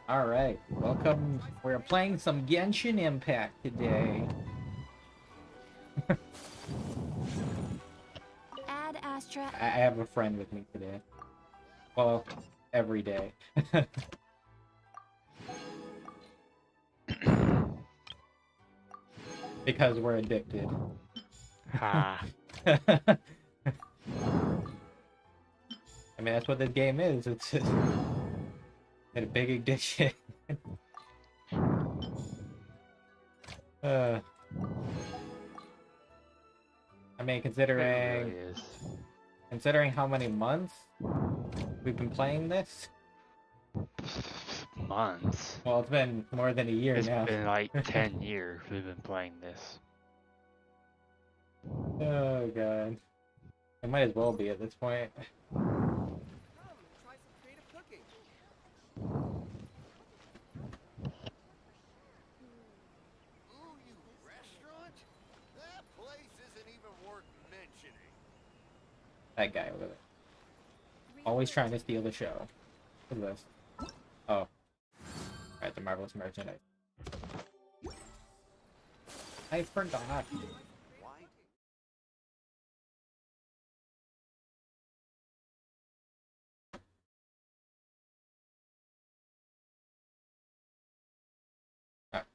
Alright, welcome. We're playing some Genshin Impact today. Ad Astra. I have a friend with me today. Well, every day. Because we're addicted. Ha. I mean, that's what this game is. It's just a big addiction. uh, I mean, It really considering is. how many months we've been playing this. Months. Well, it's been more than a year It's now. been like 10 years we've been playing this. Oh god. It might as well be at this point. Try some creative cooking. Ooh, you restaurant? That place isn't even worth mentioning. That guy over there. Always trying to steal the show. What's this? Oh. Alright, the Marvelous Merchandise. I forgot. Why? Alright.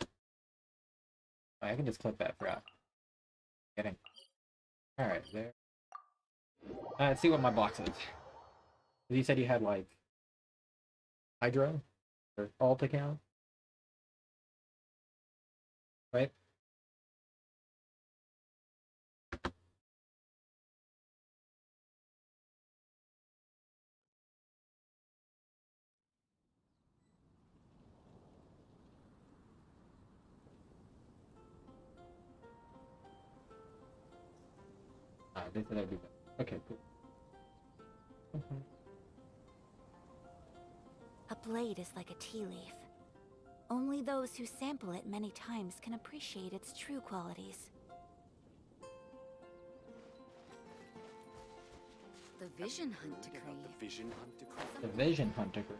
I can just click that, forgot. Kidding. Alright, there. Let's see what my box is. You said you had like Hydro? Or alt account? Right? They said I'd do that. Okay, cool. A blade is like a tea leaf. Only those who sample it many times can appreciate its true qualities. The Vision Hunt Decree. The Vision Hunt Decree. The Vision Hunter group.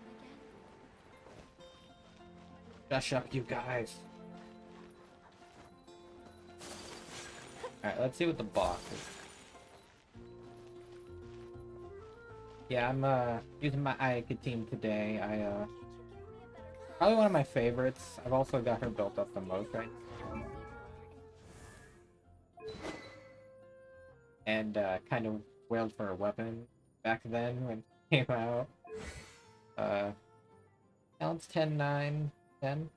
Shush up, you guys. Alright, let's see what the box is. Yeah, I'm using my Ayaka team today. Probably one of my favorites. I've also got her built up the most right now. And kind of wailed for a weapon back then when it came out. Now it's 10, 9, 10.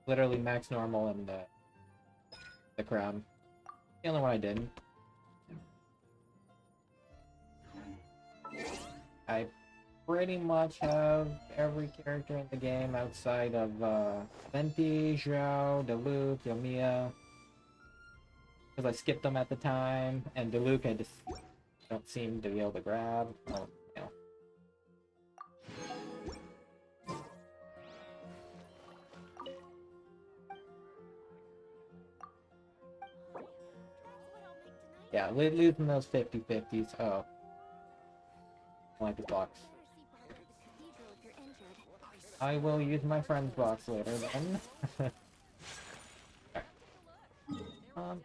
Literally max normal and the crown. The only one I didn't. I pretty much have every character in the game outside of Venti, Zhao, Diluc, Yomiya. Because I skipped them at the time, and Diluc I just don't seem to be able to grab. Oh, you know. Yeah, losing those 50-50s. Oh. I like the box. I will use my friend's box later then.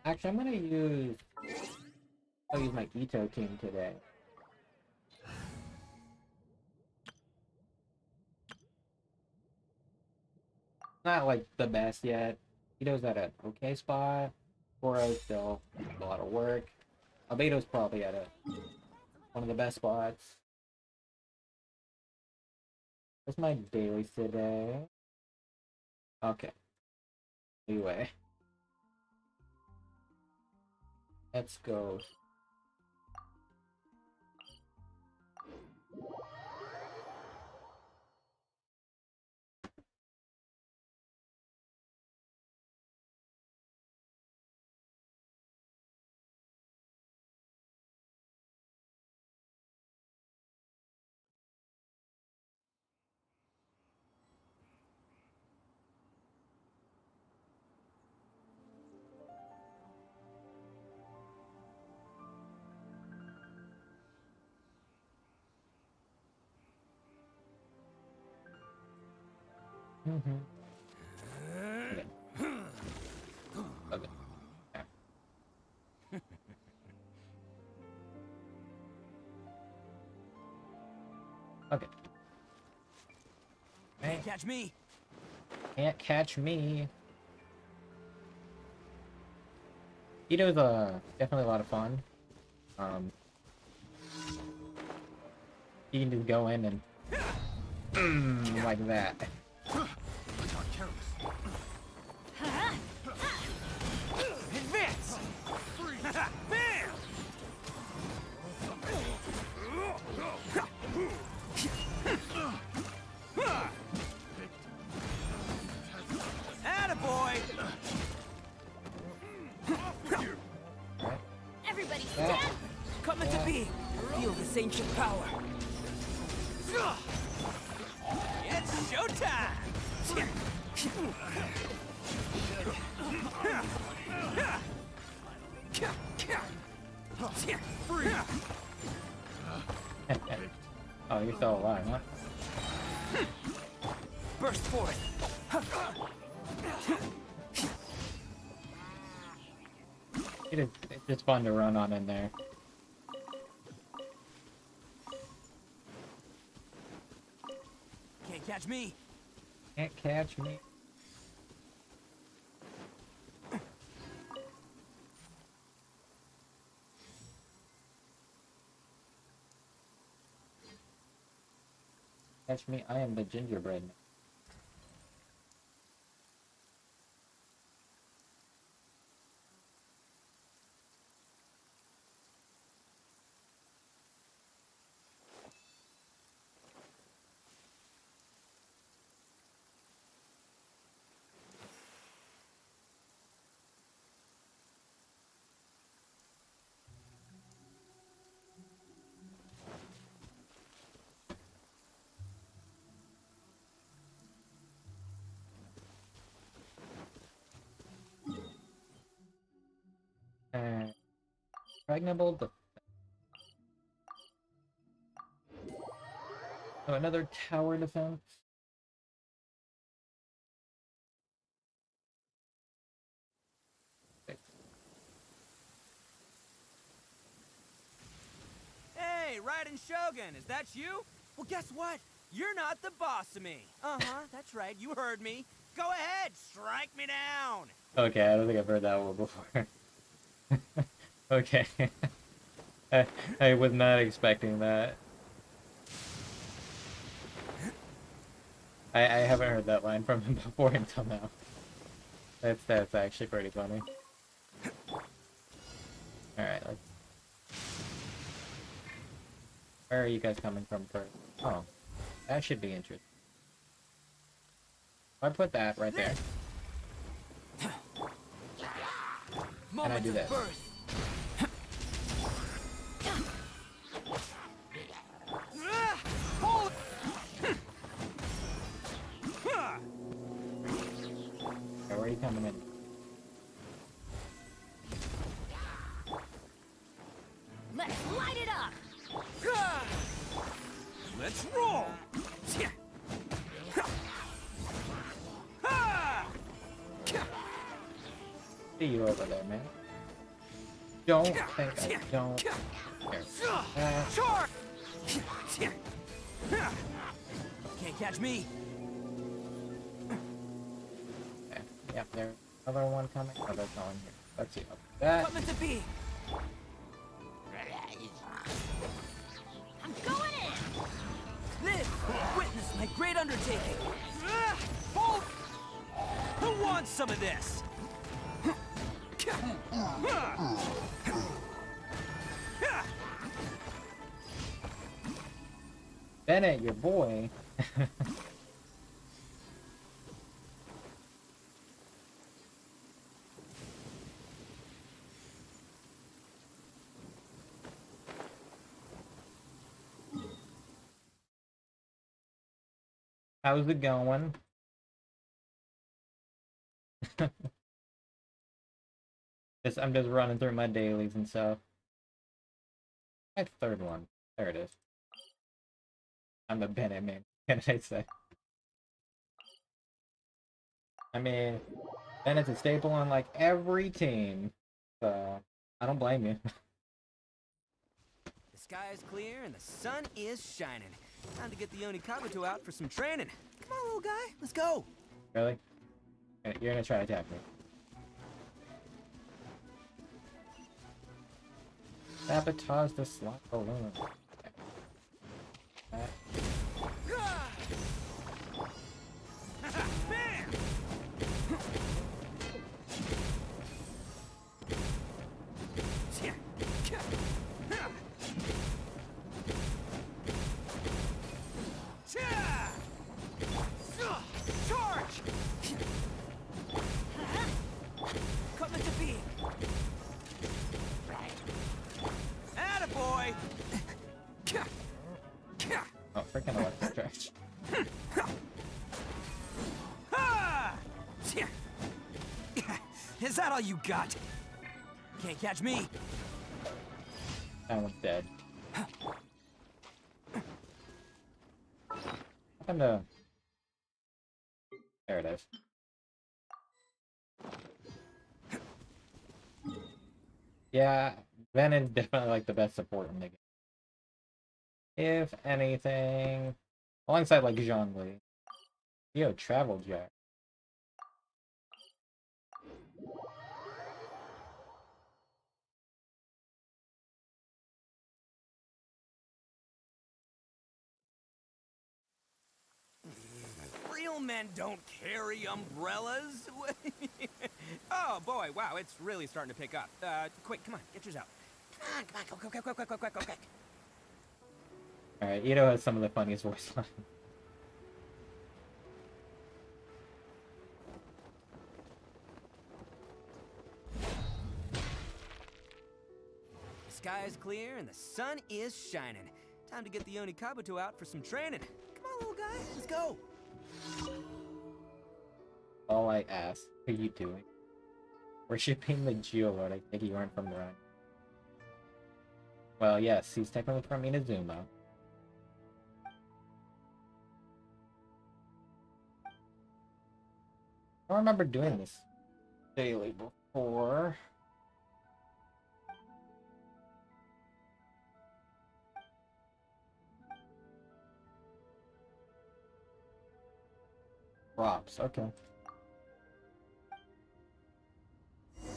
Actually, I'll use my Ito team today. Not like the best yet. Ito's at an okay spot. Goro's still a lot of work. Albedo's probably at one of the best spots. What's my dailies today? Okay. Anyway. Let's go. Okay. Okay. Yeah. Okay. Can't catch me. Can't catch me. Ito's definitely a lot of fun. You can just go in and like that. Advance. Bam. Attaboy. Everybody Yeah. stand! Coming to be. Feel this ancient power. It's showtime. Oh, you're still alive, huh? Burst forth. It's just fun to run on in there. Can't catch me. Can't catch me. Catch me, I am the gingerbread man. Impregnable defense. Oh, another tower defense. Hey, Raiden Shogun, is that you? Well, guess what? You're not the boss of me. Uh-huh, that's right, you heard me. Go ahead, strike me down. Okay, I don't think I've heard that one before. Okay. I was not expecting that. I haven't heard that line from him before until now. That's actually pretty funny. Alright, let's... Where are you guys coming from first? Oh, that should be interesting. I put that right there. Moment I do of this? birth. Hold. Okay, where are you coming in? Let's light it up! Let's roll. See you over there, man. Don't think I don't care. Sure. Can't catch me. Okay. Yep, there's another one coming. Oh, there's no one here. Let's see. Okay. That. Coming to be. I'm going in! Live. Witness my great undertaking. Hold. Who wants some of this? Bennett, your boy. How's it going? I'm just running through my dailies and stuff. My third one. There it is. I'm a Bennett man. What can I say? I mean, and it's a staple on like every team, so I don't blame you. The sky is clear and the sun is shining. Time to get the Oni Kabuto out for some training. Come on, little guy, let's go. Really? You're gonna try to attack me. Sabotage the slot balloon. Bam! Charge! Come into being. Attaboy! Oh, freaking electric stretch. Ha! Is that all you got? Can't catch me. That one's dead. Happened to... There it is. Yeah, Venon's definitely like the best support in the game. If anything, alongside like Zhongli. Yo, Travel Jack. Real men don't carry umbrellas. Oh boy, wow, it's really starting to pick up. Quick, come on, get yours out. Come on, go, quick. Alright, Ito has some of the funniest voice lines. The sky is clear and the sun is shining. Time to get the Oni Kabuto out for some training. Come on, little guy, let's go. All I ask, what are you doing? Worshipping the Geolord, I think you aren't from the run. Well, yes, he's technically from Inazuma. I don't remember doing this daily before. Props, okay.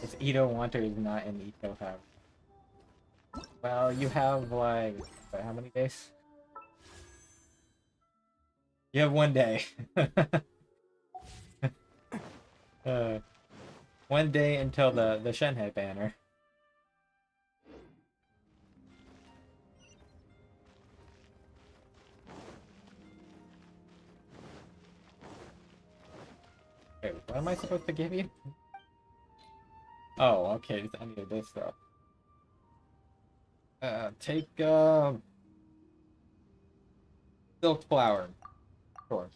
This Ito Wanter is not in Ito house. Well, you have like, how many days? You have 1 day. 1 day until the Shenhe banner. Wait, what am I supposed to give you? Oh, okay, just any of this stuff. Take, Silk Flower. Sure.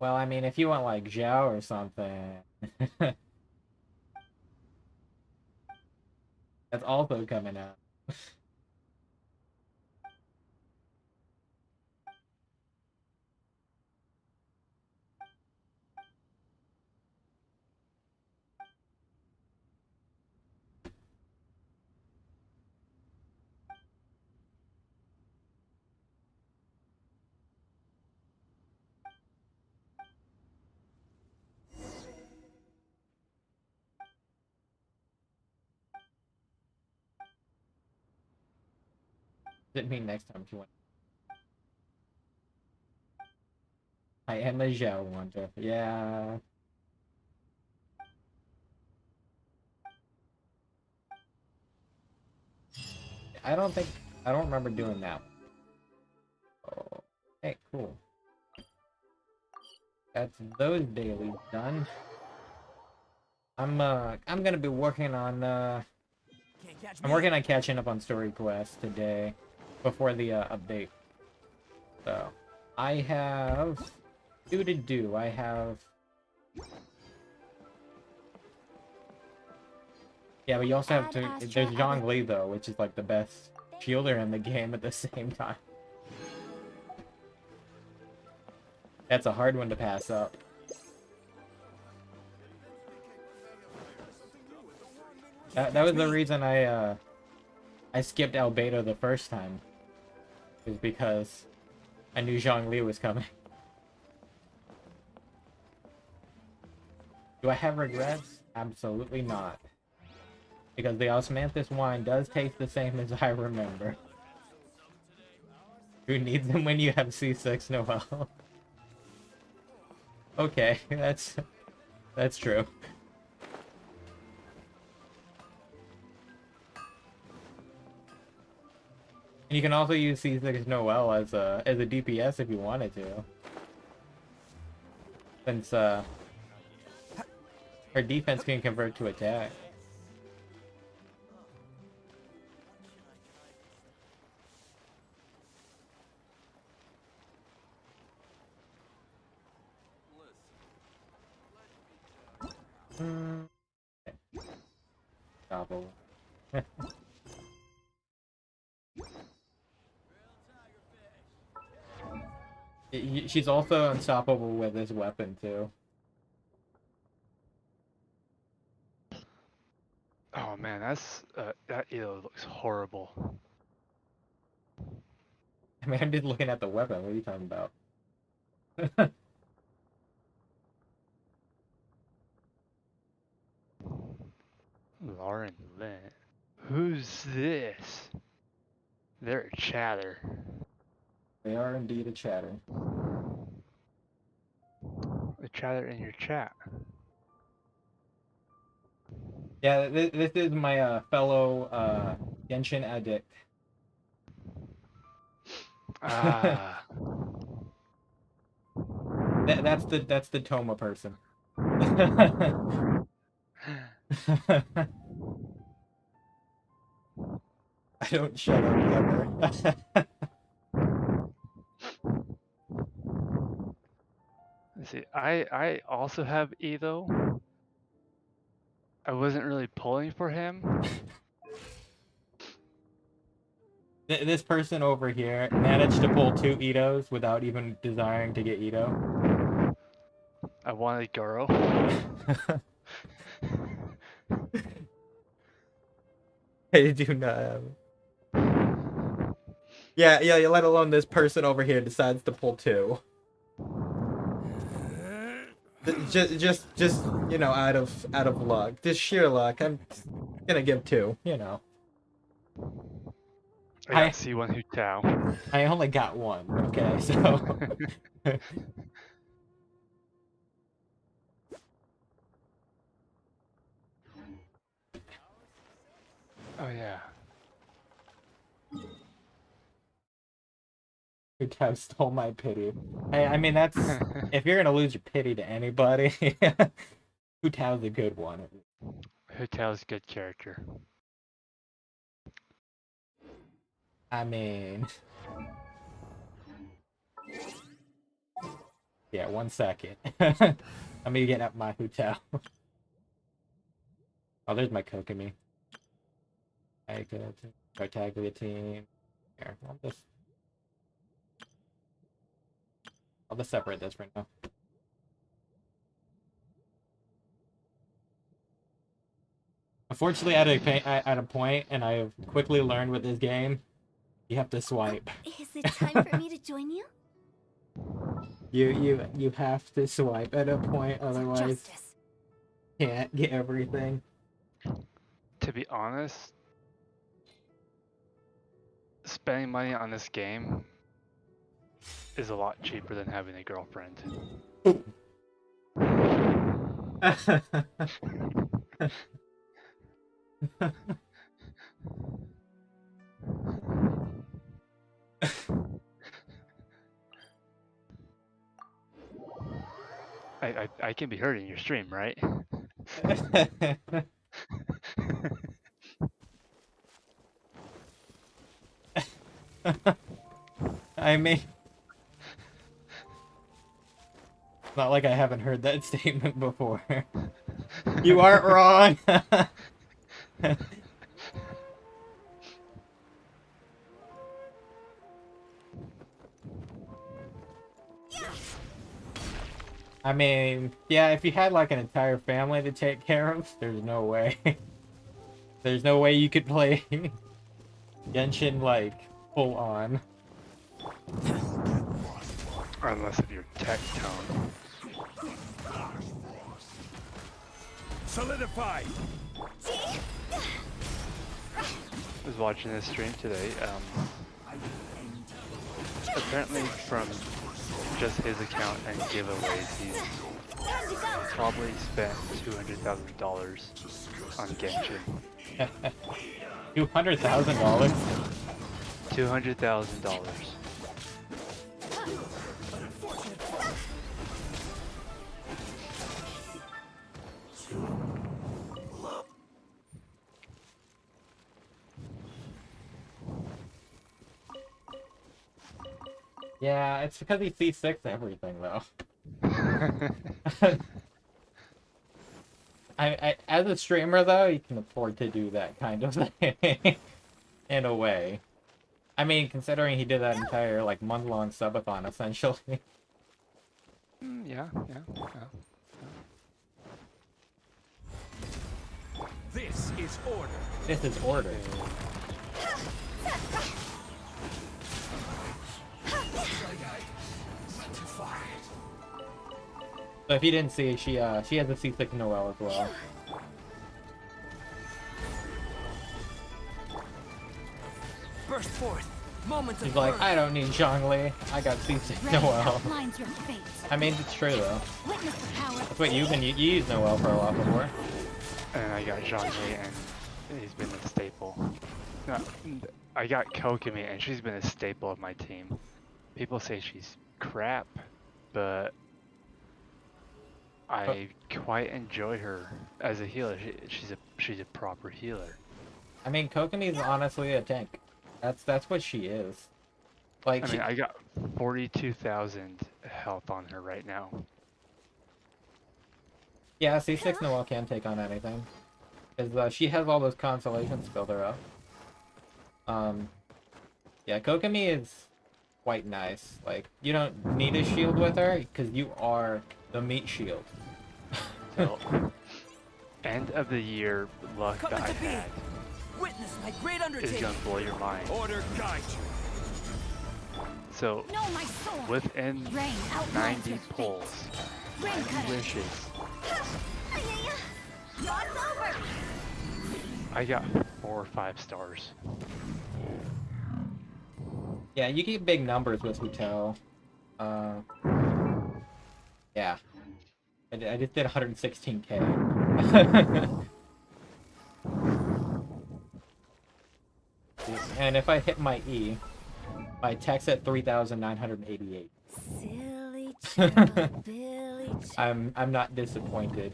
Well, I mean, if you want, like, Zhao or something... That's also coming out. Didn't mean next time if you want. I am a Zhao Wanter. Yeah. I don't remember doing that. Oh, hey, cool. That's those dailies done. I'm gonna be working on, Can't catch me. I'm working on catching up on story quests today, before the, update. So, I have... I have... Yeah, but you also have to... There's Zhongli, though, which is, like, the best fielder in the game at the same time. That's a hard one to pass up. That was the reason I skipped Albedo the first time. Is because I knew Zhongli was coming. Do I have regrets? Absolutely not. Because the osmanthus wine does taste the same as I remember. Who needs them when you have C6 Noel? Okay, that's true. And you can also use C6 Noel as a DPS if you wanted to. Since her defense can convert to attack. Unstoppable. She's also unstoppable with this weapon too. Oh man, that's that elo looks horrible. I mean, I'm just looking at the weapon. What are you talking about? Lauren Lynn. Who's this? They're a chatter. They are indeed a chatter. A chatter in your chat. Yeah, this is my fellow Genshin addict. Ah. That's the Toma person. I don't shut up ever. Let's see. I also have Edo. I wasn't really pulling for him. This person over here managed to pull 2 Itos without even desiring to get Ito. I wanted Goro. I do not have. Yeah, let alone this person over here decides to pull 2. Just you know, out of luck. Just sheer luck. I'm gonna give 2, you know. I got C1 Hu Tao. I only got 1, okay, so Oh yeah. Hu Tao stole my pity. I mean, that's if you're gonna lose your pity to anybody, Hu Tao's a good one. Hu Tao's a good character. I mean, yeah, 1 second. Let me get up my Hu Tao. Oh, there's my Kokomi. I could Tartaglia team. Here, I'll just separate this right now. Unfortunately, at a point, and I have quickly learned with this game, you have to swipe. Is it time for me to join you? You have to swipe at a point, otherwise Justice. can't get everything. To be honest, spending money on this game is a lot cheaper than having a girlfriend. I can be heard in your stream, right? I mean, it's not like I haven't heard that statement before. You aren't wrong. I mean, yeah, if you had like an entire family to take care of, there's no way. There's no way you could play Genshin like full on. Unless of your tech tone. Solidify. I was watching this stream today. Apparently from just his account and giveaways, he's probably spent $200,000 on Genshin. $200,000. $200,000. Yeah, it's because he C6 everything though. As a streamer though, you can afford to do that kind of thing in a way. I mean, considering he did that entire like month-long subathon essentially. Yeah. This is order. This is order. So if you didn't see, she has a C6 Noelle as well. Burst forth. Moments He's of like, birth. I don't need Zhongli. I got C6 Ray Noelle. outlines your fate. I mean, it's true though. Witness the power. That's what you used Noelle for a while before. And I got Zhongli, and he's been a staple. No, I got Kokomi, and she's been a staple of my team. People say she's crap, but I quite enjoy her as a healer. She's a proper healer. I mean, Kokomi's honestly a tank. That's what she is. Like, I mean, I got 42,000 health on her right now. yeah, C6 Noelle can take on anything. Because she has all those consolations build her up. Yeah, Kokomi is quite nice. Like, you don't need a shield with her, because you are the meat shield. So, end of the year luck Come that I to be. had Witness my great is undertaking. gonna blow your mind. Order guide you. So, Know my sword. within Rain outlines 90 your fate. pulls, Rain 90 cutter. wishes, Job's over. I got 4 or 5 stars. Yeah, you get big numbers with Hotel. Yeah. I just did 116k. And if I hit my E, my tech's at 3,988. Silly child, Billy child. I'm not disappointed.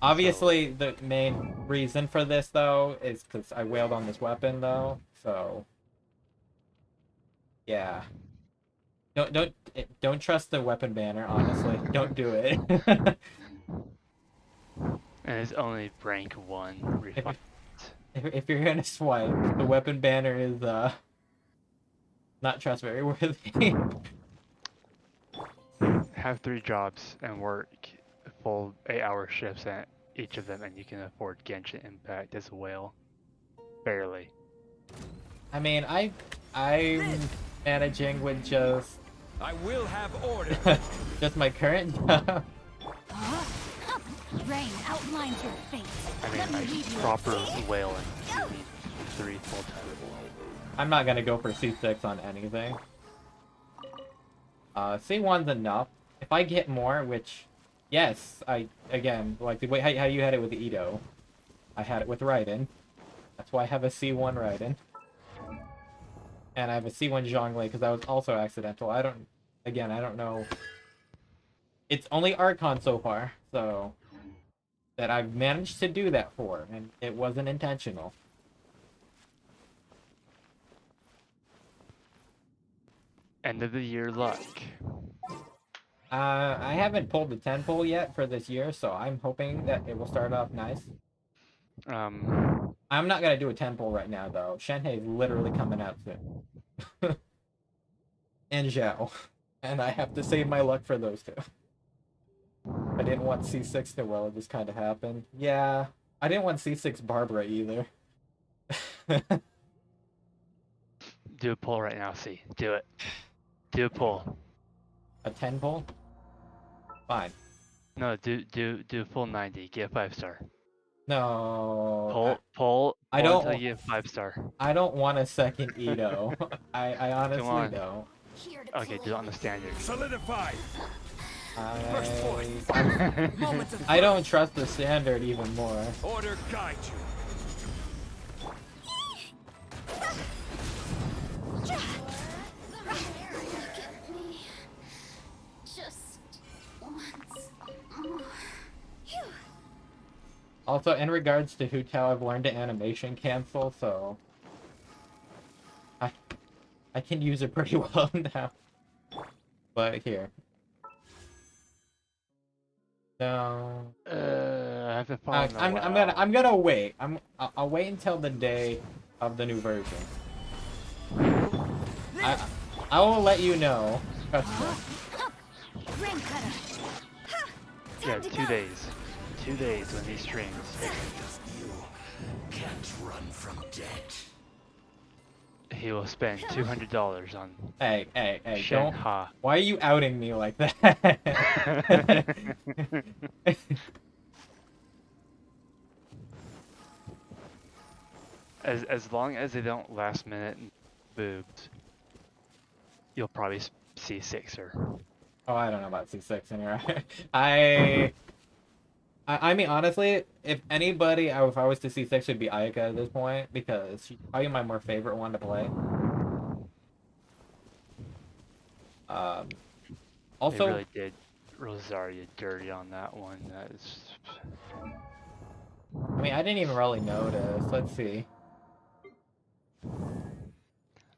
Obviously, the main reason for this though is because I wailed on this weapon though. So yeah, don't trust the weapon banner. Honestly, don't do it. And it's only rank 1 refined. If you're gonna swipe, the weapon banner is not trustworthy worthy. Have 3 jobs and work full 8-hour shifts at each of them, and you can afford Genshin Impact as a whale. Barely. I mean, I'm managing with just I will have order. just my current job. Rain outlines your fate. I Let me mean, lead you. proper whaling. You need 3 full-time. I'm not gonna go for C6 on anything. C1's enough. If I get more, which, yes, again, like the way how you had it with Ito, I had it with Raiden. That's why I have a C1 Raiden. And I have a C1 Zhongli, because that was also accidental. I don't know. It's only Archon so far, so, that I've managed to do that for, and it wasn't intentional. End of the year luck. I haven't pulled the 10 pull yet for this year, so I'm hoping that it will start off nice. I'm not gonna do a 10 pull right now though. Shenhei is literally coming out soon. And Zhao. And I have to save my luck for those two. I didn't want C6 to well, it just kind of happened. Yeah, I didn't want C6 Barbara either. Do a pull right now, see. Do it. Do a pull. A 10 pull? Fine. No, do a full 90. Get a 5-star. No. Pull I until don't. you get 5-star. I don't want a second Edo. I Come honestly on. don't. Here to Okay, do it on the standard. Solidify. Moments of I don't trust the standard even more. Order guide you. Just once more. Phew. Also, in regards to Hu Tao, I've learned to animation cancel, so I can use it pretty well now. But here. No. I have to follow. I'm gonna wait. I'll wait until the day of the new version. I will let you know. Trust me. Rain cutter. Ha! Yeah, Time to 2 go. days. 2 days when he streams. You can't run from debt. He will spend $200 on Hey, don't. Shenhe. Why are you outing me like that? As long as they don't last minute boobs, you'll probably see Sixer. Oh, I don't know about C6 anyway. I mean, honestly, if anybody, if I was to see 6, it'd be Ayaka at this point, because she's probably my more favorite one to play. Also, They really did Rosaria dirty on that one. That is... I mean, I didn't even really notice. Let's see.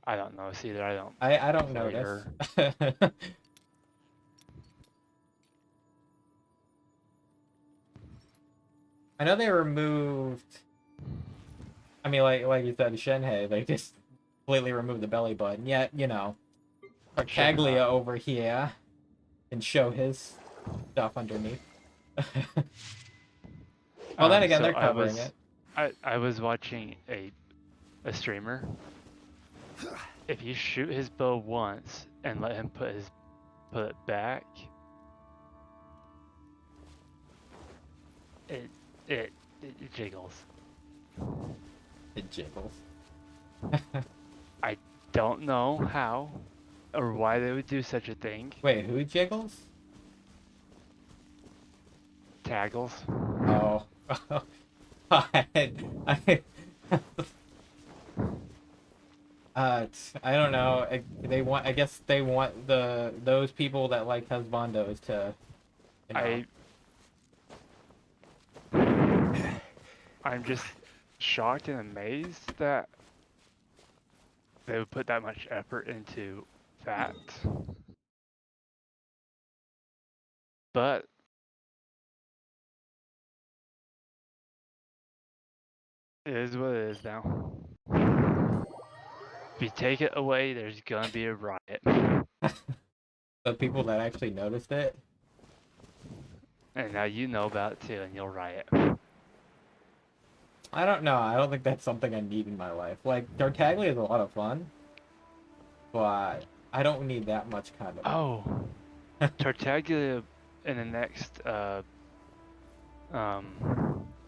I don't know either. I don't play notice. her. I know they removed. I mean, like you said, Shenhe, they just completely removed the belly button. Yet, you know, Tartaglia over here can show his stuff underneath. Well, then again, So they're covering it. I was watching a streamer. If you shoot his bow once and let him put it back, it jiggles. It jiggles. I don't know how or why they would do such a thing. Wait, who jiggles? Taggles. Oh. I don't know. I guess they want those people that like husbandos to. You know. I'm just shocked and amazed that they would put that much effort into that. But it is what it is now. If you take it away, there's gonna be a riot. The people that actually noticed it. And now you know about it too, and you'll riot. I don't know. I don't think that's something I need in my life. Like, Tartaglia is a lot of fun, but I don't need that much kind of. Oh, Tartaglia in the next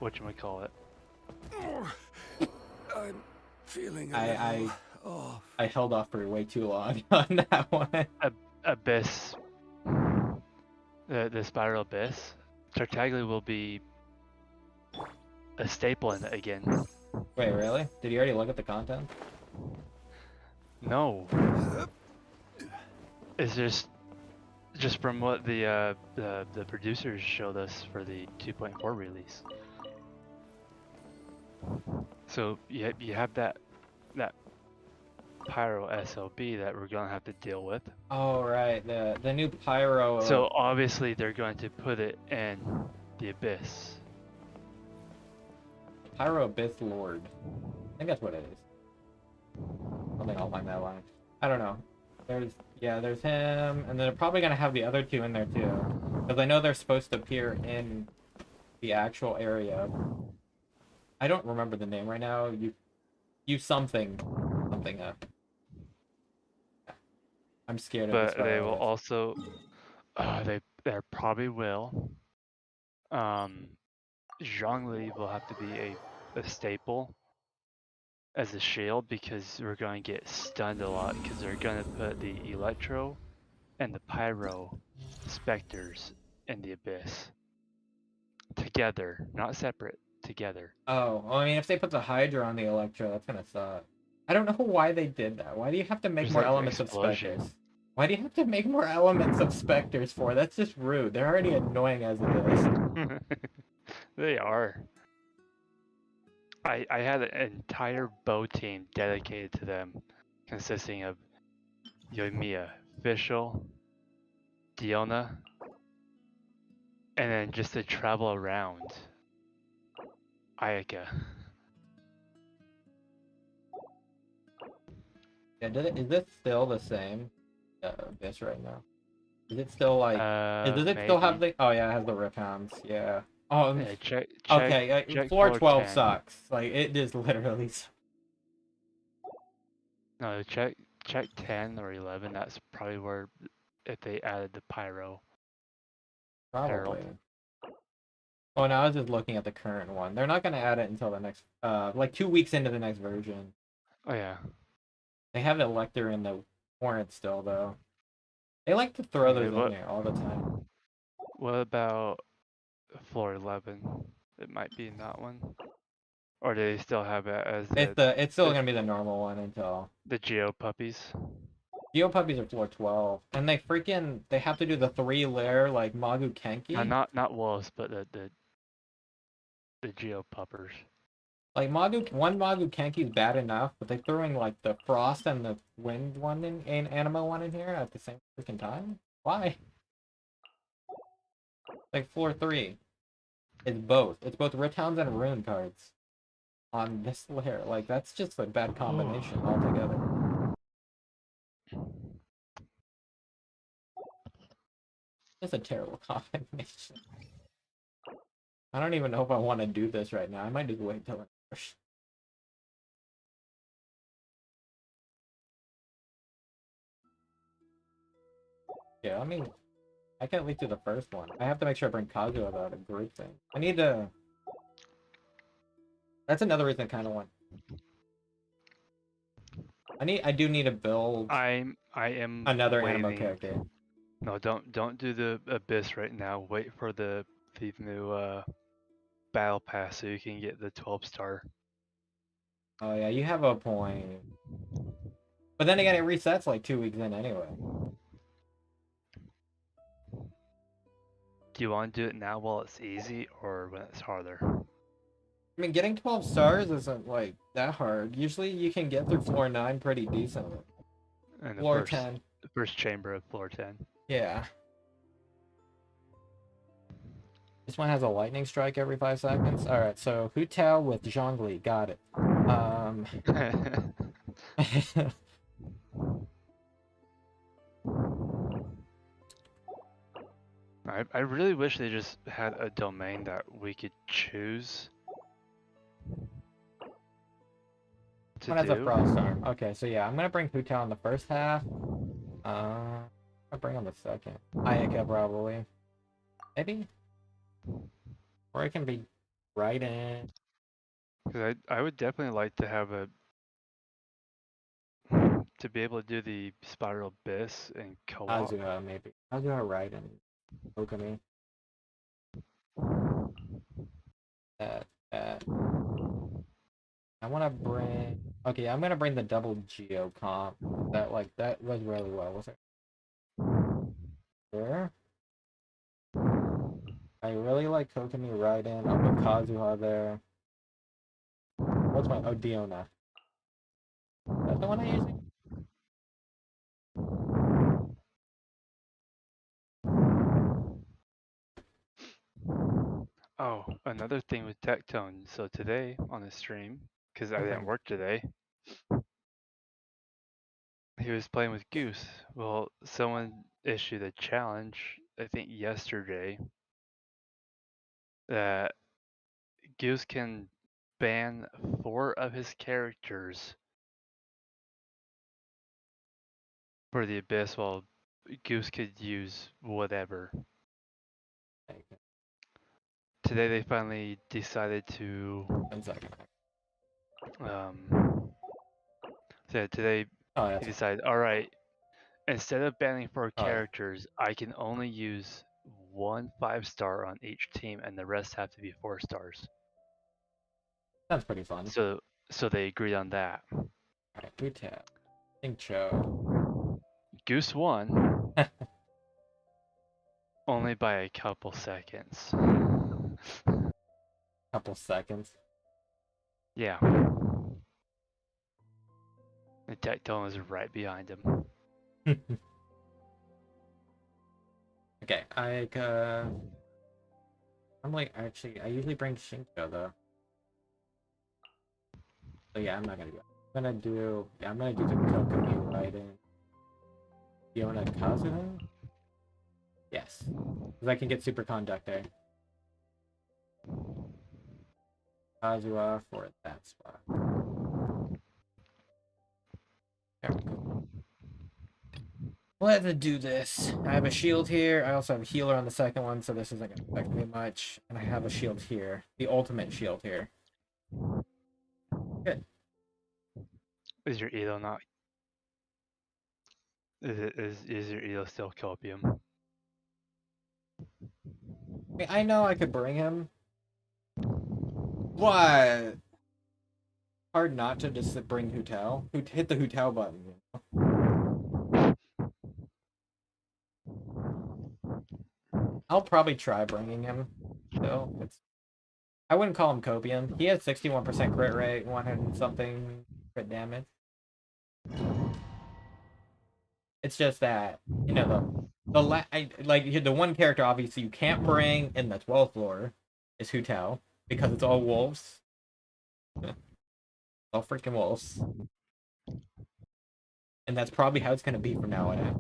whatchamacallit? I'm feeling I off. I held off for way too long on that one. Abyss. The Spiral Abyss. Tartaglia will be a staple in it again. Wait, really? Did you already look at the content? No. It's just from what the producers showed us for the 2.4 release. So you have that Pyro SOB that we're gonna have to deal with. Oh right, the new Pyro. So obviously they're going to put it in the Abyss. Pyro Abyss Lord. I think that's what it is. Something along that line. I don't know. There's him, and then they're probably gonna have the other two in there too. Because I know they're supposed to appear in the actual area. I don't remember the name right now. You something up. I'm scared of this But they will virus. also, they probably will. Zhongli will have to be a staple as a shield because we're going to get stunned a lot because they're going to put the Electro and the Pyro Specters in the Abyss together, not separate, together. Oh, well, I mean, if they put the Hydra on the Electro, that's gonna suck. I don't know why they did that. Why do you have to make There's more like elements of explosion. Specters? Why do you have to make more elements of Specters for? That's just rude. They're already annoying as it is. They are. I had an entire bow team dedicated to them, consisting of Yoimiya, Fischl, Diona, and then just to travel around, Ayaka. Yeah, is this still the same? This right now. Is it still like? Does it still have Maybe. the? Oh yeah, it has the rip hounds. Yeah. Oh, Yeah, check floor floor 12 10. sucks. Like it just literally. No, check 10 or 11. That's probably where if they added the Pyro Probably. Herald. Oh no, I was just looking at the current one. They're not gonna add it until the next, like 2 weeks into the next version. Oh yeah. They have Elector in the warrant still though. They like to throw Okay, those in there all the time. what about floor 11? It might be in that one. Or do they still have it as It's still gonna be the normal one until the Geo puppies? Geo Puppies are floor 12, and they have to do the 3-layer like Magu No, Kenki. not wolves, but the Geo puppers. Like one Magu Kenki is bad enough, but they're throwing like the Frost and the Wind one in Anima one in here at the same freaking time. Why? Like floor 3. It's both. It's both Rithounds and Rune cards on this layer. Like that's just a bad combination altogether. It's a terrible combination. I don't even know if I want to do this right now. I might just wait till it. Yeah, I mean, I can at least do the first one. I have to make sure I bring Kazuo about a group thing. I need to. That's another reason I kind of want. I do need to build I am another Animo waiting. character. No, don't do the Abyss right now. Wait for the new battle pass so you can get the 12-star. Oh yeah, you have a point. But then again, it resets like 2 weeks in anyway. Do you want to do it now while it's easy or when it's harder? I mean, getting 12 stars isn't like that hard. Usually, you can get through floor 9 pretty decently. And Floor 10. the first chamber of floor 10. Yeah. This one has a lightning strike every 5 seconds. Alright, so Hu Tao with Zhongli. Got it. I really wish they just had a domain that we could choose to One has a do. frost arm. Okay, so yeah, I'm gonna bring Hu Tao in the first half. I'll bring on the second. Ayaka probably. Maybe? Or it can be right in. Because I would definitely like to have to be able to do the Spiral Abyss and co-op. Kazuha, maybe. Kazuha right in. Okami. That. I wanna bring. Okay, I'm gonna bring the double Geo comp. That was really well, was it? Sure. I really like Kokumi right in. I'll put Kazuha there. What's my Diona? That's the one I use. Oh, another thing with Tectone. So today on the stream, because I didn't work today, he was playing with Goose. Well, someone issued a challenge I think yesterday, that Goose can ban 4 of his characters for the Abyss, while Goose could use whatever. Okay, Today they finally decided to 1 second. so today Oh, he that's decided, all right, instead of banning 4 oh, yeah. characters, I can only use 1 5-star on each team, and the rest have to be 4 stars. Sounds pretty fun. So they agreed on that. Alright, who tap? Think Cho. Goose won, only by a couple seconds. Couple seconds. Yeah. The Tectone was right behind him. Okay, I'm like, actually, I usually bring Shinko though. So yeah, I'm not gonna do it. I'm gonna do the Kokomi riding. Fiona Kazuha? Yes. Because I can get Super Conductor. Kazuha for that spot. There we go. Let's do this. I have a shield here. I also have a healer on the second one, so this isn't going to affect me much. And I have a shield here. The ultimate shield here. Good. Is your Elo not? Is your Elo still copium? I mean, I know I could bring him. What? Hard not to just bring Hutao. Hit the Hutao button. You know? I'll probably try bringing him. Still, I wouldn't call him copium. He has 61% crit rate, 100 and something crit damage. It's just that, you know, the one character obviously you can't bring in the 12th floor is Hutao because it's all wolves. All freaking wolves. And that's probably how it's gonna be from now on out.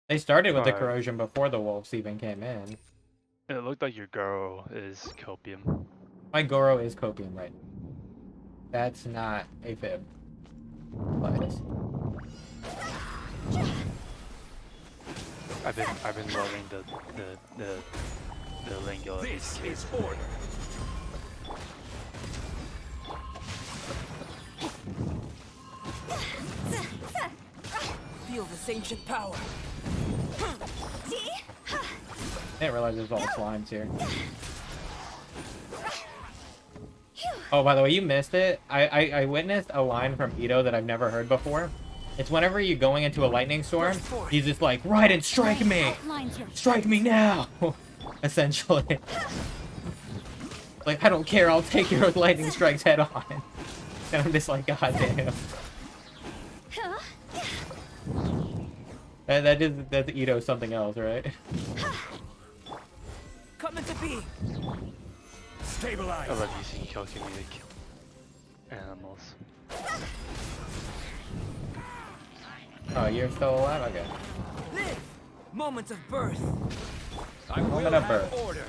They started with the corrosion before the wolves even came in. It looked like your Goro is copium. My Goro is copium right now. That's not a fib. But I've been loving the lingo of This these is kids. order. Feel this ancient power. I didn't realize there's all the slimes here. Oh, by the way, you missed it. I witnessed a line from Ito that I've never heard before. It's whenever you're going into a lightning storm, he's just like, right and strike me! Strike me now! Essentially. Like, I don't care, I'll take your lightning strikes head on. And I'm just like, god damn. That's Ito something else, right? Coming to be. Stabilize. I love using Kyokumi to kill animals. Oh, you're still alive? Okay. Live. Moments of birth. I Moment will of have birth. order.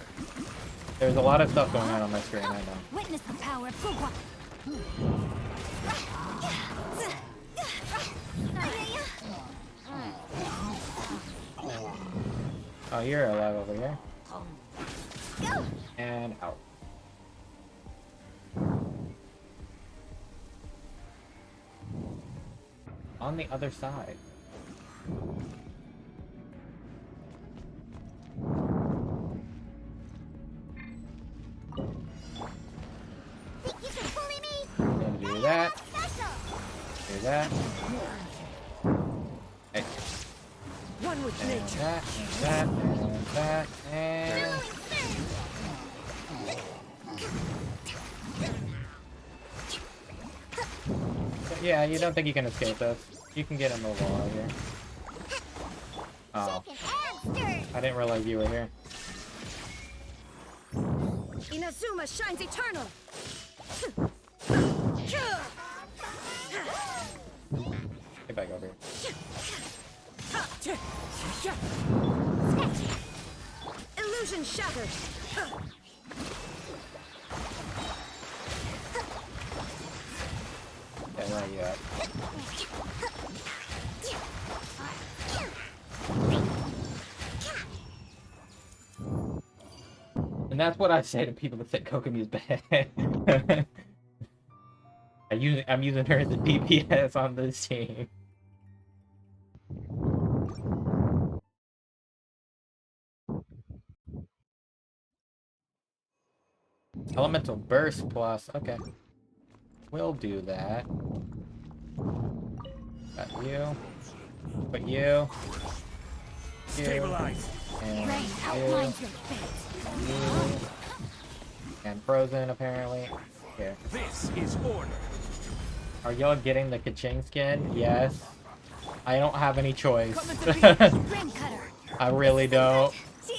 There's a lot of stuff going on my screen, I know. Witness the power of Fuwa. Oh, you're alive over here. And out. On the other side. Gonna do that. Do that. Hey. One with And nature. that, and that, and that, and... Yeah, you don't think you can escape this. You can get in the wall here. Oh. I didn't realize you were here. Inazuma shines eternal. Get back over here. Illusion shattered. Okay, where are you at? And that's what I say to people that say Kokomi is bad. I'm using her as a DPS on this team. Elemental Burst plus, okay. We'll do that. Got you. Put you. Stabilize. And Rain you. outlines your fate. You. And Frozen, apparently. Here. This is order. Are y'all getting the Kaching skin? Yes. I don't have any choice. Rim cutter. I really don't. See?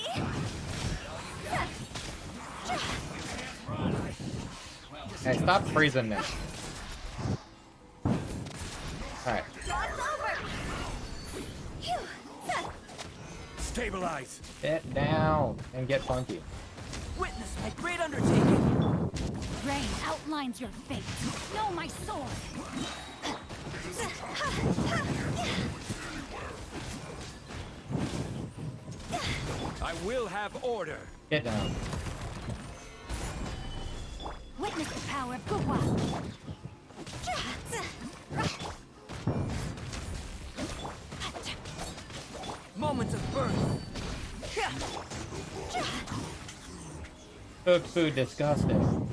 Hey, stop freezing me. Alright. Stabilize. Sit down and get funky. Witness my great undertaking. Rain outlines your fate. Know my sword. I will have order. Get down. Witness the power of Gugwa. Moments of birth. Cooked food disgusting.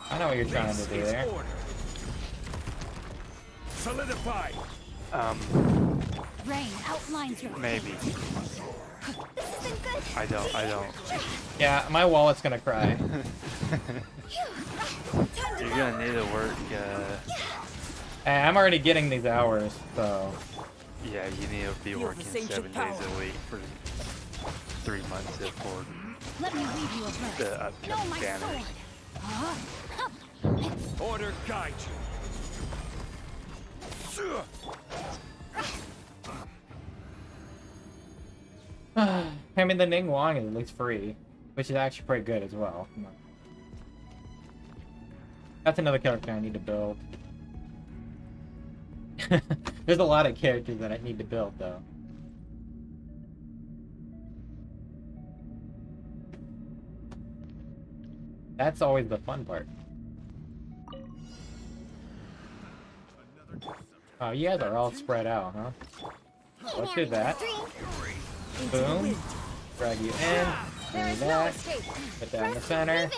I know what you're trying to do This is there. order. Solidify. Rain outlines your Maybe. I don't. Yeah, my wallet's gonna cry. You're gonna need to work, Hey, I'm already getting these hours, so... yeah, you need to be Feel working this ancient 7 days power. a week for 3 months for Let me leave you a verse. the Know upcoming my banners. sword. Order guide you. I mean, the Ning Wang is at least free, which is actually pretty good as well. That's another character I need to build. There's a lot of characters that I need to build, though. That's always the fun part. Oh, you guys are all spread out, huh? Let's do that. Boom. Drag you in. Do that. Put that in the center.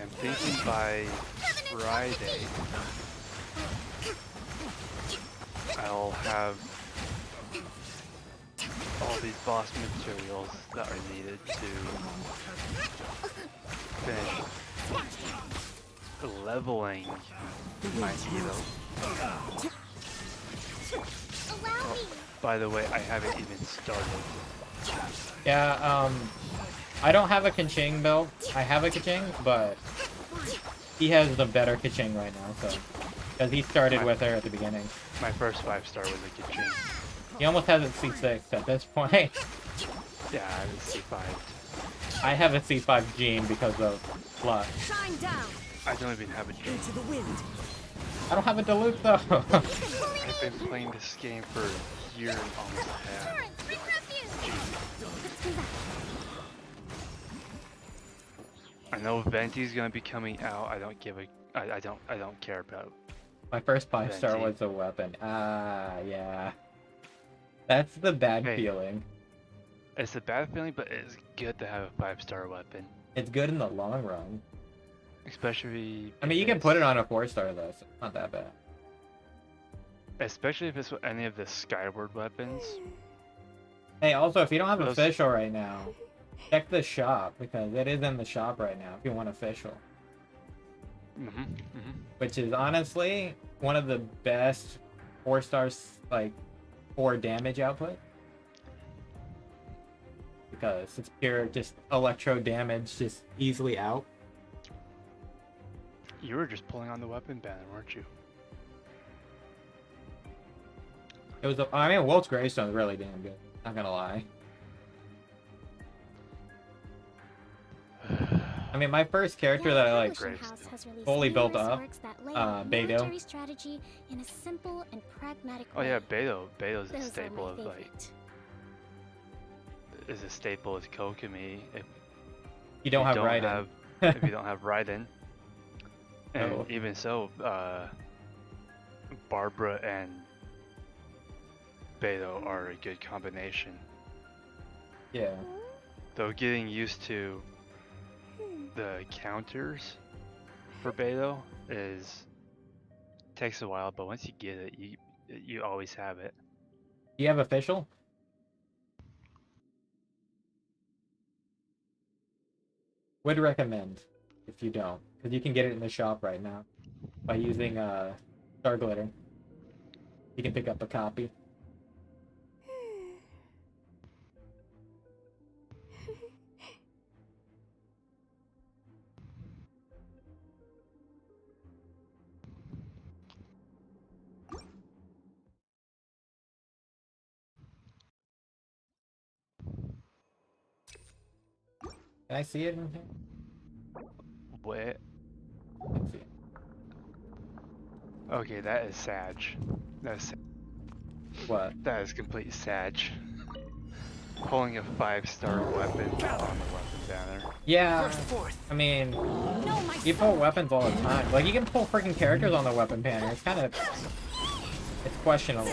I'm thinking by Friday, I'll have all these boss materials that are needed to finish leveling my hero. By the way, I haven't even started. Yeah, I don't have a Kaching build. I have a Kaching, but he has the better Kaching right now, so. Because he started with her at the beginning. My first 5-star was a Genshin. He almost has a C6 at this point. Yeah, I was C5. I have a C5 Gene because of luck. Shine down. I don't even have a Gene. Into the wind. I don't have a Duluth though. I've been playing this game for a year and almost a half. I know Venti's gonna be coming out. I don't give a. I don't care about. My first 5-star Venti. was a weapon. Ah, yeah. That's the bad Hey. feeling. It's a bad feeling, but it's good to have a 5-star weapon, It's good in the long run. especially. I mean, you if can put it it's- on a 4-star though, so it's not that bad. Especially if it's with any of the Skyward weapons. Hey, also, if you don't have Those- official right now, check the shop, because it is in the shop right now if you want official. Which is honestly one of the best 4-stars, like, 4 damage output. Because it's pure just electro damage, just easily out. You were just pulling on the weapon banner, weren't you? It was. I mean, Wolf's Gravestone is really damn good. Not gonna lie. I mean, my first character that I like fully built up, Beidou. Strategy in a simple and pragmatic Oh way. yeah, Beto's a Those are staple my of like. favorite. Is a staple as Kokomi if You don't have Raiden. if you don't have Raiden. And Oh. even so, Barbara and Beto are a good combination. Yeah. Though getting used to the counters for Beto takes a while, but once you get it, you always have it. Do you have official? Would recommend if you don't, because you can get it in the shop right now by using Star Glitter. You can pick up a copy. Can I see it in here? What? Let's see. Okay, that is Sag. That's What? that is complete Sag. Pulling a 5-star weapon on the weapon banner. Yeah. First forth. I mean, No, my you pull weapons all the time. Like, you can pull freaking characters on the weapon banner. It's kind of... It's questionable.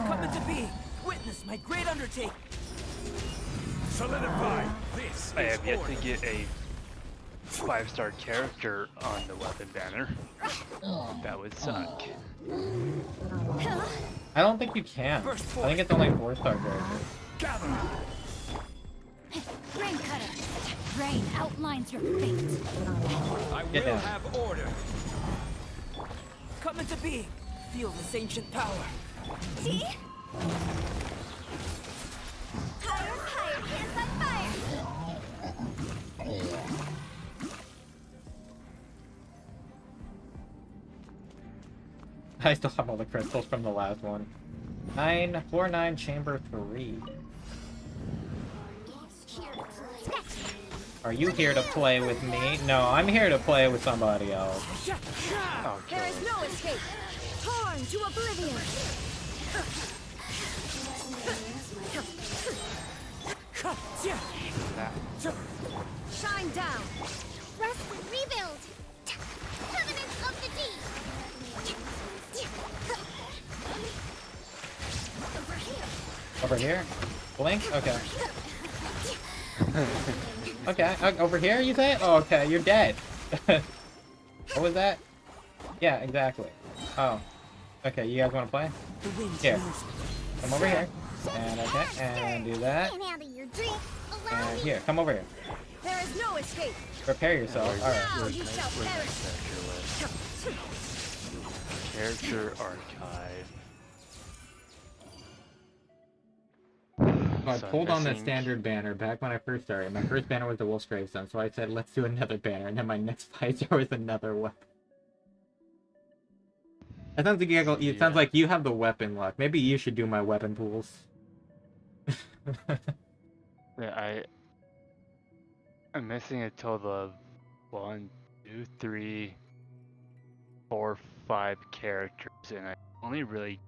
Coming to be. Witness my great undertaking. Solidify. This I is have yet order. to get a 5-star character on the weapon banner. That would suck. I don't think you can. I think it's only 4-star characters. Gather. Rain Cutter. Rain outlines your fate. I Get will down. have order. Coming to be. Feel this ancient power. See? Higher, higher, hands on fire. I still have all the crystals from the last one. 9, floor 9, chamber 3. Are you here to play with me? No, I'm here to play with somebody else. Oh, kill There is her. no escape. Torn to oblivion. That. Shine down. Rest, rebuild. Covenant of the deep. Over here? Blink? Okay. Okay, over here you say? Oh, okay, you're dead. What was that? Yeah, exactly. Oh. Okay, you guys want to play? The wind Here. moves. Come over here. And okay, and do that. Can't handle your drink. Allow And me. here, come over here. There is no escape. Prepare yourself. Alright. Now you shall perish. Character archive. So I So I'm pulled on the missing- standard banner back when I first started. My first banner was the Wolf's Gravestone, so I said, let's do another banner, and then my next 5-star was another weapon. It sounds like it sounds Yeah. like you have the weapon luck. Maybe you should do my weapon pools. Yeah, I'm missing a total of 1, 2, 3, 4, 5 characters, and I only really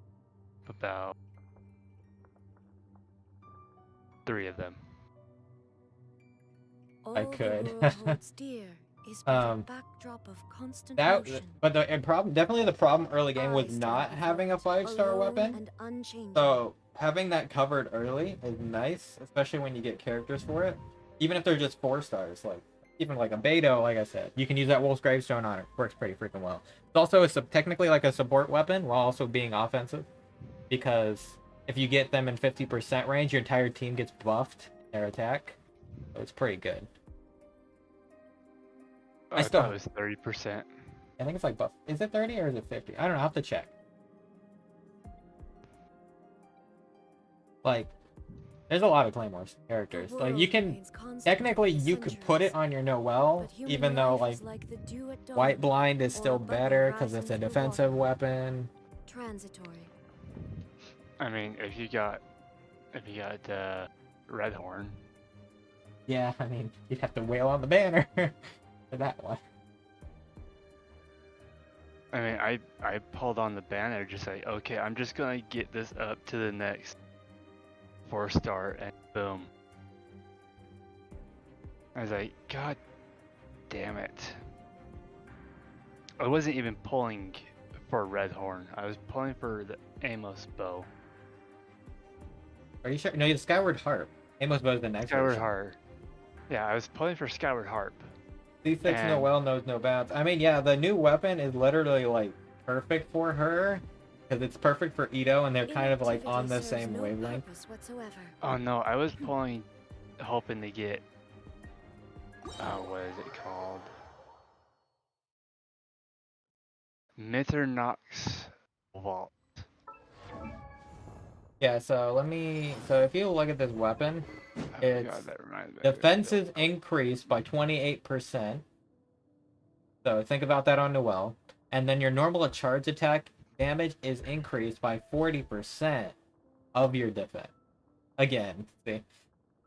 about 3 of them. I could. Is Um, backdrop of constant That, but the problem, definitely the problem early game was not having a 5-star weapon. So having that covered early is nice, especially when you get characters for it. Even if they're just 4 stars, like even like a Beto, like I said, you can use that Wolf's Gravestone on it. Works pretty freaking well. It's also technically like a support weapon while also being offensive, because if you get them in 50% range, your entire team gets buffed in their attack. So it's pretty good. I still- thought it was 30%. I think it's like buff. Is it 30 or is it 50? I don't know. I'll have to check. Like, There's a lot of Claymore's characters. Like you can technically you could put it on your Noelle, even though like White Blind is still better because it's a defensive weapon. Transitory. I mean, if you got Red Horn, Yeah, I mean you'd have to wail on the banner for that one. I mean, I pulled on the banner just like, okay, I'm just gonna get this up to the next 4-star, and boom. I was like, God damn it. I wasn't even pulling for Red Horn. I was pulling for the Amos bow. Are you sure? No, the Skyward Harp. Amos Bow is the next Skyward version. Harp. Yeah, I was pulling for Skyward Harp. C6 And- Noelle knows no bounds. I mean, yeah, the new weapon is literally like perfect for her because it's perfect for Ito, and they're kind of like on the same wavelength. Oh no, I was pulling, hoping to get, what is it called? Mitternox Vault. Yeah, so if you look at this weapon, Oh it's God, that reminds me. defenses increased by 28%. So think about that on Noelle. And then your normal charge attack damage is increased by 40% of your defense. Again, see?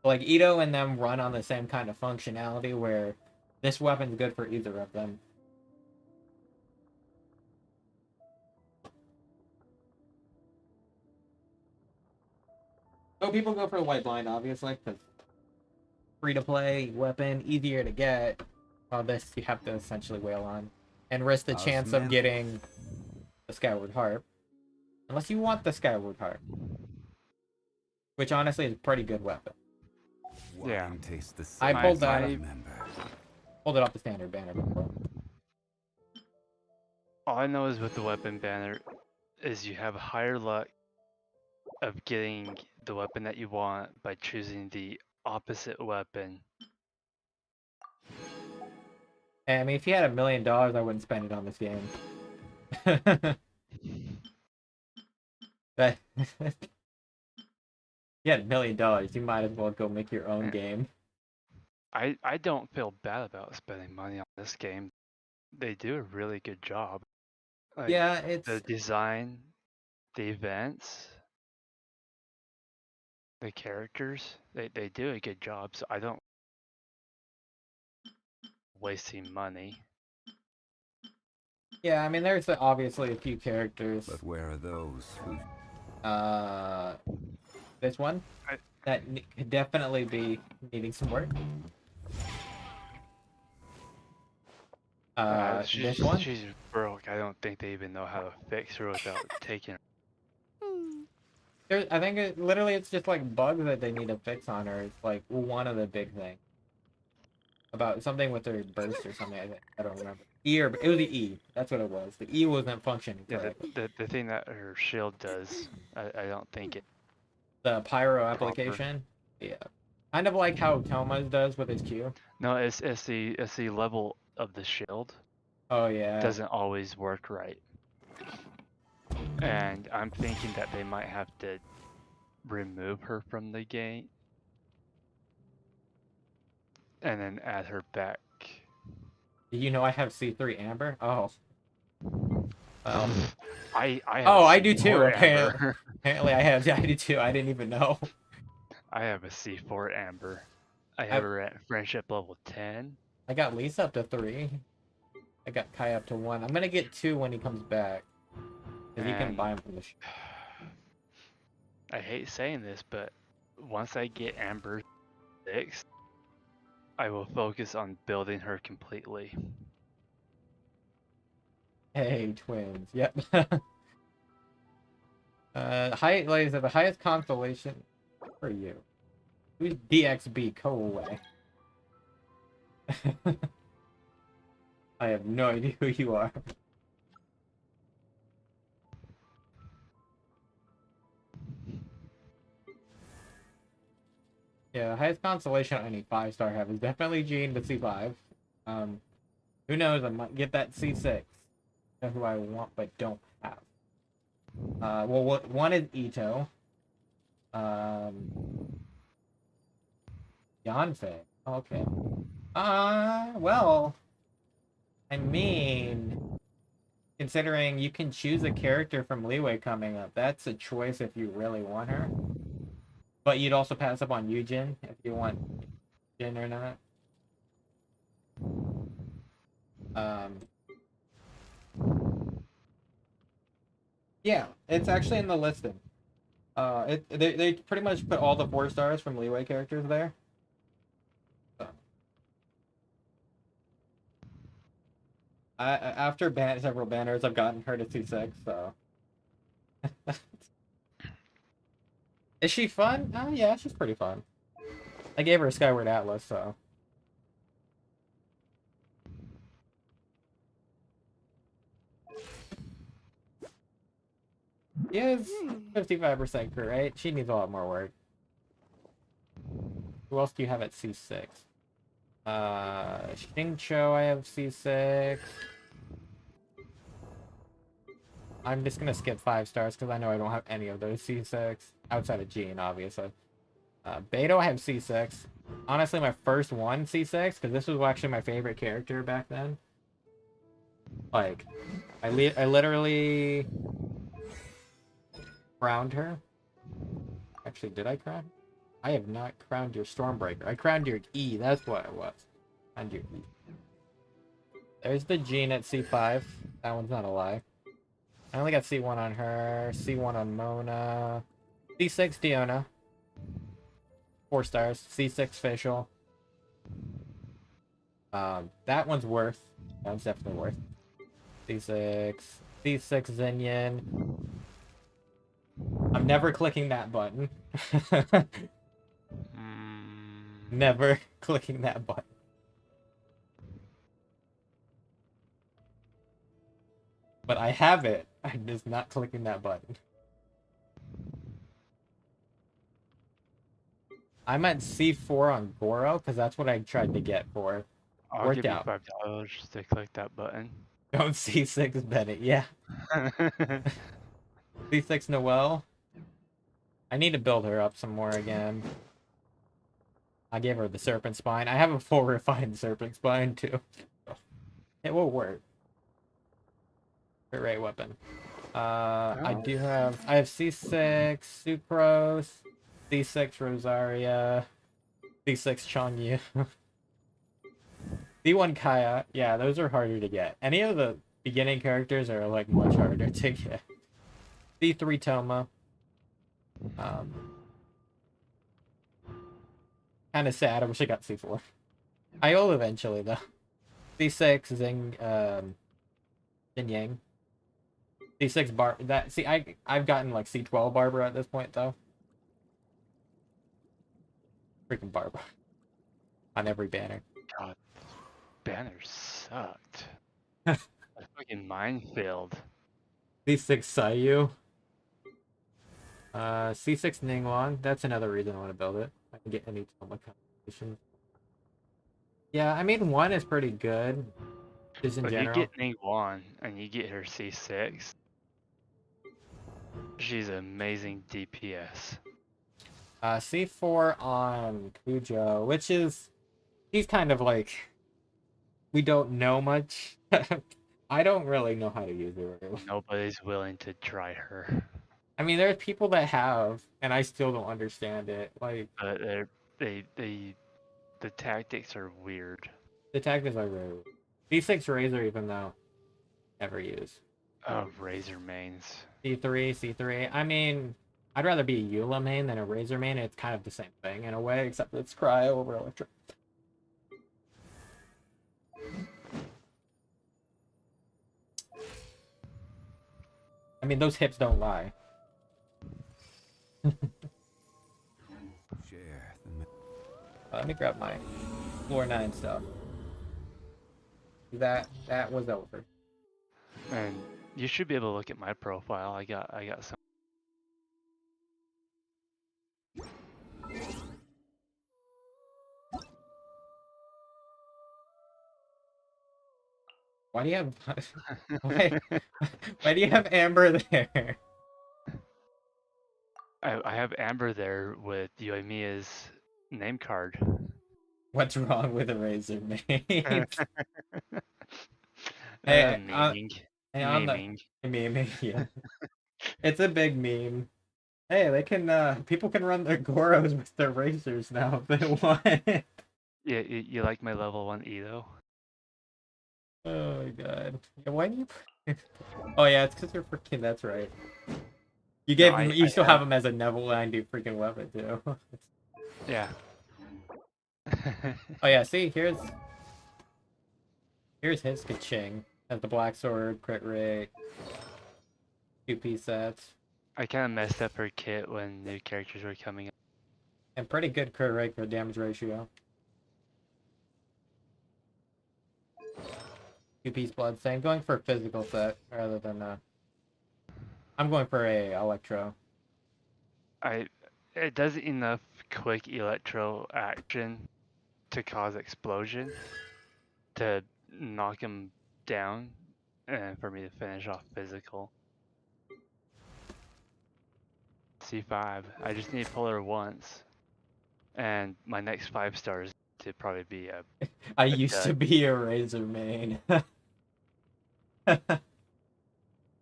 Like Ito and them run on the same kind of functionality where this weapon's good for either of them. So people go for the White Blind, obviously, because free to play weapon, easier to get. While this you have to essentially wail on. And risk the chance of getting the Skyward Harp. Unless you want the Skyward Harp. Which honestly is a pretty good weapon. Yeah. I pulled that. I- Pulled it off the standard banner before. All I know is with the weapon banner is you have higher luck of getting the weapon that you want by choosing the opposite weapon. And, I mean, if you had $1 million, I wouldn't spend it on this game. But if you had $1 million, you might as well go make your own game. I don't feel bad about spending money on this game. They do a really good job. Like, Yeah, it's the design, the events, the characters, they do a good job, so I don't wasting money. yeah. I mean, there's obviously a few characters. But where are those who... This one I- that could definitely be needing some work. This one. She's broke. I don't think they even know how to fix her without taking her. I think literally it's just like bugs that they need to fix on her. It's like one of the big things. About something with her burst or something, I think. I don't remember. It was the E. That's what it was. The E wasn't functioning Yeah, correctly. the thing that her shield does, I don't think it. The pyro application. Yeah. Kind of like how Toma's does with his Q. No, it's the level of the shield Oh yeah. doesn't always work right. And I'm thinking that they might have to remove her from the game and then add her back. You know I have C3 Amber? Oh. Well. I have Oh, a I do too, C4 apparently. Amber. Apparently I do too. I didn't even know. I have a C4 Amber. I have her at friendship level 10. I got Lisa up to 3. I got Kai up to 1. I'm gonna get 2 when he comes back. Because you can And- buy him from the I hate saying this, but once I get Amber 6, I will focus on building her completely. Hey, twins. Yep. Like I said, the highest constellation for you. Who's DXB? Go away. I have no idea who you are. Yeah, the highest constellation any 5-star have is definitely Gene with C5. Who knows? I might get that C6. That's who I want but don't have. Well, one is Ito. Yanfei. Okay. Well, I mean, considering you can choose a character from Leeway coming up, that's a choice if you really want her. But you'd also pass up on Yujin if you want Jin or not. Um, yeah, it's actually in the listing. They pretty much put all the 4 stars from Leeway characters there. So, after several banners, I've gotten her to C6. So, is she fun? Yeah, she's pretty fun. I gave her a Skyward Atlas, so. She is 55% correct. She needs a lot more work. Who else do you have at C6? Xingqiu, I have C6. I'm just gonna skip 5 stars because I know I don't have any of those C6 outside of Jean, obviously. Beto, I have C6. Honestly, my first one C6 because this was actually my favorite character back then. Like, I literally crowned her. Actually, did I crown? I have not crowned your Stormbreaker. I crowned your E. That's what it was. And your E. There's the Jean at C5. That one's not a lie. I only got C1 on her, C1 on Mona, C6 Diona, 4 stars, C6 Facial. That one's worth. That one's definitely worth. C6, C6 Zinyan. I'm never clicking that button. Never clicking that button. But I have it. I'm just not clicking that button. I'm at C4 on Goro because that's what I tried to get for. I'll Worked give out. you $5 just to click that button. Don't C6 Bennett. Yeah. C6 Noelle. I need to build her up some more again. I gave her the Serpent Spine. I have a full refined Serpent Spine too. It will work. Great weapon. I have C6 Sucrose, C6 Rosaria, C6 Changyu, C1 Kaya. Yeah, those are harder to get. Any of the beginning characters are like much harder to get. C3 Toma. Kind of sad. I wish I got C4. I will eventually though. C6 Zing Jin Yang. C6 Bar that see I've gotten like C12 Barbara at this point though. Freaking Barbara. On every banner. God, banners sucked. A fucking minefield. C6 Sayu. C6 Ningguang. That's another reason I want to build it. I can get any Toma combination. Yeah, I mean 1 is pretty good. Just in But general. you get Ningguang and you get her C6. She's amazing DPS. C4 on Kujo, which is he's kind of like we don't know much. I don't really know how to use her. Nobody's willing to try her. I mean, there's people that have, and I still don't understand it. Like, But the tactics are weird. the tactics are very weird. C6 Razor, even though never use. Razor mains. C3. I mean, I'd rather be a Eula main than a Razor main. It's kind of the same thing in a way, except it's cryo over electric. I mean, those hips don't lie. Let me grab my floor 9 stuff. That was over. And you should be able to look at my profile. I got some. Why do you have why do you have Amber there? I have Amber there with Yoimiya's name card. What's wrong with a razor mane? Hey, Memeing. hey, on the Memeing. meme, yeah, it's a big meme. Hey, they can people can run their Goros with their razors now if they want. Yeah, you like my level 1 Edo? Oh my god. Yeah, why do you Oh yeah, it's because you're freaking, that's right. You No, gave him, you I still have, have him as a Neville 90 freaking weapon too. yeah. Oh yeah, see, here's his Kaching. Has the black sword, crit rate, 2-piece sets, I kind of messed up her kit when new characters were coming up. and pretty good crit rate for damage ratio. 2-piece blood stain. Going for a physical set rather than I'm going for a electro. It does enough quick electro action to cause explosion to knock him down and for me to finish off physical. C5. I just need to pull her once. And my next 5 stars to probably be a I used to dud. be a razor main.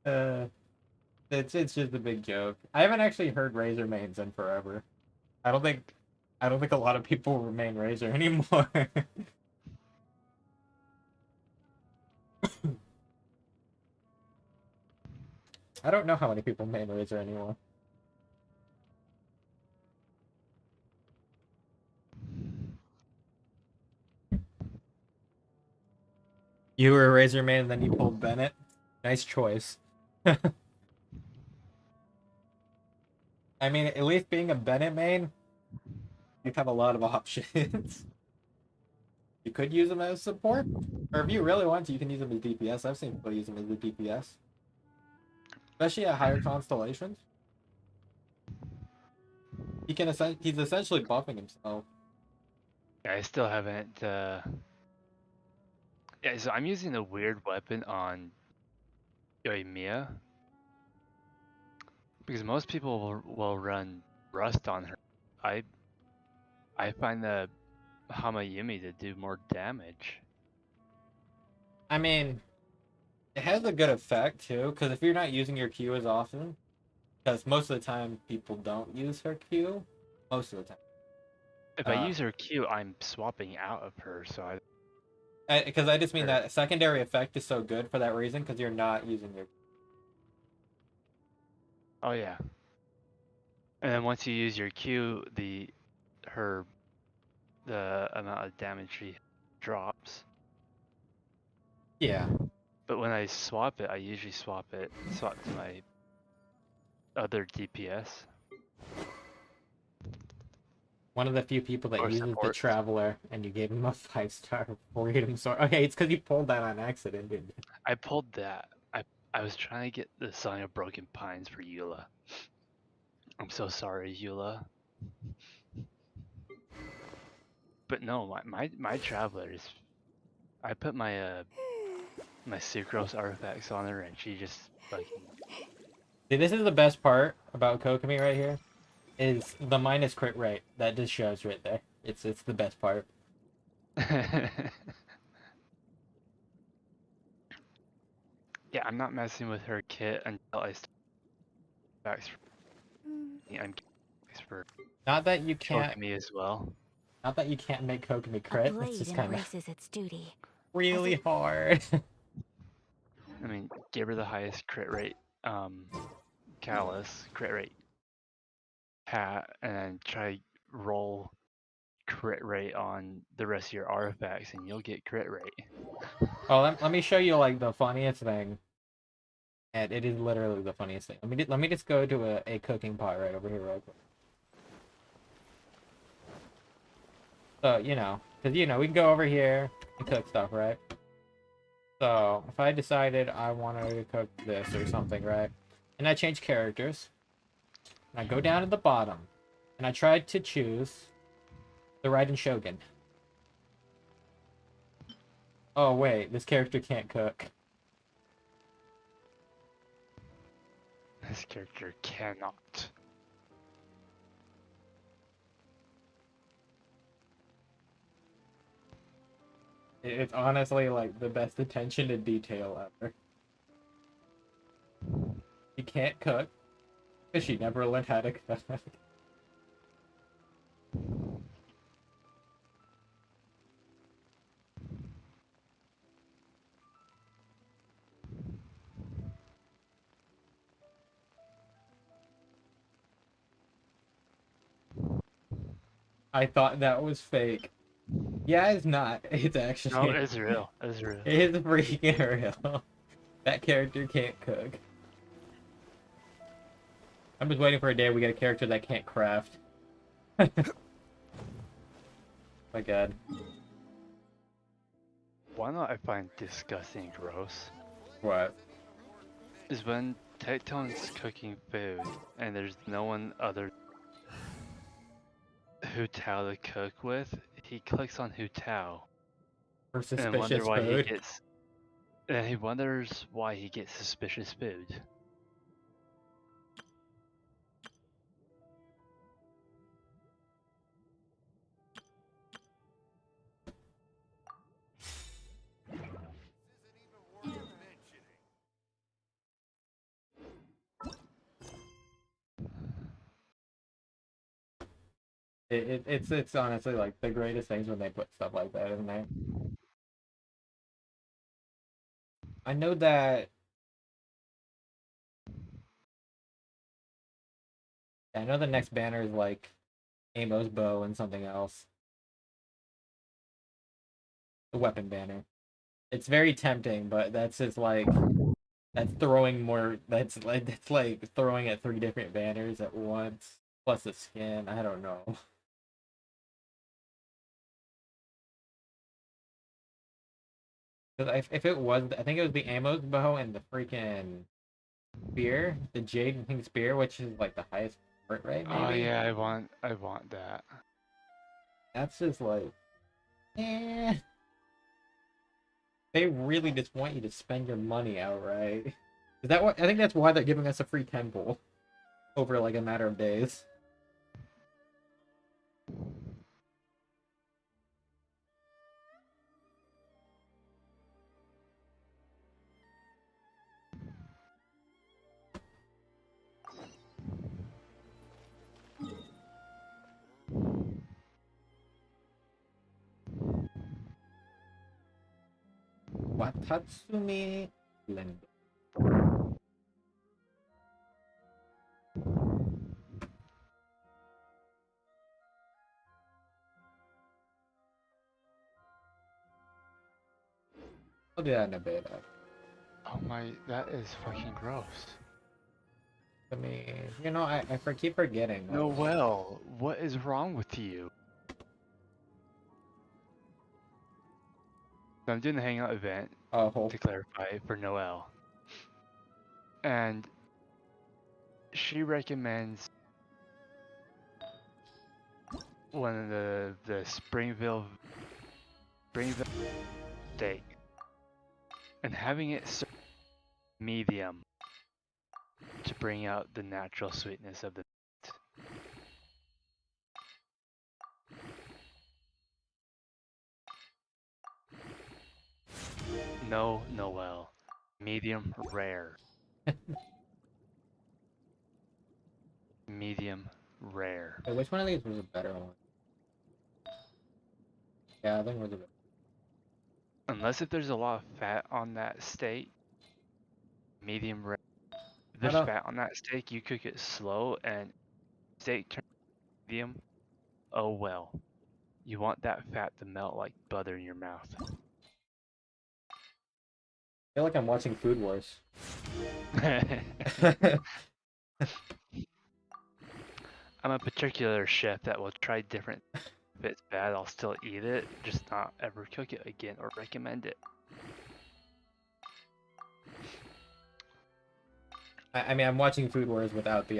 uh, it's just a big joke. I haven't actually heard razor mains in forever. I don't think a lot of people remain razor anymore. I don't know how many people main razor anymore. You were a razor main and then you pulled Bennett. Nice choice. I mean, at least being a Bennett main, you have a lot of options. You could use him as support, or if you really want to, you can use him as DPS. I've seen people use him as a DPS, especially at higher constellations. He's essentially buffing himself. Yeah, I still haven't yeah, so I'm using a weird weapon on Yoimiya because most people will run Rust on her. I find the Hamayumi to do more damage. I mean, it has a good effect too, because if you're not using your Q as often, because most of the time people don't use her Q, most of the time. If I use her Q, I'm swapping out of her, so Because I just mean Sure. that secondary effect is so good for that reason, because you're not using your. Oh yeah. And then once you use your Q, the amount of damage she drops. Yeah. But when I swap it, I usually swap to my other DPS One of the few people that or uses the support. Traveler, and you gave him a 5-star Freedom Sword. Okay, it's because you pulled that on accident, didn't you? I pulled that. I was trying to get the Song of Broken Pines for Eula. I'm so sorry, Eula. But no, my Traveler is. I put my my Sucrose artifacts on her, and she just fucking. See, this is the best part about Kokomi right here, is the minus crit rate. That just shows right there. It's the best part. Yeah, I'm not messing with her kit until I start backs. I'm for Not that you can't, Kokomi as well. not that you can't make Kokomi A crit. It's blade just kind of embraces its duty. really hard. I mean, give her the highest crit rate, Callus, crit rate, Cat, and then try roll crit rate on the rest of your artifacts, and you'll get crit rate. Oh, let me show you like the funniest thing. And it is literally the funniest thing. Let me just go to a cooking pot right over here real quick. So, because, we can go over here and cook stuff, right? So, if I decided I wanted to cook this or something, right? And I change characters. And I go down to the bottom. And I tried to choose the Raiden Shogun. Oh, wait. This character can't cook. This character cannot. It's honestly like the best attention to detail ever. She can't cook because she never learned how to cook. I thought that was fake. Yeah, it's not. It's actually No, it's real. It's real. it's freaking real. That character can't cook. I'm just waiting for a day we get a character that can't craft. My god. One that I find disgusting and gross What? is when Tecton's cooking food and there's no one other Hu Tao to cook with. He clicks on Hu Tao For and wonder suspicious why he food? gets. And he wonders why he gets suspicious food. It's honestly like the greatest things when they put stuff like that in there. I know that I know the next banner is like Amo's bow and something else. The weapon banner. It's very tempting, but that's just like that's throwing more. That's like throwing at 3 different banners at once, plus the skin. I don't know. 'Cause if it was, I think it was the Amo's bow and the freaking spear, the Jade King spear, which is like the highest hurt rate. Maybe. Oh yeah, I want that. That's just like, eh. They really just want you to spend your money outright. Is that what? I think that's why they're giving us a free temple over like a matter of days. Watatsumi Lendo. I'll do that in a bit. Oh my, that is fucking gross. I mean, I keep forgetting. Like, Noel, what is wrong with you? So I'm doing the hangout event oh, to clarify for Noel, and she recommends one of the Springville steak, and having it served medium to bring out the natural sweetness of the meat. No, Noel, medium rare. Medium rare. wait, which one of these was a better one? Yeah, I think it was a bit. Unless if there's a lot of fat on that steak, medium rare. If I there's don't. fat on that steak, you cook it slow and steak turns medium. Oh well. You want that fat to melt like butter in your mouth. I feel like I'm watching Food Wars. I'm a particular chef that will try different. If it's bad, I'll still eat it, just not ever cook it again or recommend it. I mean, I'm watching Food Wars without the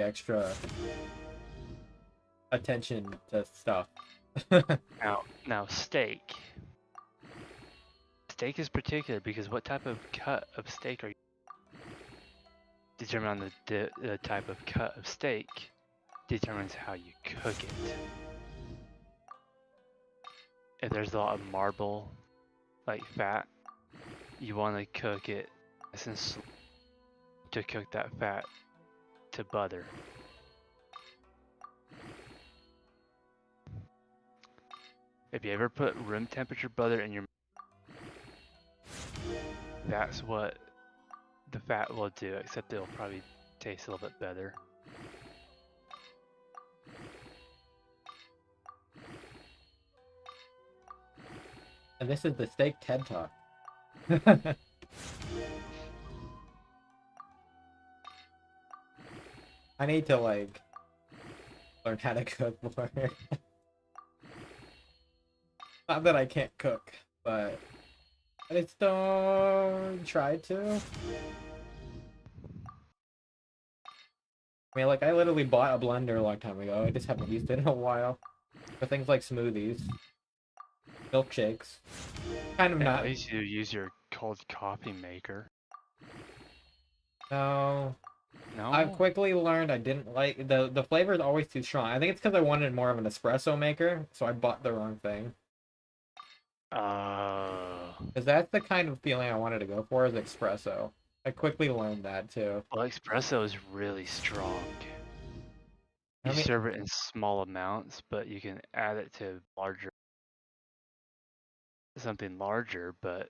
attention to stuff. Now steak. Steak is particular because what type of cut of steak are you determine on the type of cut of steak determines how you cook it. If there's a lot of marble like fat, you want to cook it nice and slow to cook that fat to butter. If you ever put room temperature butter in your, that's what the fat will do, except it'll probably taste a little bit better. And this is the steak TED Talk. I need to like learn how to cook more. Not that I can't cook, but I just don't try to. I mean, like, I literally bought a blender a long time ago. I just haven't used it in a while. For things like smoothies, milkshakes. Kind of Yeah, not. at least you use your cold coffee maker. No. No? I've quickly learned I didn't like the flavor is always too strong. I think it's because I wanted more of an espresso maker, so I bought the wrong thing. Because that's the kind of feeling I wanted to go for is espresso. I quickly learned that too. Well, espresso is really strong. I You mean, serve it in small amounts, but you can add it to something larger, but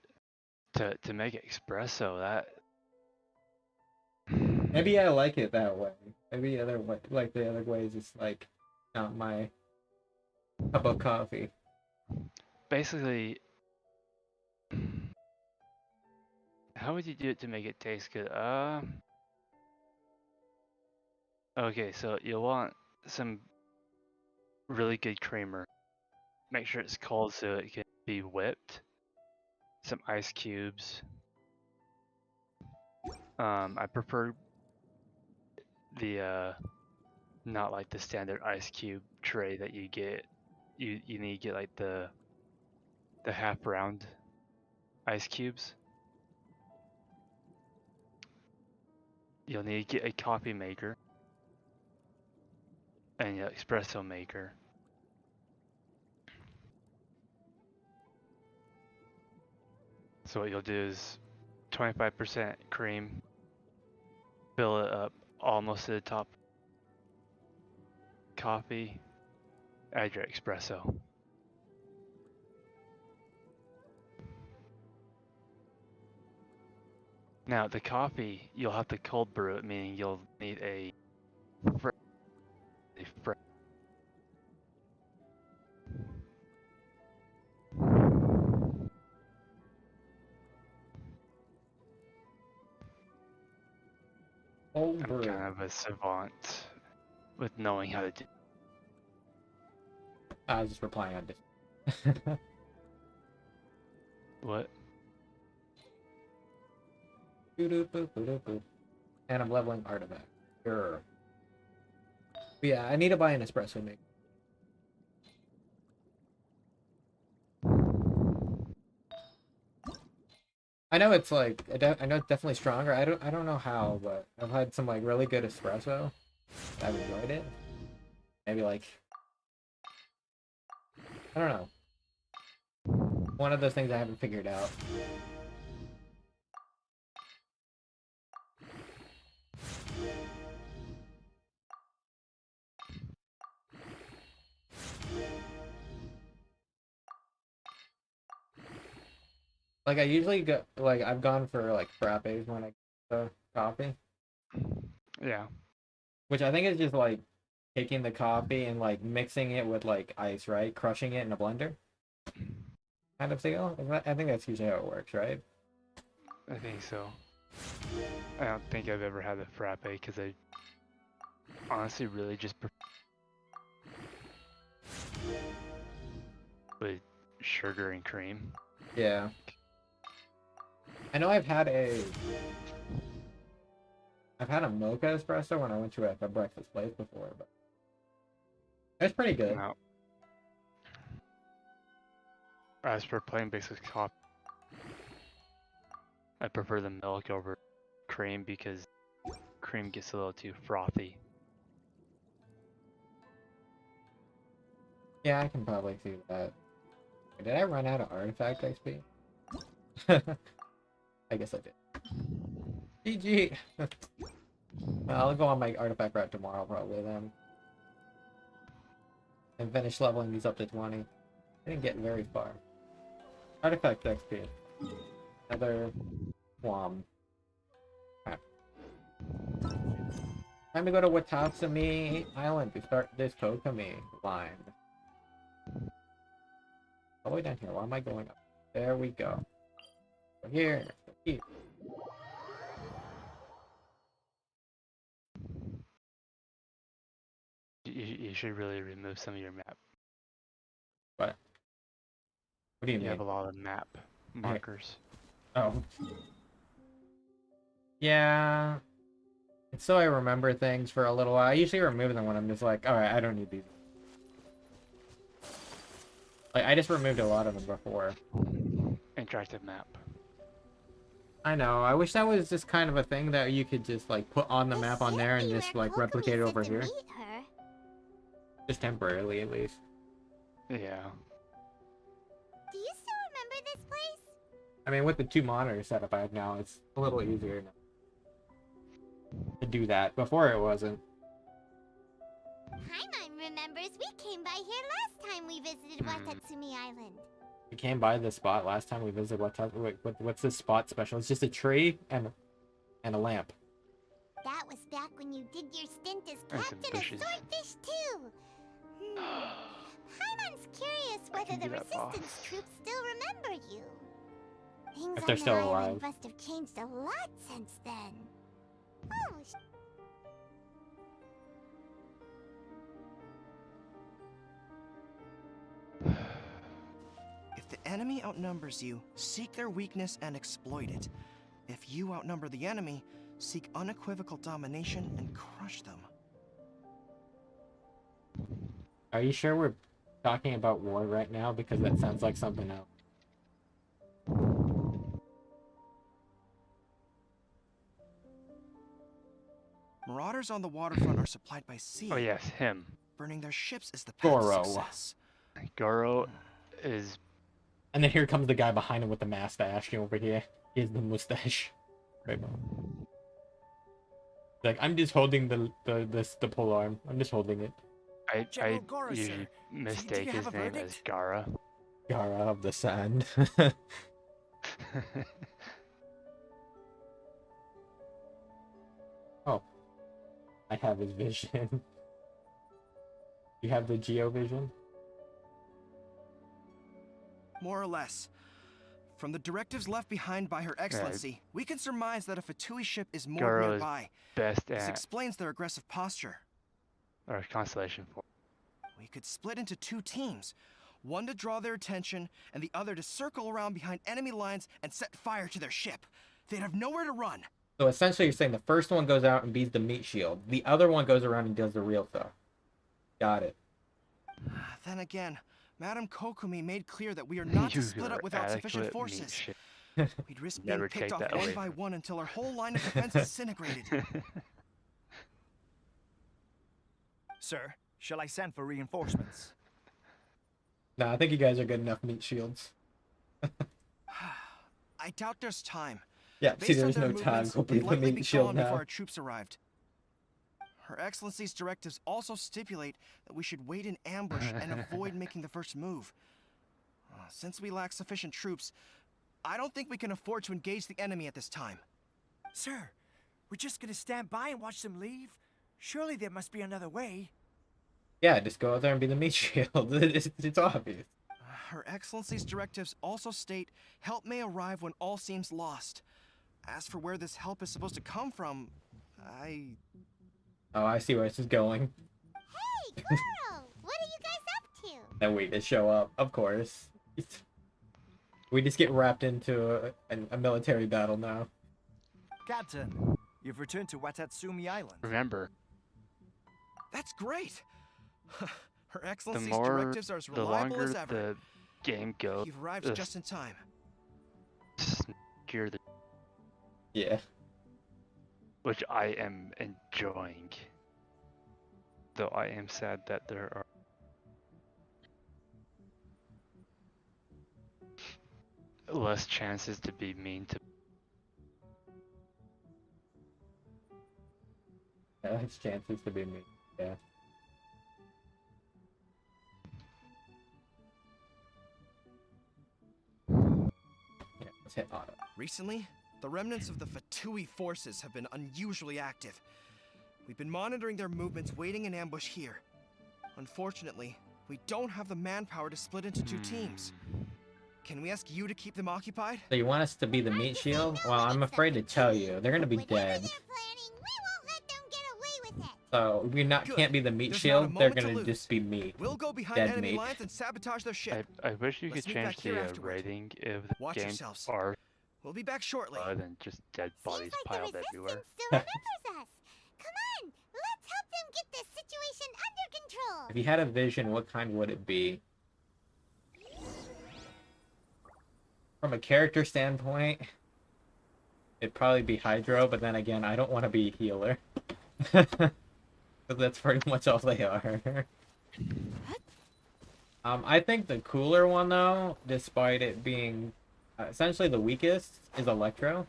to make espresso, that maybe I like it that way. Maybe other way, like the other ways, it's like not my cup of coffee. basically, how would you do it to make it taste good? Okay, so you'll want some really good creamer. Make sure it's cold so it can be whipped. Some ice cubes. I prefer the not like the standard ice cube tray that you get. You need to get like the half round ice cubes. You'll need to get a coffee maker and an espresso maker. So what you'll do is 25% cream, fill it up almost to the top, coffee, add your espresso. Now the coffee, you'll have to cold brew it, meaning you'll need a fresh Cold I'm brew. kind of a savant with knowing how to do. I was just replying on this. What? And I'm leveling artifact. Sure. But yeah, I need to buy an espresso maker. I know it's like I know it's definitely stronger. I don't know how, but I've had some like really good espresso. I've enjoyed it. Maybe like I don't know. One of those things I haven't figured out. Like I usually go like I've gone for like frappes when I get coffee, Yeah. which I think is just like taking the coffee and like mixing it with like ice, right? Crushing it in a blender. Kind of deal. I think that's usually how it works, right? I think so. I don't think I've ever had a frappe because I honestly really just prefer with sugar and cream. Yeah. I know I've had a mocha espresso when I went to like a breakfast place before, but it's pretty good. Now, as for plain basic coffee, I prefer the milk over cream because cream gets a little too frothy. Yeah, I can probably see that. Did I run out of artifact XP? I guess I did. GG! I'll go on my artifact route tomorrow probably then. And finish leveling these up to 20. I didn't get very far. Artifact XP. Another Wom. Crap. Time to go to Watatsumi Island to start this Kokomi line. All the way down here. Why am I going up? There we go. Go here. Go here. You should really remove some of your map. What? What do you You mean? have a lot of map markers. Oh. Yeah. It's so I remember things for a little while. I usually remove them when I'm just like, alright, I don't need these. Like, I just removed a lot of them before. Interactive map. I know. I wish that was just kind of a thing that you could just, like, put on the map on there and just, like, replicate it over here. Just temporarily, at least. Yeah. Do you still remember this place? I mean, with the 2 monitors setup I have now, it's a little easier now to do that. Before it wasn't. Paimon remembers we came by here last time we visited Watatsumi Island. We came by this spot last time we visited what's this spot special? It's just a tree and a lamp. That was back when you did your stint as And some captain of bushes. Swordfish too. Paimon's curious I whether can the do that, boss. Resistance troops still remember you. Things If on they're the still island alive. must have changed a lot since then. Oh, If the enemy outnumbers you, seek their weakness and exploit it. If you outnumber the enemy, seek unequivocal domination and crush them. Are you sure we're talking about war right now? Because that sounds like something else. Marauders on the waterfront are supplied by sea. Oh yes, him. Burning their ships is the path Goro. to success. Goro is And then here comes the guy behind him with the mustache over here. He has the mustache. Right, bro. Like, I'm just holding the polearm. I'm just holding it. I General Goro, usually sir. Do you mistake have his a name as verdict? Gara. Gara of the Sand. Oh. I have his vision. You have the Geo vision? More or less. From the directives left behind by Her Excellency, we can surmise that a Fatui ship is moored Goro is nearby. best This at explains their aggressive posture. or Constellation 4. We could split into 2 teams. One to draw their attention, and the other to circle around behind enemy lines and set fire to their ship. They'd have nowhere to run. So essentially you're saying the first one goes out and beats the meat shield. The other one goes around and does the real stuff. Got it. Then again, Madame Kokumi made clear that we are not to split up without sufficient Adequate meat forces. shit. We'd risk Never being picked take off that one away by from one until our whole line of defense disintegrated. Sir, shall I send for reinforcements? Nah, I think you guys are good enough meat shields. I doubt there's time. Yeah, see, Based on there's their no time. movements, Go we'd beat the likely be meat shield gone before now. our troops arrived. Her Excellency's directives also stipulate that we should wait in ambush and avoid making the first move. Since we lack sufficient troops, I don't think we can afford to engage the enemy at this time. Sir, we're just gonna stand by and watch them leave? Surely there must be another way. Yeah, just go out there and be the meat shield. It's obvious. Her Excellency's directives also state help may arrive when all seems lost. As for where this help is supposed to come from, Oh, I see where this is going. hey, Goro! What are you guys up to? And we just show up, of course. We just get wrapped into a military battle now. Captain, you've returned to Watatsumi Island. Remember, That's great! Her the Excellency's more, directives are as the reliable longer as ever. the game goes, You've arrived the just in time. sneakier the, Yeah. which I am enjoying. Though I am sad that there are less chances to be mean to. Yeah, his chances to be me. Yeah. Yeah, let's hit auto. Recently, the remnants of the Fatui forces have been unusually active. We've been monitoring their movements, waiting in ambush here. Unfortunately, we don't have the manpower to split into two teams. Can we ask you to keep them occupied? So you want us to be the meat shield? Well, I'm afraid to tell you. They're gonna be dead. So we Good. can't be the meat There's shield. not a They're moment to gonna lose. just be meat. We'll go behind Dead enemy meat. lines and sabotage their ship. I wish you Let's could meet back change here the afterward. rating if the Watch games yourselves. are We'll be back shortly. rather than just dead bodies Seems like piled the everywhere. resistance still remembers us. Come on, let's help them get this situation under control. If you had a vision, what kind would it be? From a character standpoint, it'd probably be Hydro, but then again, I don't want to be a healer. Because that's pretty much all they are. I think the cooler one, though, despite it being essentially the weakest, is Electro.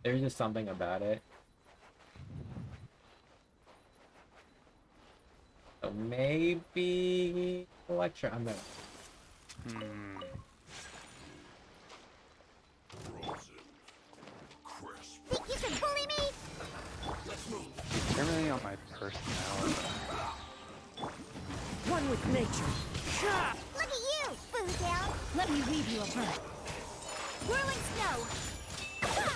There's just something about it. So maybe Electro. I'm gonna. Think you can bully me? It's generally on my personality. One with nature. Look at you, Boo Down. Let me weave you apart. Whirling snow.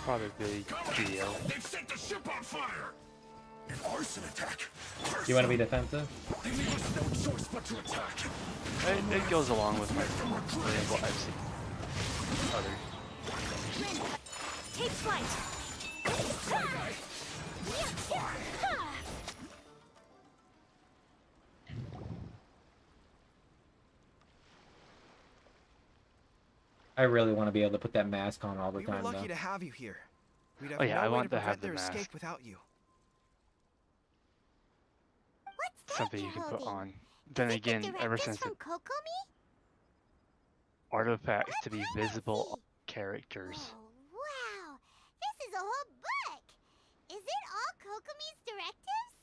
Probably Geo. They've set the ship on fire! An arson attack! You want to be defensive? They leave us no choice but to attack! It goes along with my what I've seen others. Take flight. I really want to be able to put that mask on all the We were time, lucky though. to have you here. We'd have Oh yeah, no I way want to to have prevent the their mask. escape without you. What's that Something you you're can put holding? on. Then Is it the again, ever directives since from the Kokomi? artifacts to be What visible policy? characters. Oh, wow. This is a whole book. Is it all Kokomi's directives?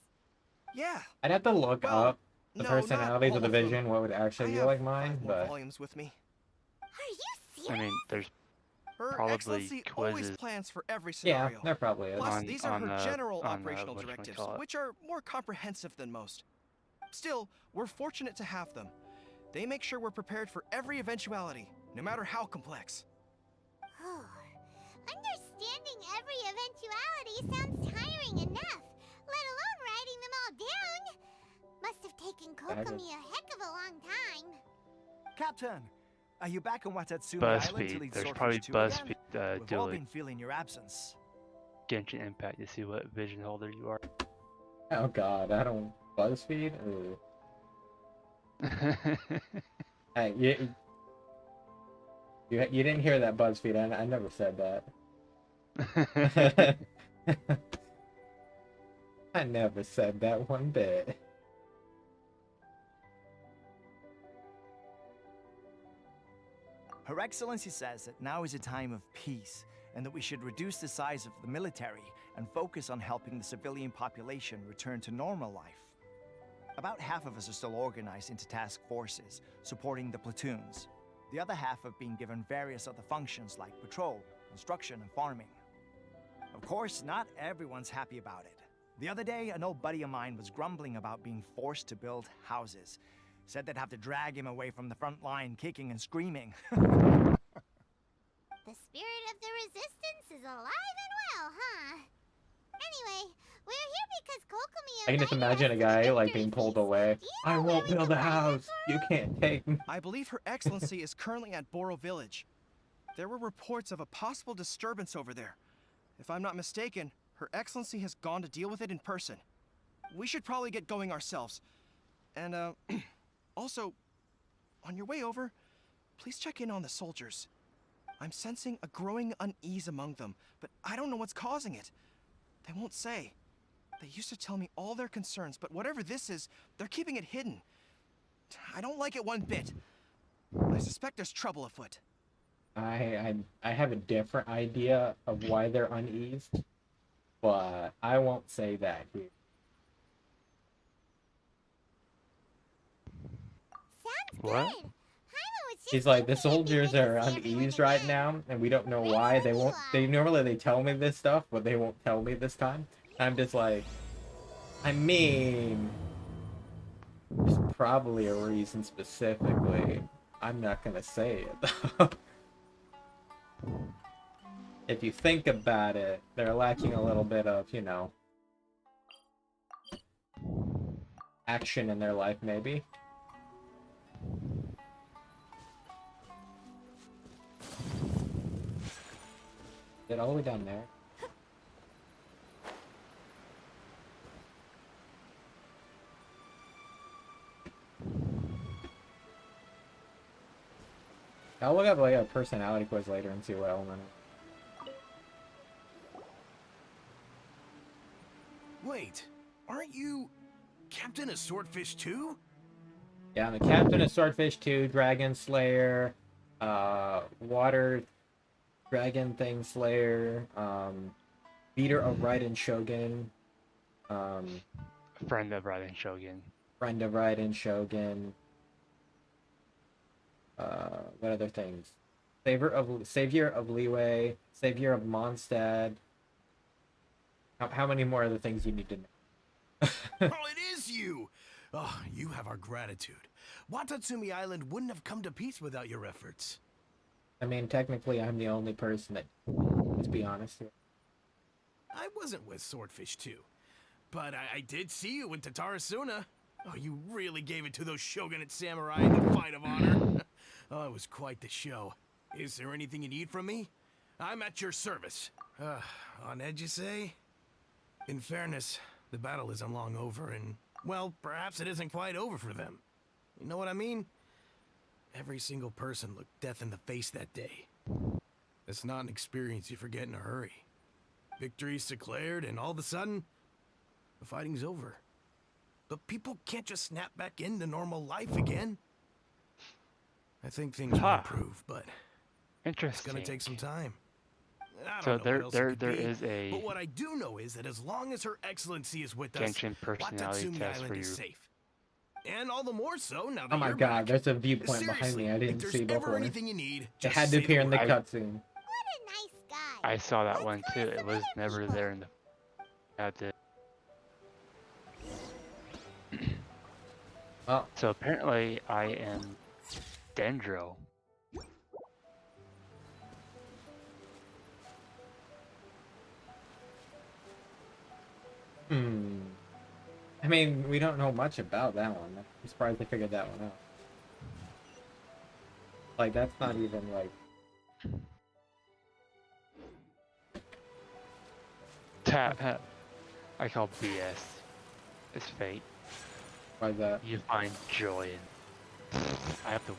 Yeah. I'd have to look Well, up the no, not personalities of the all of them. vision, what would I actually be have like 5 mine, more but volumes with me. Are you I serious? mean, there's Her Probably Excellency always quizzes. plans for every yeah, scenario. there probably is. Plus, On- these are on, her general on, operational whatchamacallit. directives, which are more comprehensive than most. Still, we're fortunate to have them. They make sure we're prepared for every eventuality, no matter how complex. Oh, understanding every eventuality sounds tiring enough, let alone writing them all down. Must have taken Kokomi a heck of a long time. Captain, are you back on Watatsumi Island to BuzzFeed. lead There's Swordfish probably 2 again? BuzzFeed We've all doing been feeling your absence. Genshin Impact to see what vision holder you are. Oh god, I don't... BuzzFeed? Ooh. Hey, you didn't hear that, BuzzFeed. I never said that. I never said that one bit. Her Excellency says that now is a time of peace, and that we should reduce the size of the military and focus on helping the civilian population return to normal life. About half of us are still organized into task forces, supporting the platoons. The other half have been given various other functions like patrol, construction, and farming. Of course, not everyone's happy about it. The other day, an old buddy of mine was grumbling about being forced to build houses. Said they'd have to drag him away from the front line, kicking and screaming. The spirit of the resistance is alive and well, huh? Anyway, we're here because Kokomi I can just invited imagine a us to the guy like victory being pulled feast. away. Do you I know won't where we build can a find that house. You from? can't take me. I believe Her Excellency is currently at Boro Village. There were reports of a possible disturbance over there. If I'm not mistaken, Her Excellency has gone to deal with it in person. We should probably get going ourselves. And, also, on your way over, please check in on the soldiers. I'm sensing a growing unease among them, but I don't know what's causing it. They won't say. They used to tell me all their concerns, but whatever this is, they're keeping it hidden. I don't like it one bit. I suspect there's trouble afoot. I have a different idea of why they're uneased, but I won't say that here. Sounds What? good. Paimon was just He's like, the thinking it'd be soldiers good to are see everyone uneased right again. now, and we don't know why. They won't. They normally tell me this stuff, but they won't tell me this time. I'm just like, I mean, there's probably a reason specifically. I'm not gonna say it though. If you think about it, they're lacking a little bit of, you know, action in their life, maybe. Get all the way down there. I'll look up like a personality quiz later and see what element. Wait, aren't you Captain of Swordfish too? Yeah, I'm the captain of Swordfish 2, Dragon Slayer, Water Dragon Thing Slayer, Beater of Raiden Shogun, Friend of Raiden Shogun. Friend of Raiden Shogun. What other things? Savior of Leeway, Savior of Mondstadt. How many more other things you need to know? Oh, it is you! Oh, you have our gratitude. Watatsumi Island wouldn't have come to peace without your efforts. I mean, technically, I'm the only person that. Let's be honest here. I wasn't with Swordfish too, but I did see you with Tatarasuna. Oh, you really gave it to those shogunate samurai in the fight of honor. Oh, it was quite the show. Is there anything you need from me? I'm at your service. On edge, you say? In fairness, the battle isn't long over, and, well, perhaps it isn't quite over for them. You know what I mean? Every single person looked death in the face that day. It's not an experience you forget in a hurry. Victory's declared, and all of a sudden, the fighting's over. But people can't just snap back into normal life again. I think things will improve, but it's Interesting. gonna take some time. I So don't know what else it could there be, is a but what I do know is that as long as Her Excellency is with us, Genshin personality Watatsumi test Island for is you. safe. And all the more so now that Oh my you're god, back. there's a viewpoint behind Seriously, me I if didn't there's see ever before. anything you need, It just had to say appear in the word. cutscene. What a nice guy. I saw that Let's one go too. to It some was other never people. there in the. Had to. Well, So apparently I am Dendro. I mean, we don't know much about that one. I'm surprised they figured that one out. Like, that's not even like. I call BS. It's fate. Why is that? You find joy in. I have to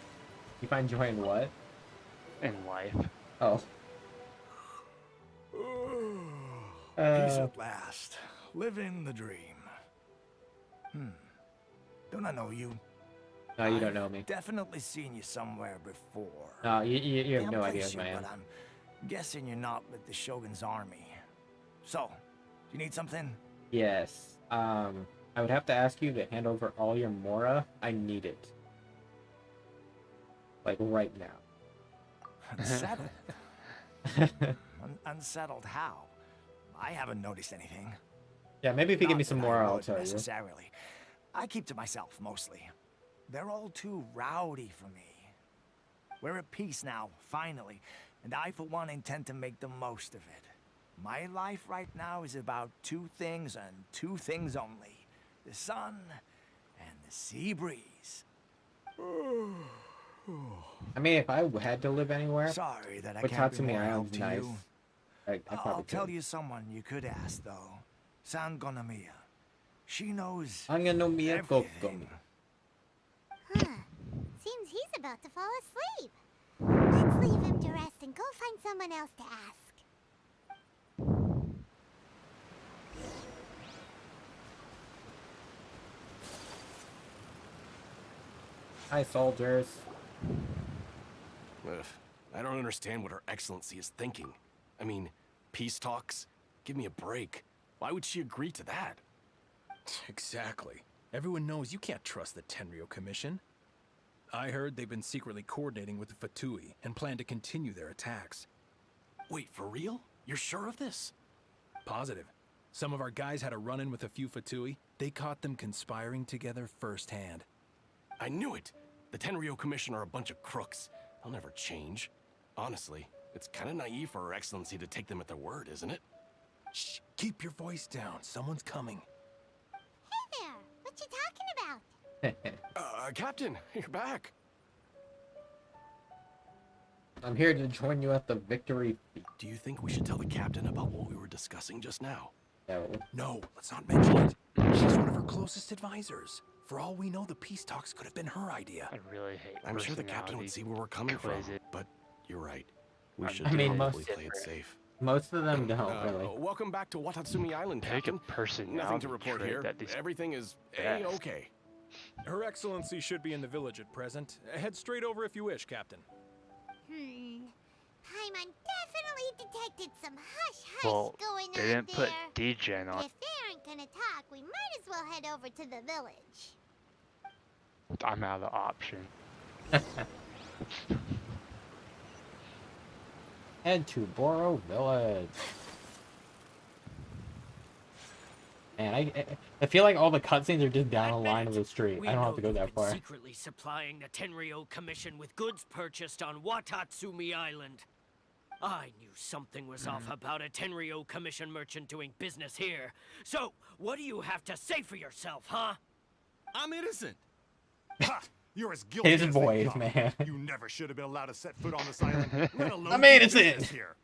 You find joy in what? in life. Oh. Peace at last. Living the dream. Don't I know you? No, you don't know me. Definitely seen you somewhere before. No, you have Can't no idea place who I you, am. but I'm guessing you're not with the Shogun's army. So, do you need something? Yes. I would have to ask you to hand over all your Mora. I need it. Like, right now. Unsettled. Unsettled how? I haven't noticed anything. Yeah, maybe if you give me Not some that more, I I'll would tell you. necessarily. I keep to myself mostly. They're all too rowdy for me. We're at peace now, finally, and I for one intend to make the most of it. My life right now is about two things and two things only. The sun and the sea breeze. I mean, if I had to live anywhere, Sorry that I can't be Watatsumi more help Island's to nice. you. I probably I'll tell could. you someone you could ask, though. Sangonomiya. She knows I'm gonna know Miyako. everything. Huh. Seems he's about to fall asleep. Let's leave him to rest and go find someone else to ask. Hi, soldiers. Ugh, I don't understand what Her Excellency is thinking. I mean, peace talks? Give me a break. Why would she agree to that? Exactly. Everyone knows you can't trust the Tenryo Commission. I heard they've been secretly coordinating with the Fatui and plan to continue their attacks. Wait, for real? You're sure of this? Positive. Some of our guys had a run-in with a few Fatui. They caught them conspiring together firsthand. I knew it! The Tenryo Commission are a bunch of crooks. They'll never change. Honestly, it's kind of naive for Her Excellency to take them at their word, isn't it? Shh, keep your voice down. Someone's coming. Hey there! What you talking about? Captain, you're back. I'm here to join you at the victory feast. Do you think we should tell the captain about what we were discussing just now? No. No, let's not mention it. She's one of her closest advisors. For all we know, the peace talks could have been her idea. I really hate I'm sure the captain would see where we're coming from, quizzes. but you're right. We should I mean, probably most- play it safe. Most of them don't, really. Welcome back to Watatsumi Island, Pick a Captain. personality Nothing to report trait here. that these Everything is best. A-okay. Her Excellency should be in the village at present. Head straight over if you wish, Captain. Paimon definitely detected some hush-hush Well, going they on didn't there. put D-Gen But on. if they aren't gonna talk, we might as well head over to the village. I'm out of the option. Head to Boro Village. Man, I feel like all the cutscenes are just down a line of the street. I don't have to go that far. Secretly supplying the Tenryo Commission with goods purchased on Watatsumi Island. I knew something was off about a Tenryo Commission merchant doing business here. So, what do you have to say for yourself, huh? I'm innocent. Ha! You're as guilty His as they voice, come. man. You never should have been allowed to set foot on this island, let alone I'm do innocent. business here.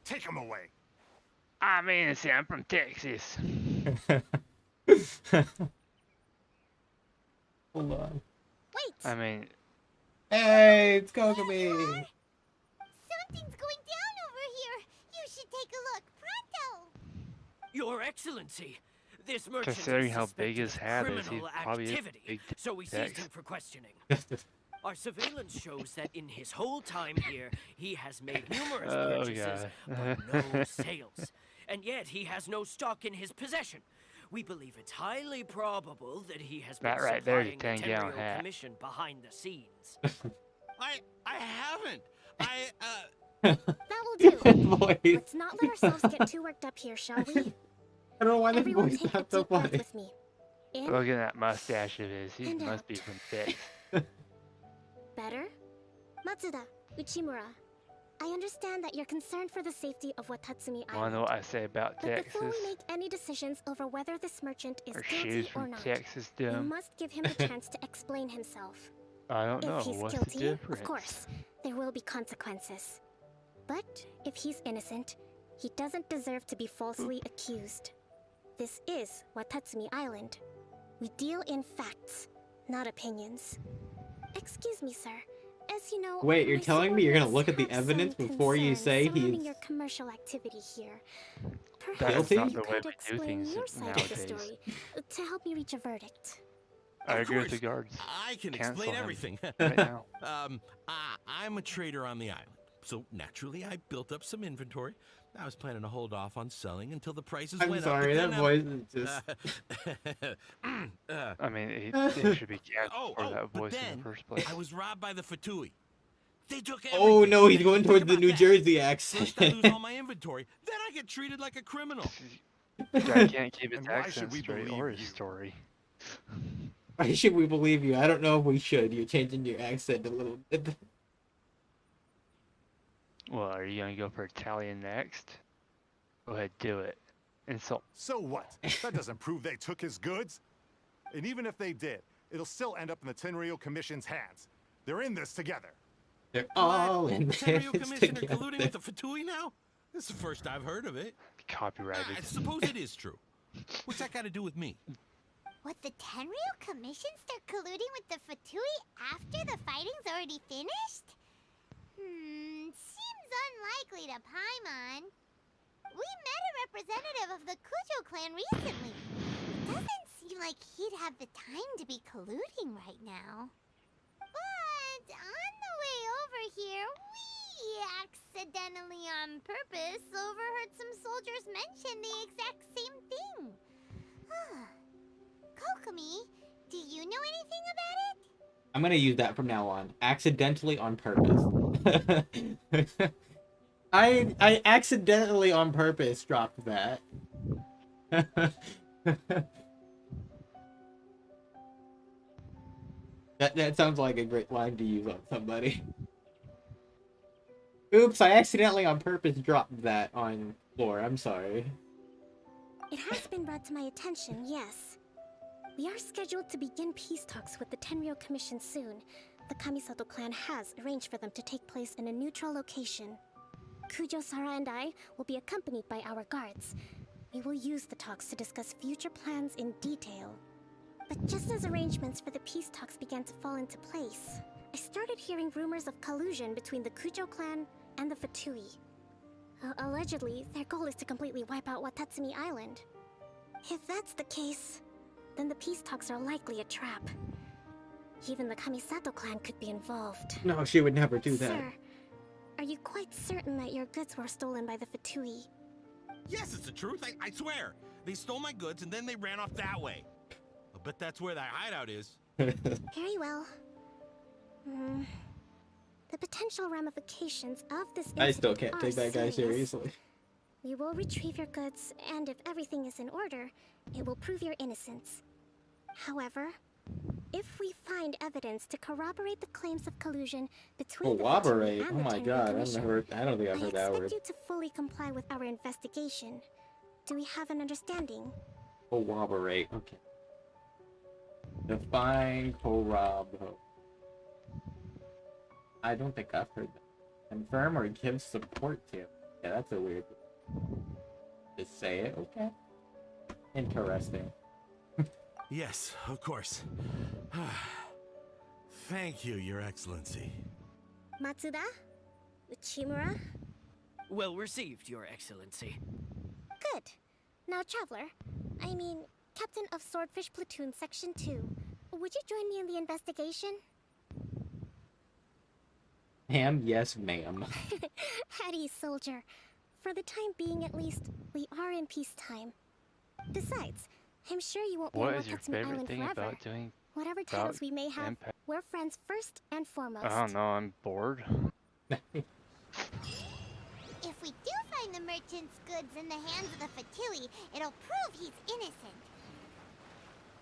Take him away. I'm innocent. I'm from Texas. Hold on. Wait! I mean, Hey, it's Kokomi. Something's going down over here. You should take a look. Pronto! Your Excellency, this merchant considering is how big suspected his of hat is, he criminal probably is activity, big so we seized Tex. him for questioning. Our surveillance shows that in his whole time here, he has made numerous Oh, purchases, God. but no sales. And yet he has no stock in his possession. We believe it's highly probable that he has been That right there is a supplying the 10-gallon Tenryo hat. Commission behind the scenes. I haven't. That will do. That voice. Let's not let ourselves get too worked up here, shall we? I don't know why the Everyone voice take a got so deep breath funny. with me. In, look at that mustache of his. He And must out. be from Texas. better? Matsuda, Uchimura. I understand that you're concerned for the safety of Watatsumi Wanna know Island. what I say about But before Texas? we make any decisions over whether this merchant is Or shoes guilty or from not, Texas, you dumb? must give him the chance to explain himself. I don't know. If he's What's the guilty, difference? of course, there will be consequences. But if he's innocent, he doesn't deserve to be falsely accused. This is Watatsumi Island. We deal in facts, not opinions. Excuse me, sir. As you know, Wait, you're my telling me you're gonna subordinates look at the have some evidence before you concerns say surrounding he's your commercial activity here. That's Perhaps Guilty? not you the way could we do explain things your side of the nowadays. story to help me reach a verdict. I Of agree with the course. guards. I can Cancel explain him everything. right now. I'm a trader on the island, so naturally I built up some inventory. I was planning to hold off on selling until the prices I'm went sorry, up. that voice is just. I mean, he should be canceled for that but voice in then the first place. I was robbed by the Fatui. They took Oh everything. no, he's going Think towards the about New that. Jersey First I lose accent. all my inventory, then I get treated like a criminal. Guy can't keep his And why should accent we straight believe or his you? story. Why should we believe you? I don't know if we should. You're changing your accent a little bit. Well, are you gonna go for Italian next? Go ahead, do it. Insult. So what? That doesn't prove they took his goods. And even if they did, it'll still end up in the Tenryo Commission's hands. They're in this together. They're all in The this Tenryo Commission are colluding together. with the Fatui now? This is the first I've heard of it. Copyrighted. I suppose it is true. What's that got to do with me? What, the Tenryo Commission start colluding with the Fatui after the fighting's already finished? Seems unlikely to Paimon. We met a representative of the Kujo clan recently. It doesn't seem like he'd have the time to be colluding right now. here, we accidentally on purpose overheard some soldiers mention the exact same thing. Kokomi, do you know anything about it? I'm gonna use that from now on. Accidentally on purpose. I accidentally on purpose dropped that. That sounds like a great line to use on somebody. Oops, I accidentally on purpose dropped that on floor. I'm sorry. It has been brought to my attention, yes. We are scheduled to begin peace talks with the Tenryou Commission soon. The Kamisato clan has arranged for them to take place in a neutral location. Kujo, Sara, and I will be accompanied by our guards. We will use the talks to discuss future plans in detail. But just as arrangements for the peace talks began to fall into place, I started hearing rumors of collusion between the Kujo clan and the Fatui. Allegedly, their goal is to completely wipe out Watatsumi Island. If that's the case, then the peace talks are likely a trap. Even the Kamisato clan could be involved. No, she would never do that. Sir, are you quite certain that your goods were stolen by the Fatui? Yes, it's the truth. I swear. They stole my goods and then they ran off that way. I bet that's where that hideout is. Very well. The potential ramifications of this I still incident can't are take that guy serious. seriously. We will retrieve your goods, and if everything is in order, it will prove your innocence. However, if we find evidence to corroborate the claims of collusion between Corroborate? the Fatui and Oh the my Tenryou god, Commission, I don't think I've heard that I word. expect you to fully comply with our investigation. Do we have an understanding? Corroborate, okay. Define corroborate. I don't think I've heard that. Confirm or give support to. Yeah, that's a weird. Just say it, okay. Interesting. Yes, of course. Thank you, Your Excellency. Matsuda? Uchimura? Well received, Your Excellency. Good. Now, Traveler, I mean, Captain of Swordfish Platoon Section 2, would you join me in the investigation? Ma'am, yes, ma'am. Hattie, soldier. For the time being, at least, we are in peacetime. Besides, I'm sure you won't be What on is your Watatsumi favorite Island thing forever. about doing? Whatever about titles we may have, Impact? we're friends first and foremost. I don't know. I'm bored. If we do find the merchant's goods in the hands of the Fatui, it'll prove he's innocent.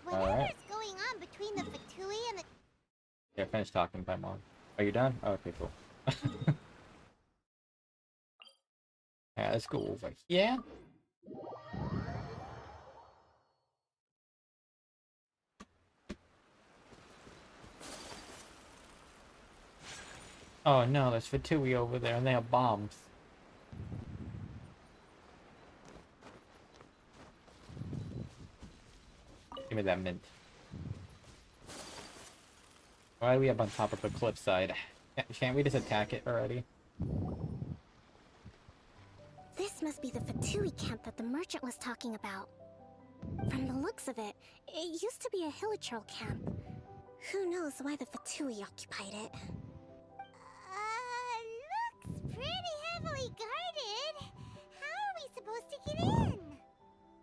Whatever's going on between the Fatui and the... Yeah, finish talking, bye, Mom. Are you done? Oh, okay, cool. Yeah, let's go over here. Oh no, there's Fatui over there and they have bombs. Give me that mint. Why are we up on top of the cliffside? Can't we just attack it already? This must be the Fatui camp that the merchant was talking about. From the looks of it, it used to be a Hilichurl camp. Who knows why the Fatui occupied it? Looks pretty heavily guarded. How are we supposed to get in?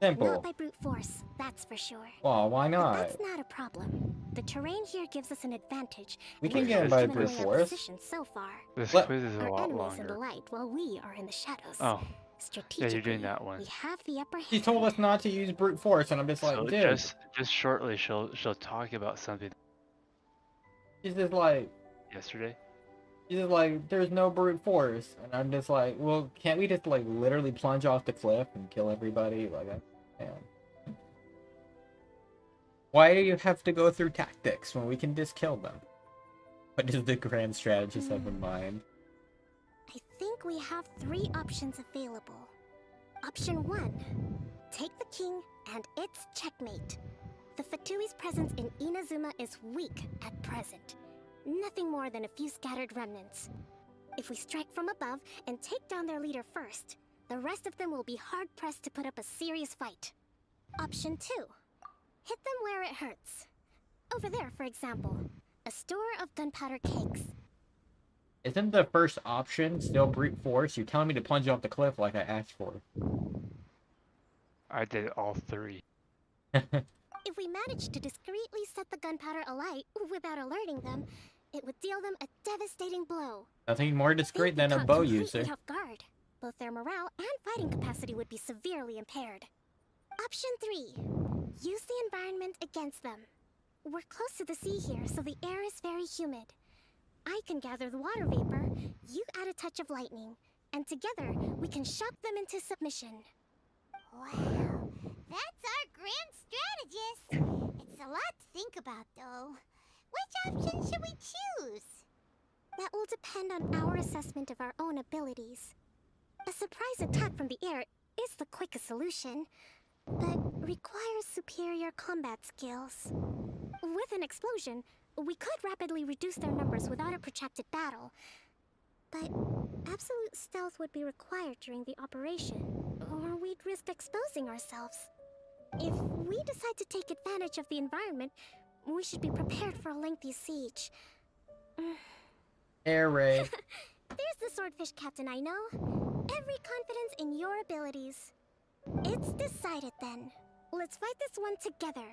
Simple. Not by brute force, that's for sure. Well, why But not? that's not a problem. The terrain here gives us an advantage. We and can we get in haven't by given brute away our force. position so far. This What? quiz is a Our lot enemies in the longer. light, while we are in the shadows. Oh, Strategically, yeah, you're doing that one. we have the upper hand. She told us not to use brute force, and I'm just like, So dude. just shortly, she'll talk about something She's just like, yesterday. there's no brute force, and I'm just like, well, can't we just like literally plunge off the cliff and kill everybody? Like, man. Why do you have to go through tactics when we can just kill them? What does the grand strategist have in mind? I think we have 3 options available. Option 1. Take the king, and it's checkmate. The Fatui's presence in Inazuma is weak at present. Nothing more than a few scattered remnants. If we strike from above and take down their leader first, the rest of them will be hard-pressed to put up a serious fight. Option 2. Hit them where it hurts. Over there, for example. A store of gunpowder cakes. Isn't the first option still brute force? You're telling me to plunge off the cliff like I asked for. I did all 3. If we manage to discreetly set the gunpowder alight without alerting them, it would deal them a devastating blow. Nothing more discreet They'd be than a caught bow completely user. off guard. Both their morale and fighting capacity would be severely impaired. Option 3. Use the environment against them. We're close to the sea here, so the air is very humid. I can gather the water vapor, you add a touch of lightning, and together we can shock them into submission. Wow, that's our grand strategist. It's a lot to think about, though. Which option should we choose? That will depend on our assessment of our own abilities. A surprise attack from the air is the quickest solution, but requires superior combat skills. With an explosion, we could rapidly reduce their numbers without a protracted battle, but absolute stealth would be required during the operation, or we'd risk exposing ourselves. If we decide to take advantage of the environment, we should be prepared for a lengthy siege. Air raid. There's the swordfish captain I know. Every confidence in your abilities. It's decided then. Let's fight this one together.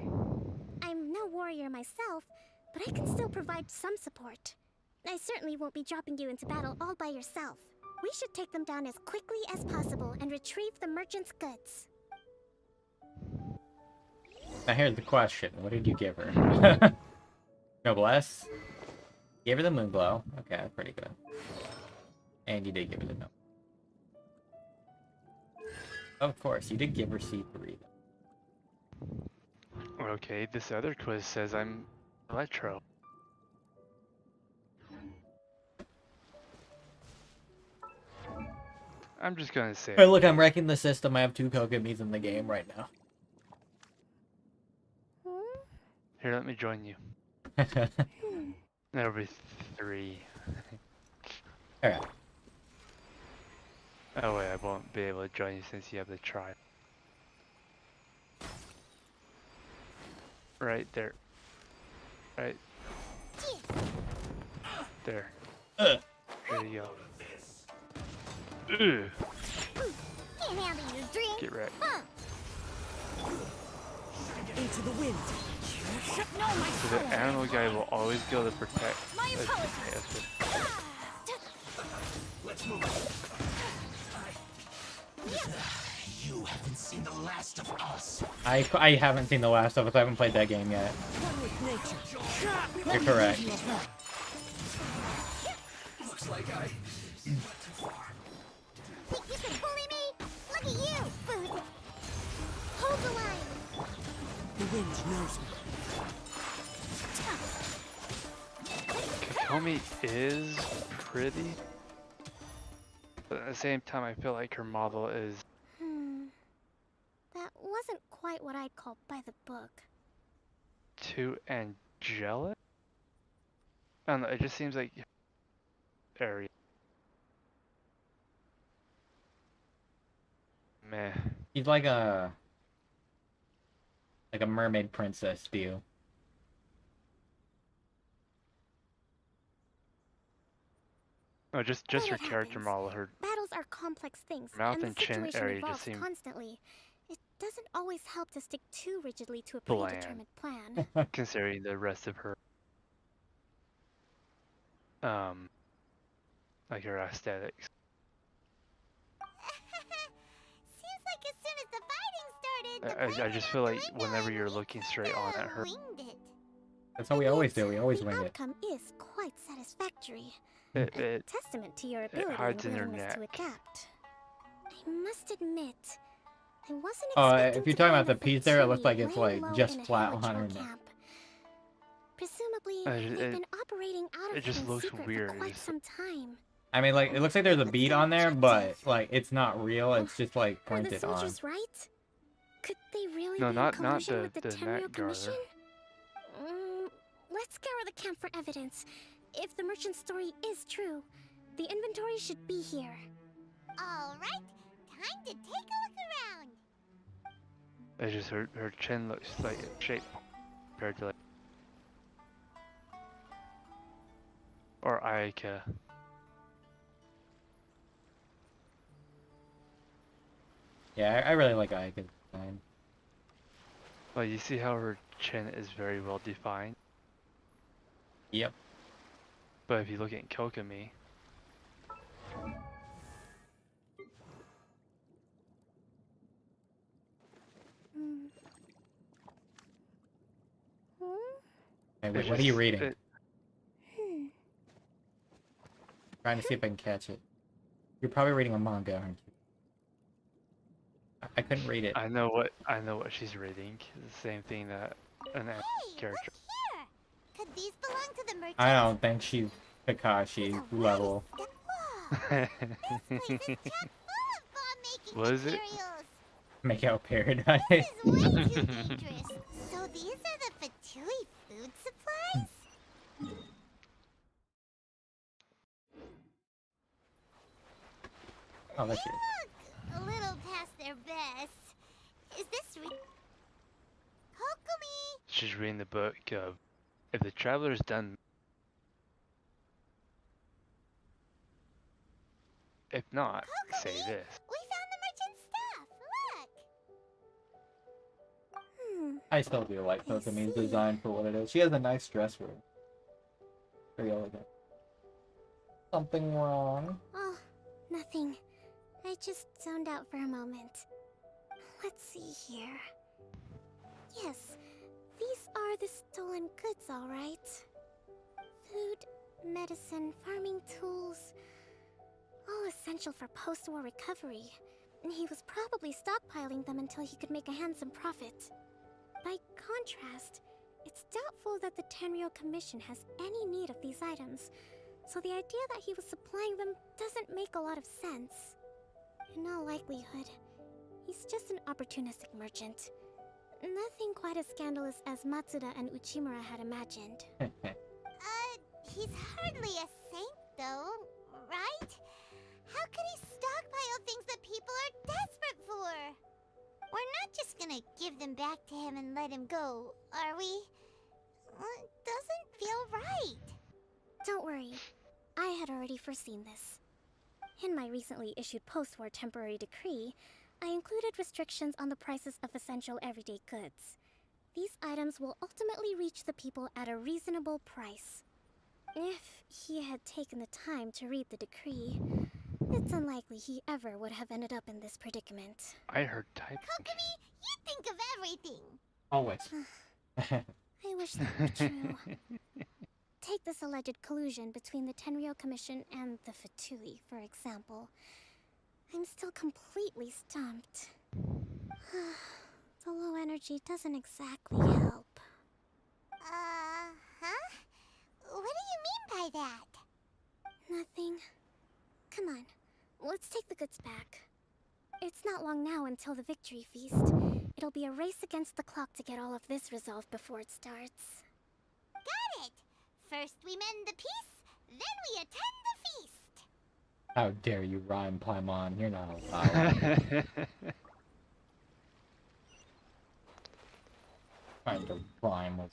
I'm no warrior myself, but I can still provide some support. I certainly won't be dropping you into battle all by yourself. We should take them down as quickly as possible and retrieve the merchant's goods. Now here's the question. What did you give her? Noblesse? Gave her the moon glow. Okay, that's pretty good. And you did give her the no. Of course, you did give her C3. Okay, this other quiz says I'm Electro. I'm just gonna say. Hey, look, I'm wrecking the system. I have 2 Kokomis in the game right now. Here, let me join you. That'll be 3. Alright. Oh wait, I won't be able to join you since you have the tribe. Right there. Right. There. There you go. Ugh. Can't handle your drink. Get wrecked. Huh. Into the wind. No, my So the animal guy will always go to protect. My apologies. Let's move. You haven't seen the last of us. I haven't seen The Last of Us. I haven't played that game yet. One with nature. You're correct. Looks like I went too far. Think you can bully me? Look at you, Booth. Hold the line. The wind knows me. Kokomi is pretty, but at the same time, I feel like her model is That wasn't quite what I'd call by the book. too angelic. I don't know. It just seems like very meh. She's like a mermaid princess, do you? No, just her character model, her Battles are complex things, mouth and and the chin situation area evolves just seem constantly. It doesn't always help to stick too rigidly to a bland, predetermined plan. considering the rest of her, like her aesthetics. Seems like as soon as the fighting started, the I just feel like whenever you're looking straight on at her, winged it. That's how we always do. We always The wing it. outcome is quite satisfactory. it Testament to your ability hides and in her willingness to neck. adapt. I must admit, I wasn't Oh, expecting if you're to talking find about the piece there, it looks like it's laying like low just in a flat on habitual her neck. camp. Presumably, It- they've been operating out it of just hidden looks secret weird. for quite some time. I mean, like, it looks like there's a bead on there, but, like, it's not real. It's just, like, Are the printed on. soldiers right? Could they really No, be not- in not collusion with the the neck Tenryou garter. Commission? Let's scour the camp for evidence. If the merchant's story is true, the inventory should be here. All right, time to take a look around. It's just her chin looks like a shape compared to like, or Aika. Yeah, I really like Ayaka's design. Well, you see how her chin is very well defined? Yep. But if you look at Kokumi, Hey, it wait, what are you just, reading? it, Trying to see if I can catch it. You're probably reading a manga, aren't you? I couldn't read it. I know what she's reading. The same thing that an anime Hey, character. look here. Could these belong to the merchant? I don't think she's Kakashi level. Whoa, this place is chock full of bomb-making What is it? materials. Make out paradise. This is way too dangerous. So these are the Fatui food supplies? Oh, that's They it. look a little past their best. Is this Kokumi? She's reading the book of if the traveler's done. If not, say Kokumi, this. we found the merchant's stuff. Look. I still do like Kokumi's design for what it is. She has a nice dress for it. Very elegant. Something wrong? Oh, nothing. I just zoned out for a moment. Let's see here. Yes, these are the stolen goods, all right. Food, medicine, farming tools, all essential for post-war recovery. And he was probably stockpiling them until he could make a handsome profit. By contrast, it's doubtful that the Tenryou Commission has any need of these items, so the idea that he was supplying them doesn't make a lot of sense. In all likelihood, he's just an opportunistic merchant. Nothing quite as scandalous as Matsuda and Uchimura had imagined. He's hardly a saint, though, right? How could he stockpile things that people are desperate for? We're not just gonna give them back to him and let him go, are we? It doesn't feel right. Don't worry, I had already foreseen this. In my recently issued post-war temporary decree, I included restrictions on the prices of essential everyday goods. These items will ultimately reach the people at a reasonable price. If he had taken the time to read the decree, it's unlikely he ever would have ended up in this predicament. I heard typing. Kokumi, you think of everything. Always. I wish that were true. Take this alleged collusion between the Tenryou Commission and the Fatui, for example. I'm still completely stumped. The low energy doesn't exactly help. Huh? What do you mean by that? Nothing. Come on, let's take the goods back. It's not long now until the victory feast. It'll be a race against the clock to get all of this resolved before it starts. Got it! First we mend the peace, then we attend the feast! How dare you rhyme, Paimon? You're not allowed. Trying to rhyme with...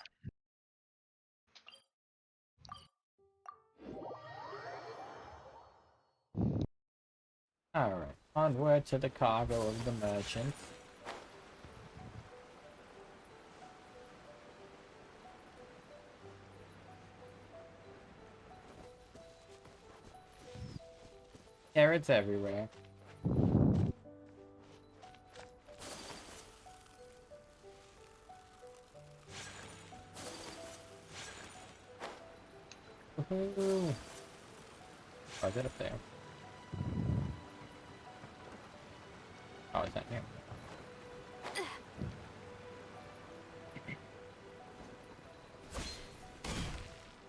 Alright, onward to the cargo of the merchant. Carrots everywhere. Woohoo! Oh, is it up there? Oh, it's not here.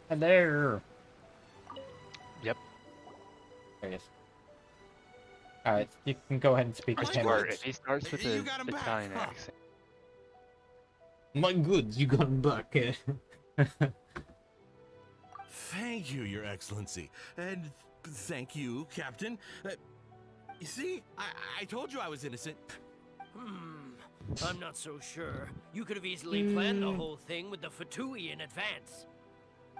Hello! Yep. There he is. Alright, you can go ahead and speak Or Italian. if he starts with an Italian accent. My goods, you got 'em back. Thank you, Your Excellency. And thank you, Captain. You see, I told you I was innocent. I'm not so sure. You could have easily planned the whole thing with the Fatui in advance.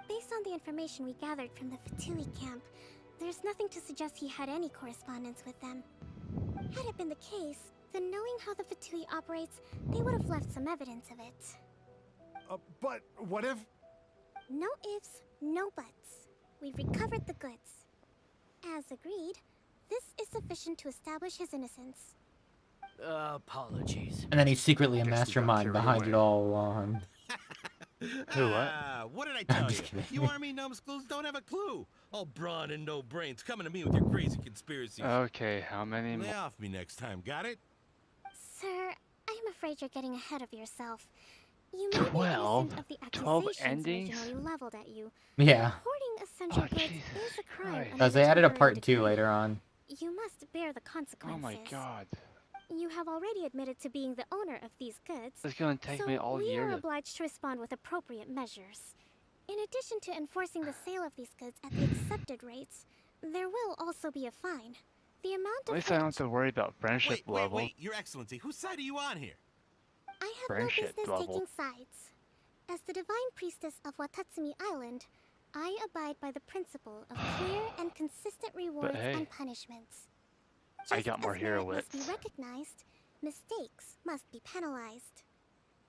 Based on the information we gathered from the Fatui camp, there's nothing to suggest he had any correspondence with them. Had it been the case, Then knowing how the Fatui operates, they would have left some evidence of it. But what if... No ifs, no buts. We've recovered the goods. As agreed, this is sufficient to establish his innocence. Apologies. And then he's secretly a Guess we got mastermind carried behind away. it all along. Who, what? What did I I'm tell you? just kidding. You army numbskulls don't have a clue. All brawn and no brains, coming to me with your crazy conspiracies. Okay, how many Lay more? off me next time, got it? Sir, I'm afraid you're getting ahead of yourself. You may be 12? innocent of the 12 accusations endings? originally leveled at you. Yeah. Hoarding essential Oh, goods Jesus is a crime Christ. under Because the they added a temporary part 2 decree. later on. You must bear the Oh consequences. my god. You have already admitted to being the owner of these goods. It's gonna take so me all we year are to... obliged to respond with appropriate measures. In addition to enforcing the sale of these goods at the accepted rates, there will also be a fine. The amount At of least I don't have to worry about friendship level. Wait, Your Excellency, whose side are you on here? I have Friendship no business level. taking sides. As the divine priestess of Watatsumi Island, I abide by the principle of clear and consistent rewards hey, and punishments. I Just got more as hero merit must wits. be recognized, mistakes must be penalized.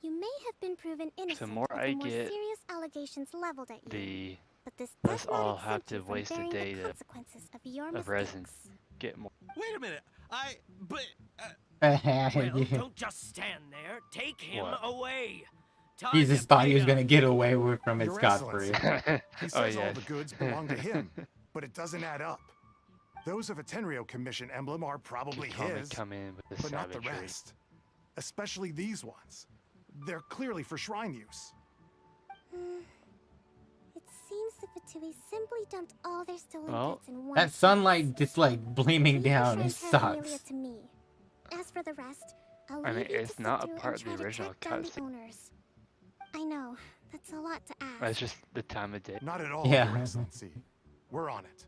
You may have been proven innocent more of I the more get serious allegations leveled at you. But this Less does not I'll have exempt to you from waste a bearing day the to- consequences of your of resin. mistakes. Get more. Wait a minute. But Well, don't just stand there. Take him What? away. Time Jesus to thought he pay was up. gonna get away from it Your scot-free. Excellency, he says Oh, all yes. the goods belong to him, but it doesn't add up. Those of a Tenryo Commission emblem are probably Keep calm and his, come in with the but not the savagery. rest. Especially these ones. They're clearly for shrine use. It seems the Fatui simply dumped all their stolen Well, goods in one That place. sunlight just like beaming Leave the down, shrine it paraphernalia sucks. to me. As for the rest, I'll I mean, leave you it's to not a sift through part and of the try to original track down the cutscene. owners. I know, that's a lot to ask. That's just the time of day. Not at all, Yeah. Your Excellency. We're on it.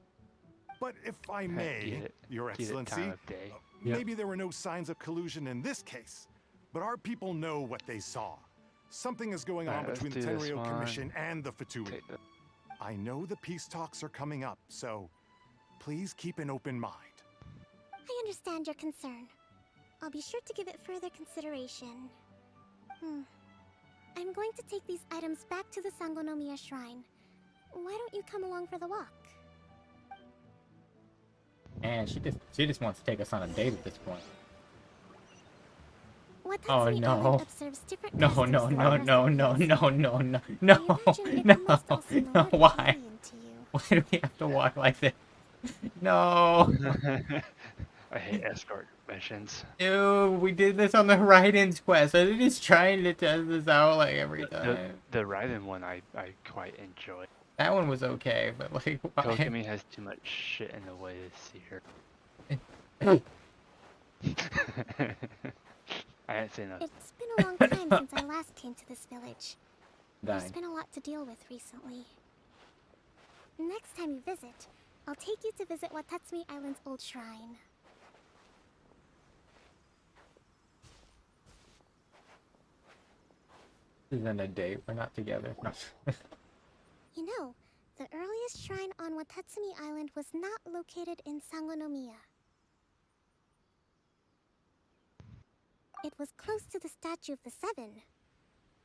But if I may, Get it. Your Get it Excellency, time of day. Yep. maybe there were no signs of collusion in this case, but our people know what they saw. Something is going on Alright, let's between the do this Tenryo one. Commission and the Fatui. Take the- I know the peace talks are coming up, so please keep an open mind. I understand your concern. I'll be sure to give it further consideration. I'm going to take these items back to the Sangonomiya Shrine. Why don't you come along for the walk? And she just wants to take us on a date at this point. Watatsumi Oh, no. Island observes different No, customs no, than no, the rest no, of no, the no, no, no, no, I imagine it no, must all seem a no, little why? alien to you. Why do we have to walk like this? No. I hate escort missions. Dude, we did this on the Raiden's quest. Are they just trying to test this out like every time? The Raiden one I quite enjoy. That one was okay, but like, why? Kokumi has too much shit in the way to see her. I didn't say nothing. It's been a long time since I last came to this village. There's Dying. been a lot to deal with recently. Next time you visit, I'll take you to visit Watatsumi Island's old shrine. This isn't a date. We're not together. No. You know, the earliest shrine on Watatsumi Island was not located in Sangonomiya. It was close to the Statue of the Seven.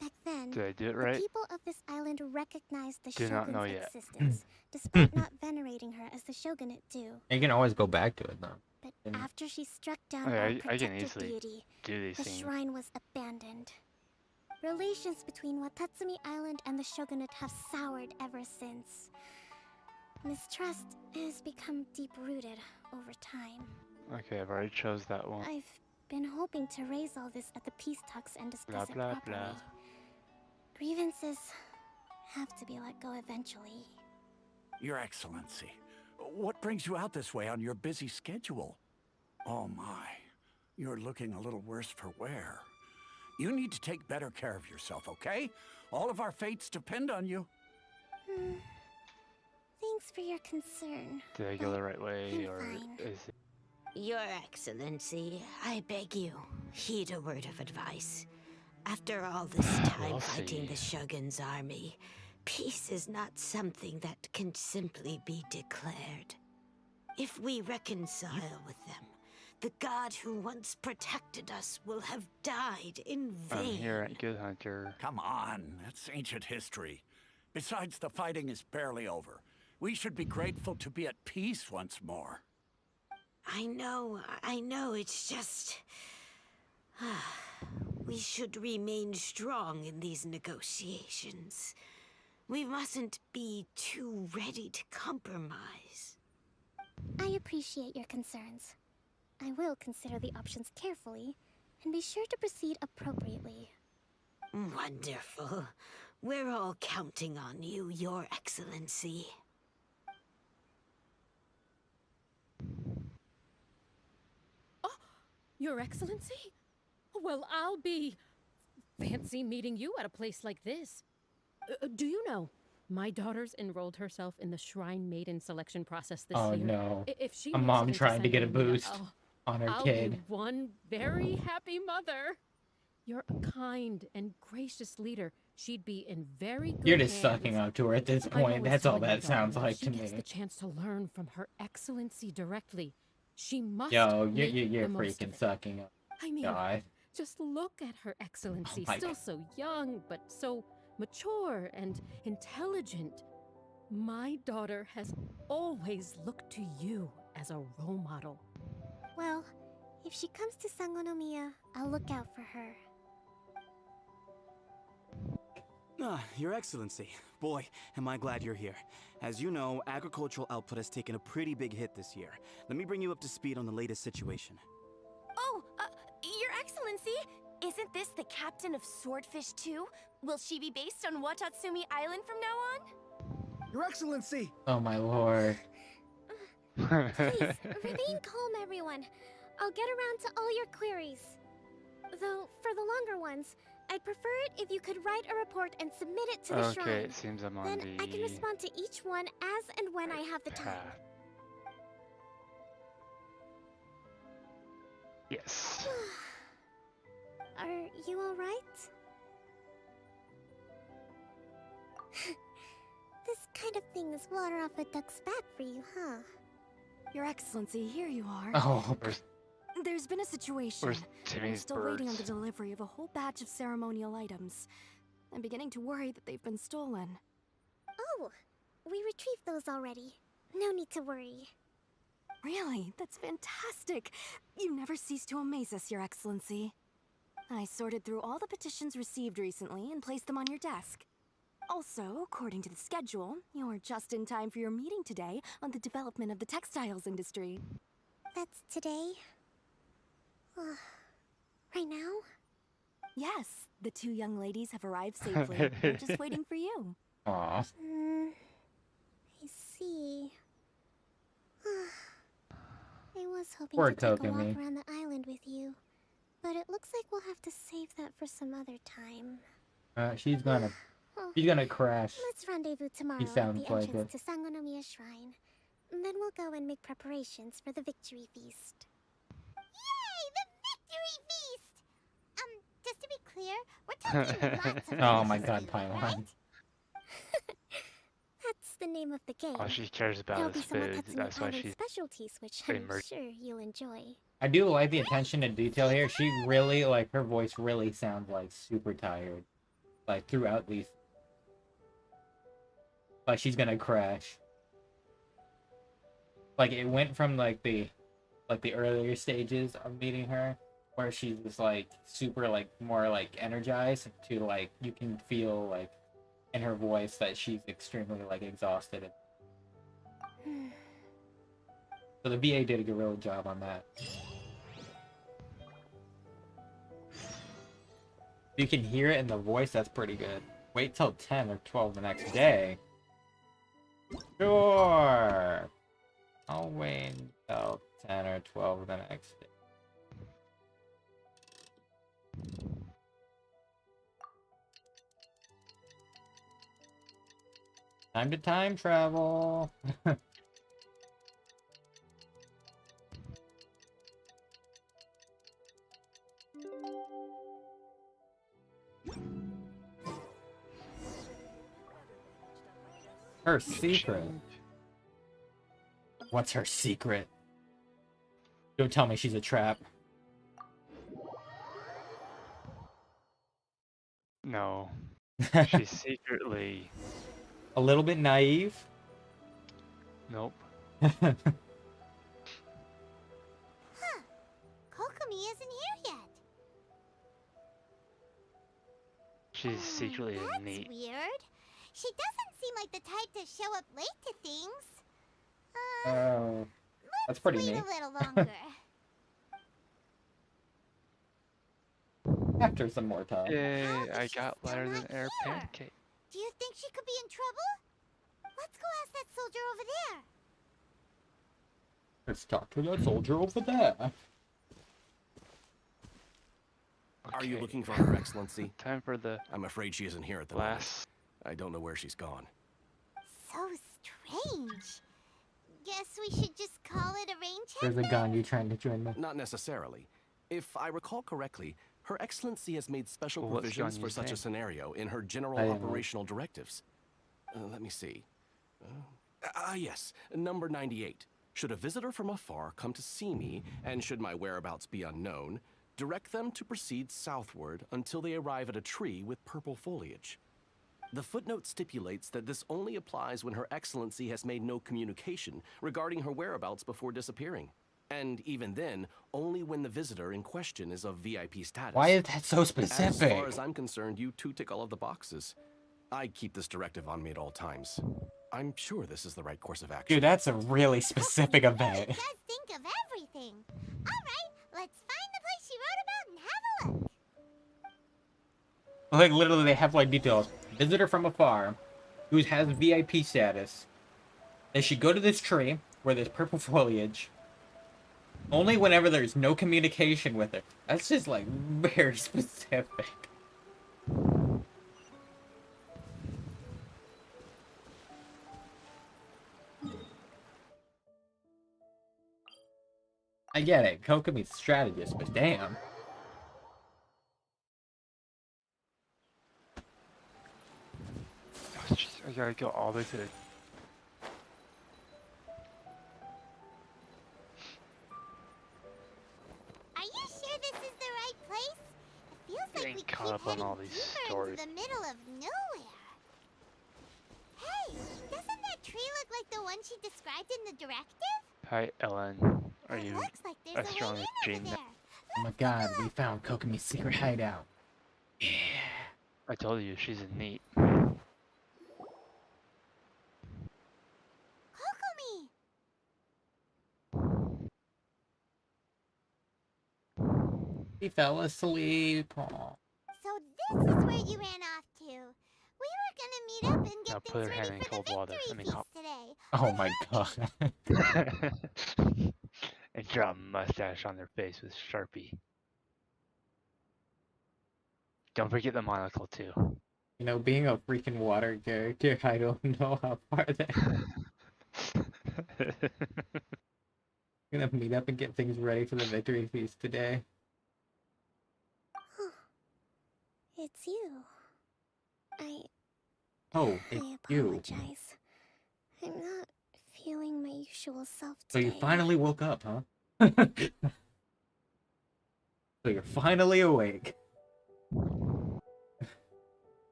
Back then, Did I do it the right? people of this island recognized the Do not know shogun's yet. existence, despite not venerating her as the shogunate do. You can always go back to it though. But Mm. after she struck down Oh, yeah, our I can protective easily deity, do these the things. shrine was abandoned. Relations between Watatsumi Island and the shogunate have soured ever since. Mistrust has become deep-rooted over time. Okay, I've already chose that one. I've been hoping to raise all this at the peace talks and discuss Blah, it blah, properly. blah. Grievances have to be let go eventually. Your Excellency, what brings you out this way on your busy schedule? Oh my, you're looking a little worse for wear. You need to take better care of yourself, okay? All of our fates depend on you. Thanks for your concern. Did I go the right way, I'm or fine. is it? Your Excellency, I beg you, heed a word of advice. After all this time We'll fighting see. the Shogun's army, peace is not something that can simply be declared. If we reconcile with them, The god who once protected us will have died in I'm vain. here at Good Hunter. Come on, that's ancient history. Besides, the fighting is barely over. We should be grateful to be at peace once more. I know, it's just... We should remain strong in these negotiations. We mustn't be too ready to compromise. I appreciate your concerns. I will consider the options carefully and be sure to proceed appropriately. Wonderful. We're all counting on you, Your Excellency. Your Excellency? Well, I'll be... fancy meeting you at a place like this. Do you know, my daughter's enrolled herself in the Shrine Maiden selection process this year. Oh no. If she A makes mom it into trying to get a Sangonia, boost on her I'll kid. be one very happy mother. You're a kind and gracious leader. She'd be in very good You're just hands. sucking up to her at this I'm point. always That's all telling my that sounds daughter, like if to she gets me. the chance to learn from Her Excellency directly. She must Yo, make you're the most of freaking it. sucking up. I mean, God. just look at Her Excellency, Oh my still God. so young, but so mature and intelligent. My daughter has always looked to you as a role model. Well, if she comes to Sangonomiya, I'll look out for her. Your Excellency. Boy, am I glad you're here. As you know, agricultural output has taken a pretty big hit this year. Let me bring you up to speed on the latest situation. Oh, Your Excellency, isn't this the captain of Swordfish 2? Will she be based on Watatsumi Island from now on? Your Excellency! Oh my lord. Please, remain calm, everyone. I'll get around to all your queries. Though, for the longer ones, I'd prefer it if you could write a report and submit it to the Okay, shrine. it seems I'm on Then the I can respond to each one as and when I have the time. path. Yes. Are you alright? This kind of thing is water off a duck's back for you, huh? Your Excellency, here you are. Oh, There's been a situation. Where's We're Timmy's still waiting on the birds? delivery of a whole batch of ceremonial items. I'm beginning to worry that they've been stolen. Oh, we retrieved those already. No need to worry. Really? That's fantastic. You never cease to amaze us, Your Excellency. I sorted through all the petitions received recently and placed them on your desk. Also, according to the schedule, you're just in time for your meeting today on the development of the textiles industry. That's today? Right now? Yes, the two young ladies have arrived safely. They're just waiting for you. Aw. I see. I was hoping Poor to take a walk Kokomi. around the island with you, but it looks like we'll have to save that for some other time. She's gonna crash. Let's rendezvous tomorrow at sounds the like entrance to Sangonomiya Shrine. Then we'll go and make preparations for the victory feast. Yay! The victory feast! Just to be clear, we're talking lots of Oh my feasts, god, Paimon. right? That's the name of the game. All she cares There'll about be is some food. Watatsumi That's why Island she's specialties, which a I'm mer- sure you'll enjoy. I do like the attention to detail here. She really, like, her voice really sounds, like, super tired. Like, throughout these. Like, she's gonna crash. Like, it went from, like, the earlier stages of meeting her, where she was, like, super, like, more, like, energized, to, like, you can feel, like, in her voice that she's extremely, like, exhausted. So the VA did a good real job on that. You can hear it in the voice, that's pretty good. Wait till 10 or 12 the next day. Sure! I'll wait until 10 or 12 the next day. Time to time travel! Her secret. What's her secret? Don't tell me she's a trap. No. She's secretly... A little bit naive? Nope. Huh. Kokomi isn't here yet. She's secretly That's neat. weird. She doesn't seem like the type to show up late to things. Oh, that's pretty Wait neat. a little longer. After some more time. Yay, I got lighter than air pancake. Do you think she could be in trouble? Let's go ask that soldier over there. Let's talk to that soldier over there. Are you looking for Her Excellency? Time for the... I'm afraid she isn't here at the last... moment. I don't know where she's gone. So strange. Guess we should just call it arrange it? There's a gun. You trying to join me? Not necessarily. If I recall correctly, Her Excellency has made special Well, what's provisions gun for you such a saying? scenario in her general I don't know. operational directives. Let me see. Yes, number 98. Should a visitor from afar come to see me, and should my whereabouts be unknown, direct them to proceed southward until they arrive at a tree with purple foliage. The footnote stipulates that this only applies when Her Excellency has made no communication regarding her whereabouts before disappearing. And even then, only when the visitor in question is of VIP status. Why is that so As specific? far as I'm concerned, you two tick all of the boxes. I keep this directive on me at all times. I'm sure this is the right course of action. Dude, that's a really specific event. Does think of everything. All right, let's find the place she wrote about and have a look. Like, literally, they have, like, details. Visitor from afar, who has VIP status. They should go to this tree, where there's purple foliage. Only whenever there's no communication with it. That's just, like, very specific. I get it. Kokomi's strategist, but damn. Oh, jeez, I gotta go all the way to the... Are you sure this is the right place? It feels like we Getting keep caught up on heading all these deeper stories. into the middle of nowhere. Hey, doesn't that tree look like the one she described in the directive? Hi, Ellen. Are you Looks like there's a a way strong in over Jane? there. Oh my god, we found Kokomi's secret hideout. Yeah. I told you, she's a neat. Kokomi! He fell asleep. Aw. So this is where you ran off to. We were gonna meet up and Now get put things her hand ready in for cold the water. victory I mean, feast hot. today. Oh my god. And draw a mustache on their face with Sharpie. Don't forget the monocle too. You know, being a freaking water character, I don't know how far that. Gonna meet up and get things ready for the victory feast today. It's you. Oh, I it's you. apologize. I'm not feeling my usual self So today. you finally woke up, huh? So you're finally awake.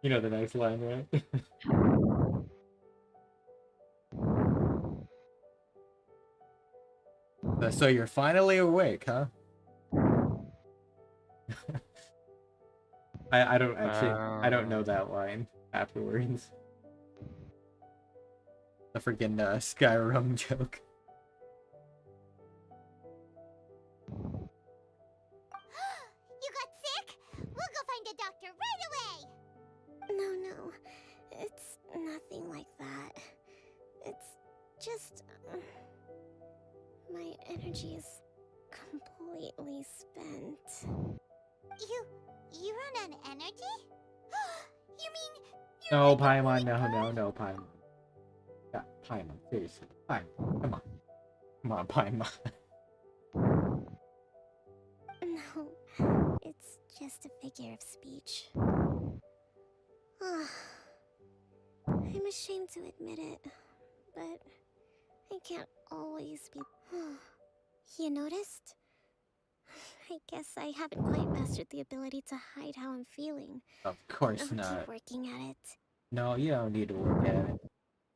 You know the nice line, right? So you're finally awake, huh? I don't actually, I don't know that line afterwards. The freaking Skyrim joke. You got sick? We'll go find a doctor right away. No. It's nothing like that. It's just... my energy is completely spent. You run on energy? You mean No, Paimon, no, Paimon. Yeah, Paimon, seriously. Paimon, come on. Come on, Paimon. No, it's just a figure of speech. I'm ashamed to admit it, but I can't always be... You noticed? I guess I haven't quite mastered the ability to hide how I'm feeling. Of course I'll not. keep working at it. No, you don't need to work at it.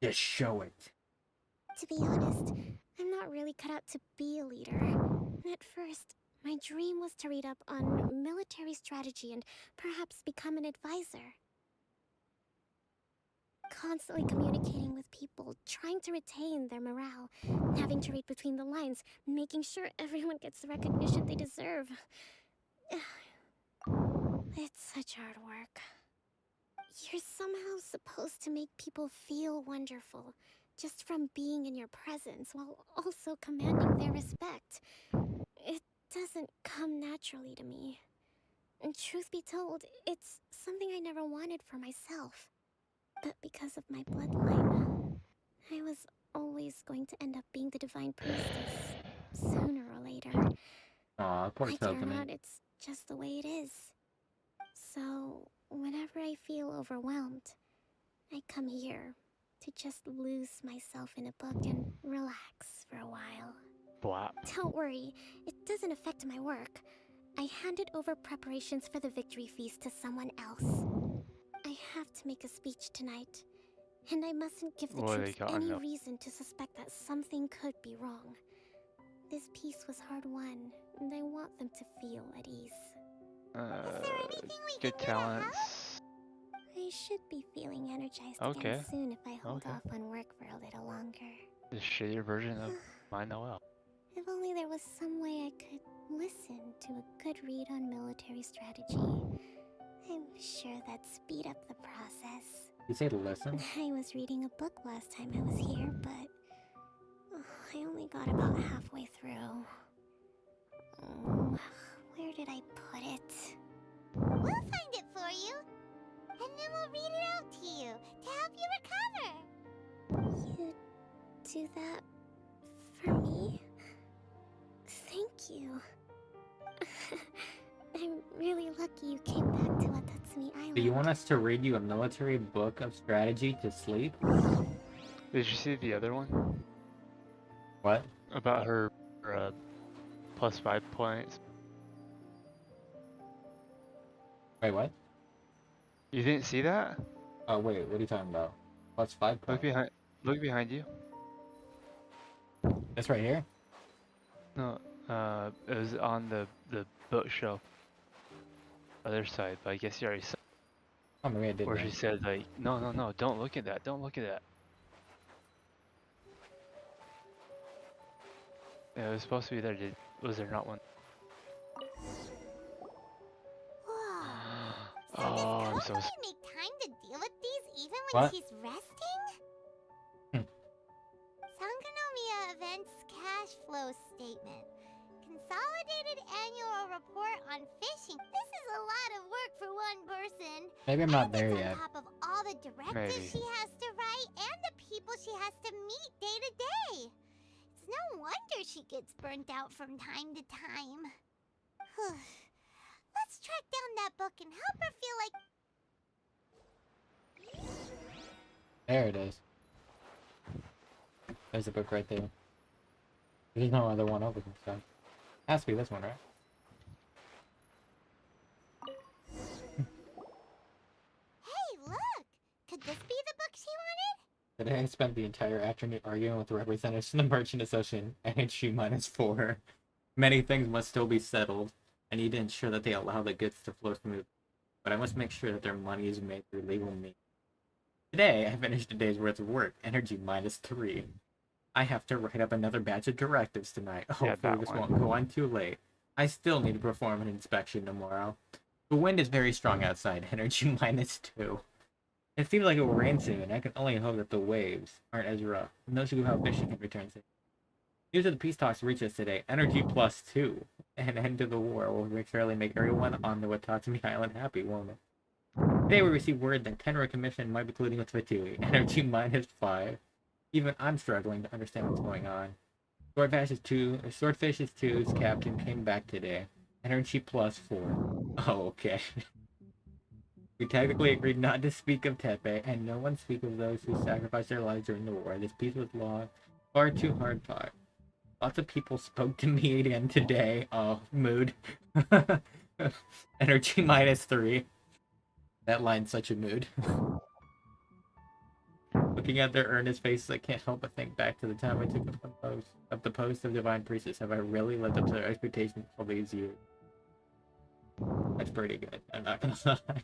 Just show it. To be honest, I'm not really cut out to be a leader. At first, my dream was to read up on military strategy and perhaps become an advisor. Constantly communicating with people, trying to retain their morale, having to read between the lines, making sure everyone gets the recognition they deserve. It's such hard work. You're somehow supposed to make people feel wonderful, just from being in your presence, while also commanding their respect. It doesn't come naturally to me. And truth be told, it's something I never wanted for myself. But because of my bloodline, I was always going to end up being the divine priestess, sooner or later. Aw, poor Like it or Tokumi. not, it's just the way it is. So, whenever I feel overwhelmed, I come here to just lose myself in a book and relax for a while. Blah. Don't worry, it doesn't affect my work. I handed over preparations for the victory feast to someone else. I have to make a speech tonight, and I mustn't give the What do they troops got any on reason to suspect that something could be wrong. This peace was hard won, and I want them to feel at ease. Good talents. I should be feeling energized Okay. again soon if I hold Okay. off on work for a little longer. The shittier version of my Noel. If only there was some way I could listen to a good read on military strategy. I'm sure that'd speed up the process. You say listen? I was reading a book last time I was here, but I only got about halfway through. Where did I put it? We'll find it for you, and then we'll read it out to you to help you recover. You do that for me? Thank you. I'm really lucky you came back to Watatsumi Island. Do you want us to read you a military book of strategy to sleep? Did you see the other one? What? About her +5 points. Wait, what? You didn't see that? Oh wait, what are you talking about? +5 points. Look behind you. This right here? No, it was on the bookshelf. Other side, but I guess you already saw. Oh, maybe I did. Or she said like, no, don't look at that, don't look at that. Yeah, it was supposed to be there. Was there not one? So Oh, I'm does so. Kokomi make time to deal with these even when What? she's resting? Sangonomiya Events Cash Flow Statement. Consolidated Annual Report on Fishing. This is a lot of work for one person. Maybe I'm not And there it's yet. on top of all the directives Maybe. she has to write and the people she has to meet day to day. It's no wonder she gets burnt out from time to time. Let's track down that book and help her feel like... There it is. There's the book right there. There's no other one over here, so. Has to be this one, right? Hey, look! Could this be the book she wanted? Today I spent the entire afternoon arguing with the representatives from the Merchant Association, NHG -4. Many things must still be settled. I need to ensure that they allow the goods to flow smoothly, but I must make sure that their money is made through legal means. Today, I finished a day's worth of work, energy -3. I have to write up another batch of directives tonight. Hopefully this won't go on too late. I still need to perform an inspection tomorrow. The wind is very strong outside, energy -2. It seems like it will rain soon. I can only hope that the waves aren't as rough. No clue how fishing can return soon. News of the peace talks reach us today. Energy +2. An end to the war will surely make everyone on the Watatsumi Island happy, won't it? Today we received word that Tenra Commission might be colluding with Fatui. Energy -5. Even I'm struggling to understand what's going on. Swordfish's 2's captain came back today. Energy +4. Oh, okay. We technically agreed not to speak of Tepe, and no one speak of those who sacrificed their lives during the war. This peace was long, far too hard fought. Lots of people spoke to me again today. Oh, mood. Energy -3. That line's such a mood. Looking at their earnest faces, I can't help but think back to the time I took up the post of Divine Priestess. Have I really lived up to their expectations all these years? That's pretty good. I'm not gonna lie.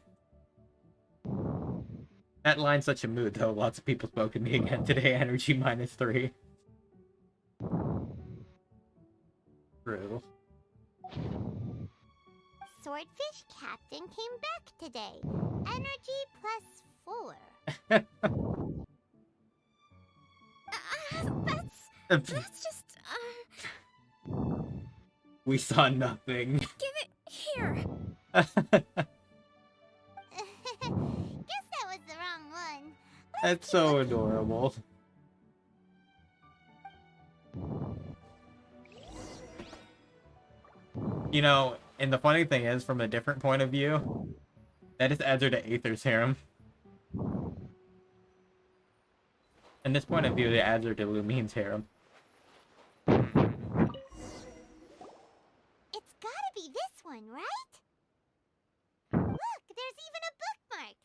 That line's such a mood, though. Lots of people spoke to me again today. Energy -3. True. Swordfish Captain came back today. Energy +4. That's just, We saw nothing. Give it here. Guess that was the wrong one. That's so adorable. You know, and the funny thing is, from a different point of view, that just adds her to Aether's harem. In this point of view, it adds her to Lumine's harem. It's gotta be this one, right? Look, there's even a bookmark.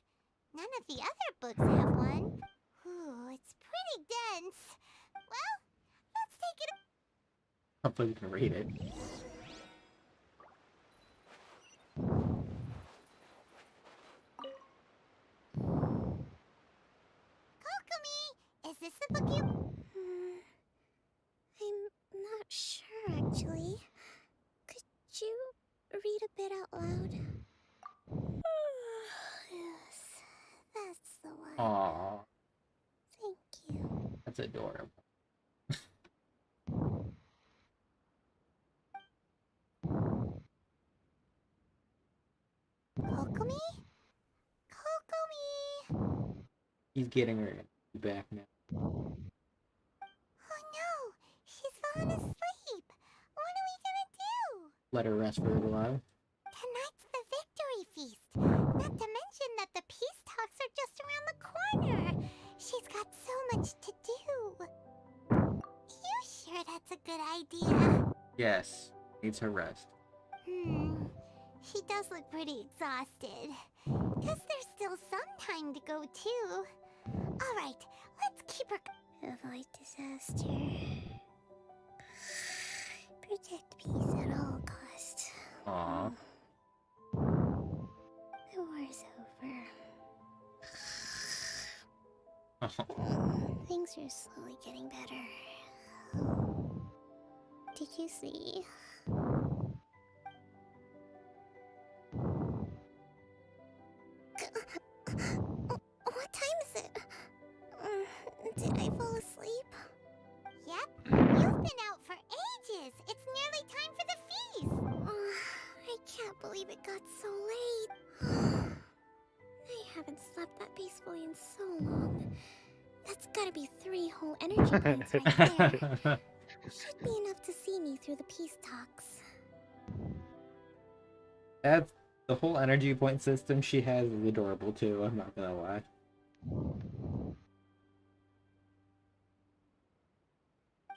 None of the other books have one. Ooh, it's pretty dense. Well, let's take it. Hopefully we can read it. Kokomi, is this the book you... I'm not sure, actually. Could you read a bit out loud? Yes, that's the one. Aww. Thank you. That's adorable. Kokomi? Kokomi! He's getting her back now. Oh no! She's fallen asleep! What are we gonna do? Let her rest for a while. Tonight's the victory feast! Not to mention that the peace talks are just around the corner! She's got so much to do! You sure that's a good idea? Yes, needs her rest. She does look pretty exhausted. Guess there's still some time to go, too. Alright, let's keep her... Avoid disaster. Protect peace at all costs. Aww. The war's over. Things are slowly getting better. Did you see? What time is it? Did I fall asleep? Yep, you've been out for ages. It's nearly time for the feast. I can't believe it got so late. I haven't slept that peacefully in so long. That's gotta be 3 whole energy points right there. Should be enough to see me through the peace talks. That's the whole energy point system she has is adorable too, I'm not gonna lie.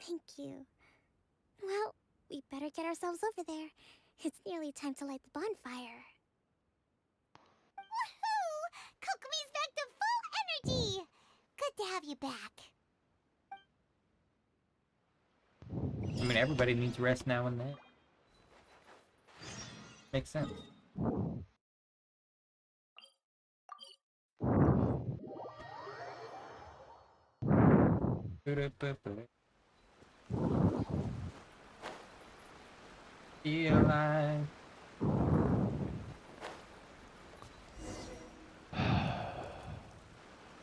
Thank you. Well, we better get ourselves over there. It's nearly time to light the bonfire. Woohoo! Kokomi's back to full energy! Good to have you back. I mean, everybody needs rest now and then. Makes sense. Be alive.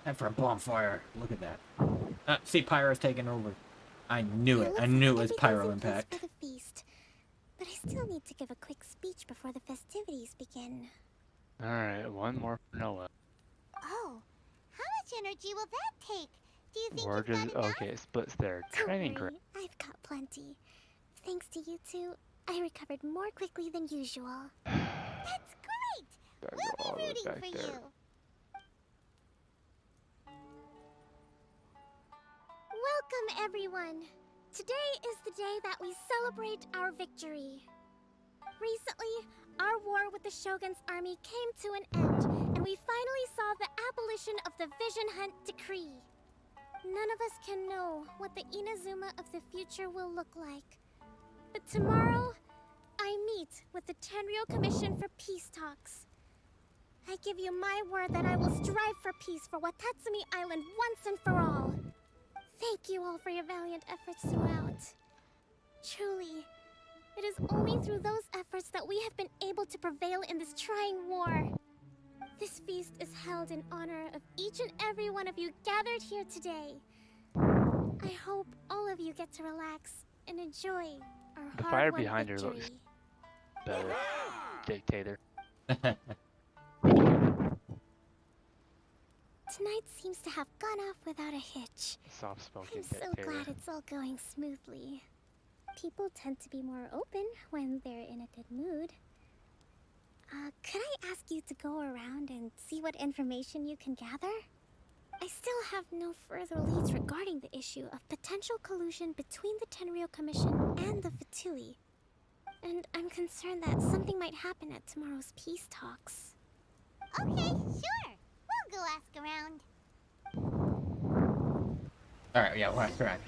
Time for a bonfire. Look at that. See, Pyro's taking over. I knew it. I knew it was Pyro Impact. For the feast, but I still need to give a quick speech before the festivities begin. Alright, one more for Noah. Oh, how much energy will that take? Do you think We're you've got just enough? okay, splits their Don't training worry, ground. I've got plenty. Thanks to you two, I recovered more quickly than usual. That's great! Gotta We'll go all be the way rooting back for there. you. Welcome, everyone. Today is the day that we celebrate our victory. Recently, our war with the Shogun's army came to an end, and we finally saw the abolition of the Vision Hunt Decree. None of us can know what the Inazuma of the future will look like. But tomorrow, I meet with the Tenryou Commission for peace talks. I give you my word that I will strive for peace for Watatsumi Island once and for all. Thank you all for your valiant efforts throughout. Truly, it is only through those efforts that we have been able to prevail in this trying war. This feast is held in honor of each and every one of you gathered here today. I hope all of you get to relax and enjoy our The fire hard-won behind her victory. looks better. Dictator. Tonight seems to have gone off without a hitch. Soft-spoken I'm so dictator. glad it's all going smoothly. People tend to be more open when they're in a good mood. Could I ask you to go around and see what information you can gather? I still have no further leads regarding the issue of potential collusion between the Tenryou Commission and the Fatui. And I'm concerned that something might happen at tomorrow's peace talks. Okay, sure. We'll go ask around. Alright, yeah, we'll ask around.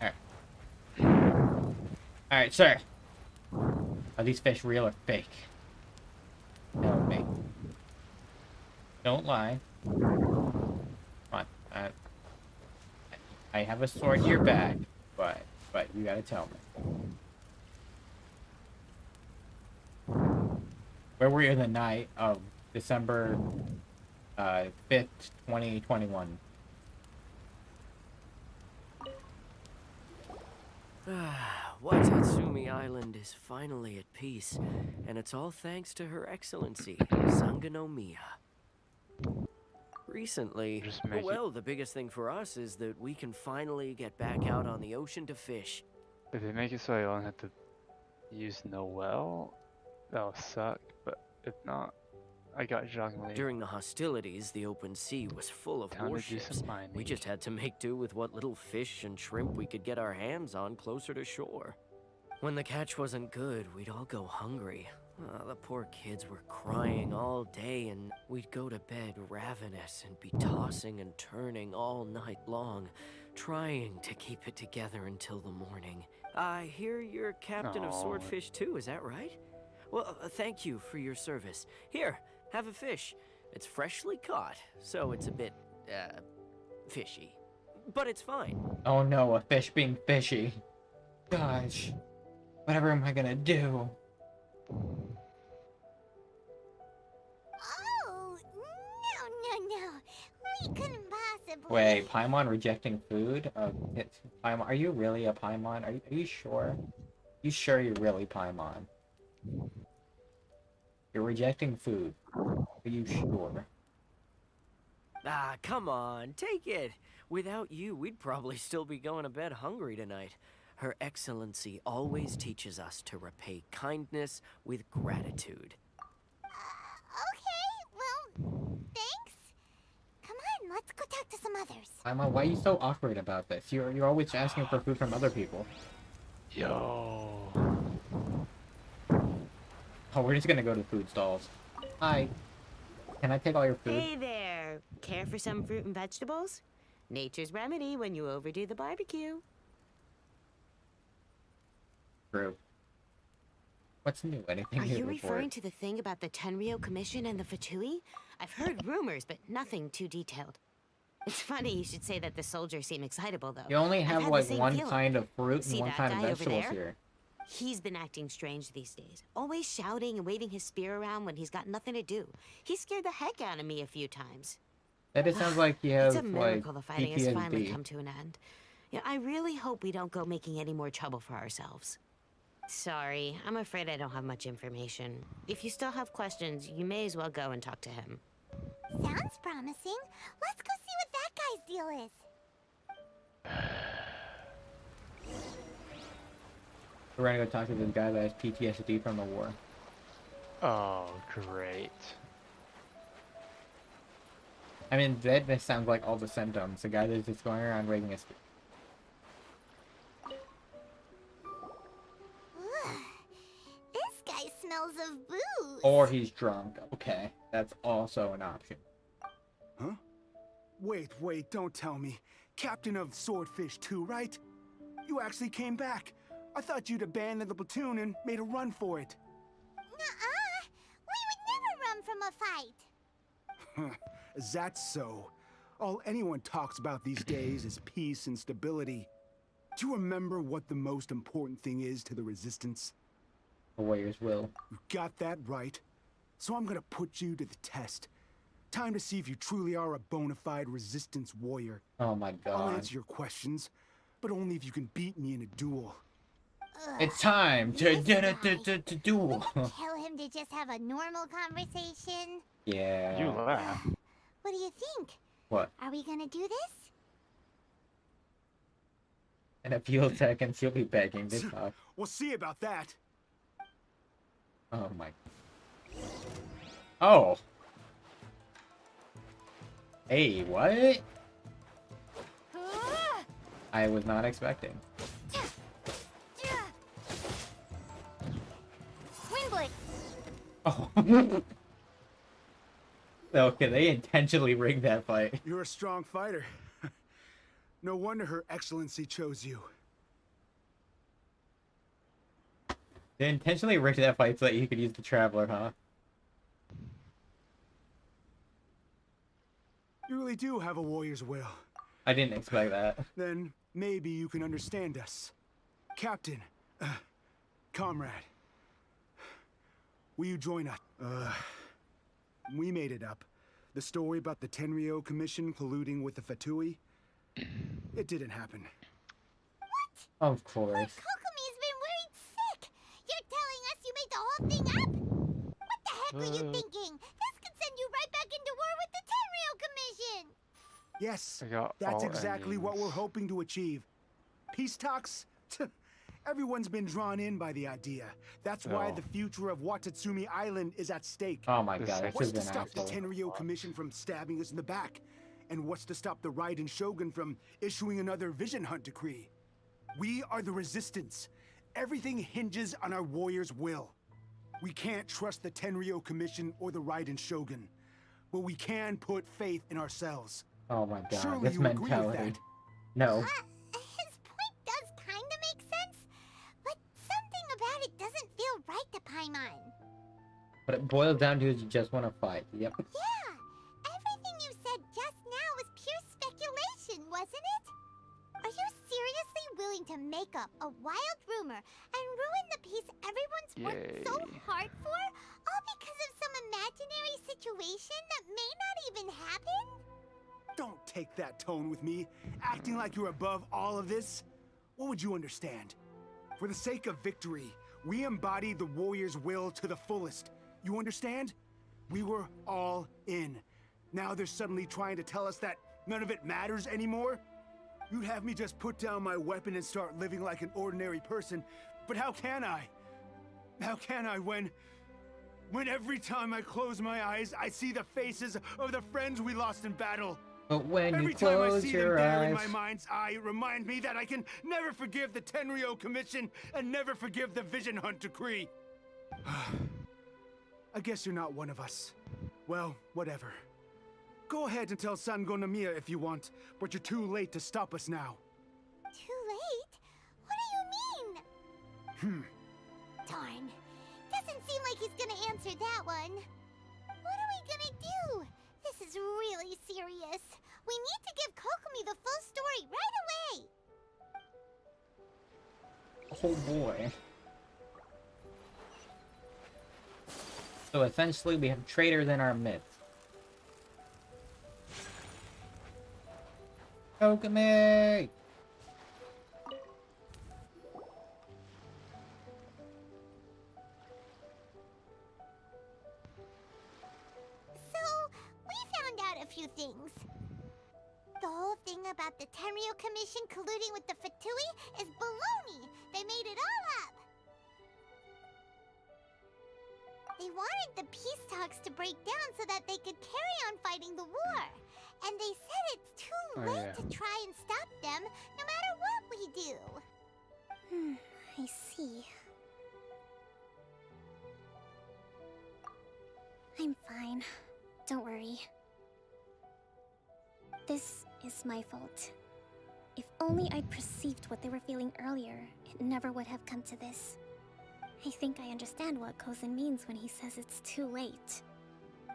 Alright. Alright, sir. Are these fish real or fake? Tell me. Don't lie. Come on. I have a sword in your back, but you gotta tell me. Where were you the night of December 5th, 2021? Watatsumi Island is finally at peace, and it's all thanks to Her Excellency, Sangonomiya. Recently, well, the biggest thing for us is that we can finally get back out on the ocean to fish. If they make it so I don't have to use Noel, that'll suck, but if not, I got Zhongli. During the hostilities, the open sea was full of Time to do warships. some mining. We just had to make do with what little fish and shrimp we could get our hands on closer to shore. When the catch wasn't good, we'd all go hungry. The poor kids were crying all day, and we'd go to bed ravenous and be tossing and turning all night long, trying to keep it together until the morning. I hear you're captain of Swordfish too, is that right? Well, thank you for your service. Here, have a fish. It's freshly caught, so it's a bit, fishy. But it's fine. Oh no, a fish being fishy. Gosh. Whatever am I gonna do? Oh, no. We couldn't possibly. Wait, Paimon rejecting food? Paimon, are you really a Paimon? Are you sure? You sure you're really Paimon? You're rejecting food. Are you sure? Ah, come on, take it. Without you, we'd probably still be going to bed hungry tonight. Her Excellency always teaches us to repay kindness with gratitude. Okay, well, thanks. Come on, let's go talk to some others. Paimon, why are you so awkward about this? You're always asking for food from other people. Yo. Oh, we're just gonna go to food stalls. Hi. Can I take all your food? Hey there. Care for some fruit and vegetables? Nature's remedy when you overdo the barbecue. True. What's new? Anything Are new you to report? referring to the thing about the Tenryou Commission and the Fatui? I've heard rumors, but nothing too detailed. It's funny you should say that the soldiers seem excitable, though. You only I've have had the like same one feeling. kind of fruit See and one that kind of guy over vegetables there? here. He's been acting strange these days. Always shouting and waving his spear around when he's got nothing to do. He scared the heck out of me a few times. That just sounds like you have It's a miracle like the fighting has finally PTSD. come to an end. Yeah, I really hope we don't go making any more trouble for ourselves. Sorry, I'm afraid I don't have much information. If you still have questions, you may as well go and talk to him. Sounds promising. Let's go see what that guy's deal is. We're gonna go talk to this guy that has PTSD from the war. Oh, great. I mean, that sounds like all the symptoms. The guy that's just going around waving his... smells of booze. Or he's drunk. Okay, that's also an option. Huh? Wait, don't tell me. Captain of Swordfish 2, right? You actually came back. I thought you'd abandoned the platoon and made a run for it. Nuh-uh. We would never run from a fight. Is that so? All anyone talks about these days is peace and stability. Do you remember what the most important thing is to the Resistance? The Warriors will. You got that right. So I'm gonna put you to the test. Time to see if you truly are a bona fide Resistance warrior. Oh my god. I'll answer your questions, but only if you can beat me in a duel. It's time to duel. Tell him to just have a normal conversation. Yeah. You laugh. What do you think? What? Are we gonna do this? In a few seconds, you'll be begging to talk. We'll see about that. Oh my. Oh. Hey, what? I was not expecting. Windblade. Oh. Okay, they intentionally rigged that fight. You're a strong fighter. No wonder Her Excellency chose you. They intentionally rigged that fight so that you could use the Traveler, huh? You really do have a warrior's will. I didn't expect that. Then maybe you can understand us. Captain, comrade, will you join us? We made it up. The story about the Tenryou Commission colluding with the Fatui, it didn't happen. Of course. Kokomi's been worried sick. You're telling us you made the whole thing up? What the heck were you thinking? This could send you right back into war with the Tenryou Commission. Yes, I got that's all exactly what endings. we're hoping to achieve. Peace talks? Everyone's been drawn in by the idea. That's why Oh. the future of Watatsumi Island is at stake. Oh my god, this What's is to an stop the asshole. Tenryou Commission from stabbing us in the back? And what's to stop the Raiden Shogun from issuing another Vision Hunt decree? We are the Resistance. Everything hinges on our warrior's will. We can't trust the Tenryou Commission or the Raiden Shogun, but we can put faith in ourselves. Oh my god, Surely this you agree with mentality. that? No. His point does kind of make sense, but something about it doesn't feel right to Paimon. But it boils down to is you just want to fight. Yep. Yeah, everything you said just now was pure speculation, wasn't it? Are you seriously willing to make up a wild rumor and ruin the peace everyone's worked so hard for, all because of some imaginary situation that may not even happen? Don't take that tone with me, acting like you're above all of this. What would you understand? For the sake of victory, we embody the warrior's will to the fullest. You understand? We were all in. Now they're suddenly trying to tell us that none of it matters anymore? You'd have me just put down my weapon and start living like an ordinary person, but how can I? How can I when every time I close my eyes, I see the faces of the friends we lost in battle? But when Every you time I close see your them there in eyes. my mind's eye, it reminds me that I can never forgive the Tenryou Commission and never forgive the Vision Hunt decree. I guess you're not one of us. Well, whatever. Go ahead and tell Sango Nomiya if you want, but you're too late to stop us now. Too late? What do you mean? Darn. Doesn't seem like he's gonna answer that one. What are we gonna do? This is really serious. We need to give Kokomi the full story right away. Oh boy. So essentially, we have traitors in our midst. Kokomi! So, we found out a few things. The whole thing about the Tenryou Commission colluding with the Fatui is baloney. They made it all up. They wanted the peace talks to break down so that they could carry on fighting the war. And they said it's too late to try and stop them, no matter what we do. I see. fine. Don't worry. This is my fault. If only I'd perceived what they were feeling earlier, it never would have come to this. I think I understand what Kozin means when he says it's too late.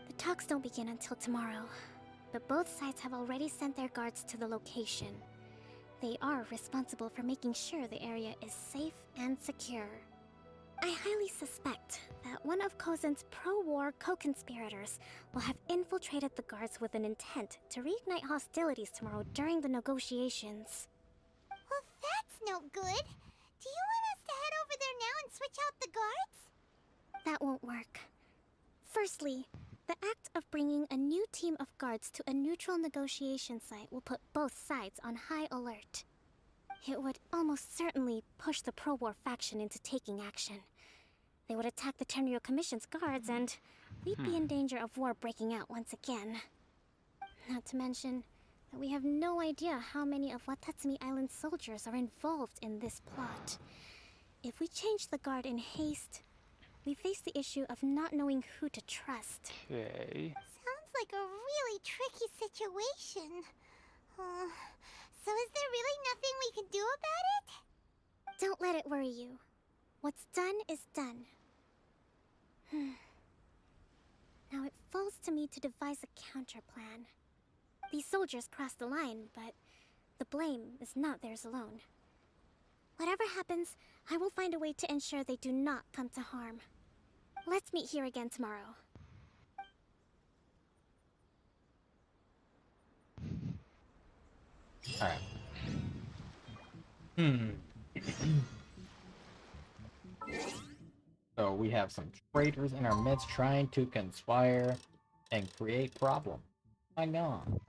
The talks don't begin until tomorrow, but both sides have already sent their guards to the location. They are responsible for making sure the area is safe and secure. I highly suspect that one of Kozin's pro-war co-conspirators will have infiltrated the guards with an intent to reignite hostilities tomorrow during the negotiations. Well, that's no good. Do you want us to head over there now and switch out the guards? That won't work. Firstly, the act of bringing a new team of guards to a neutral negotiation site will put both sides on high alert. It would almost certainly push the pro-war faction into taking action. They would attack the Tenryo Commission's guards, and we'd be in danger of war breaking out once again. Not to mention that we have no idea how many of Watatsumi Island's soldiers are involved in this plot. If we change the guard in haste, we face the issue of not knowing who to trust. Okay. Sounds like a really tricky situation. So is there really nothing we can do about it? Don't let it worry you. What's done is done. Now it falls to me to devise a counter plan. These soldiers crossed the line, but the blame is not theirs alone. Whatever happens, I will find a way to ensure they do not come to harm. Let's meet here again tomorrow. Alright. So we have some traitors in our midst trying to conspire and create problems. My god.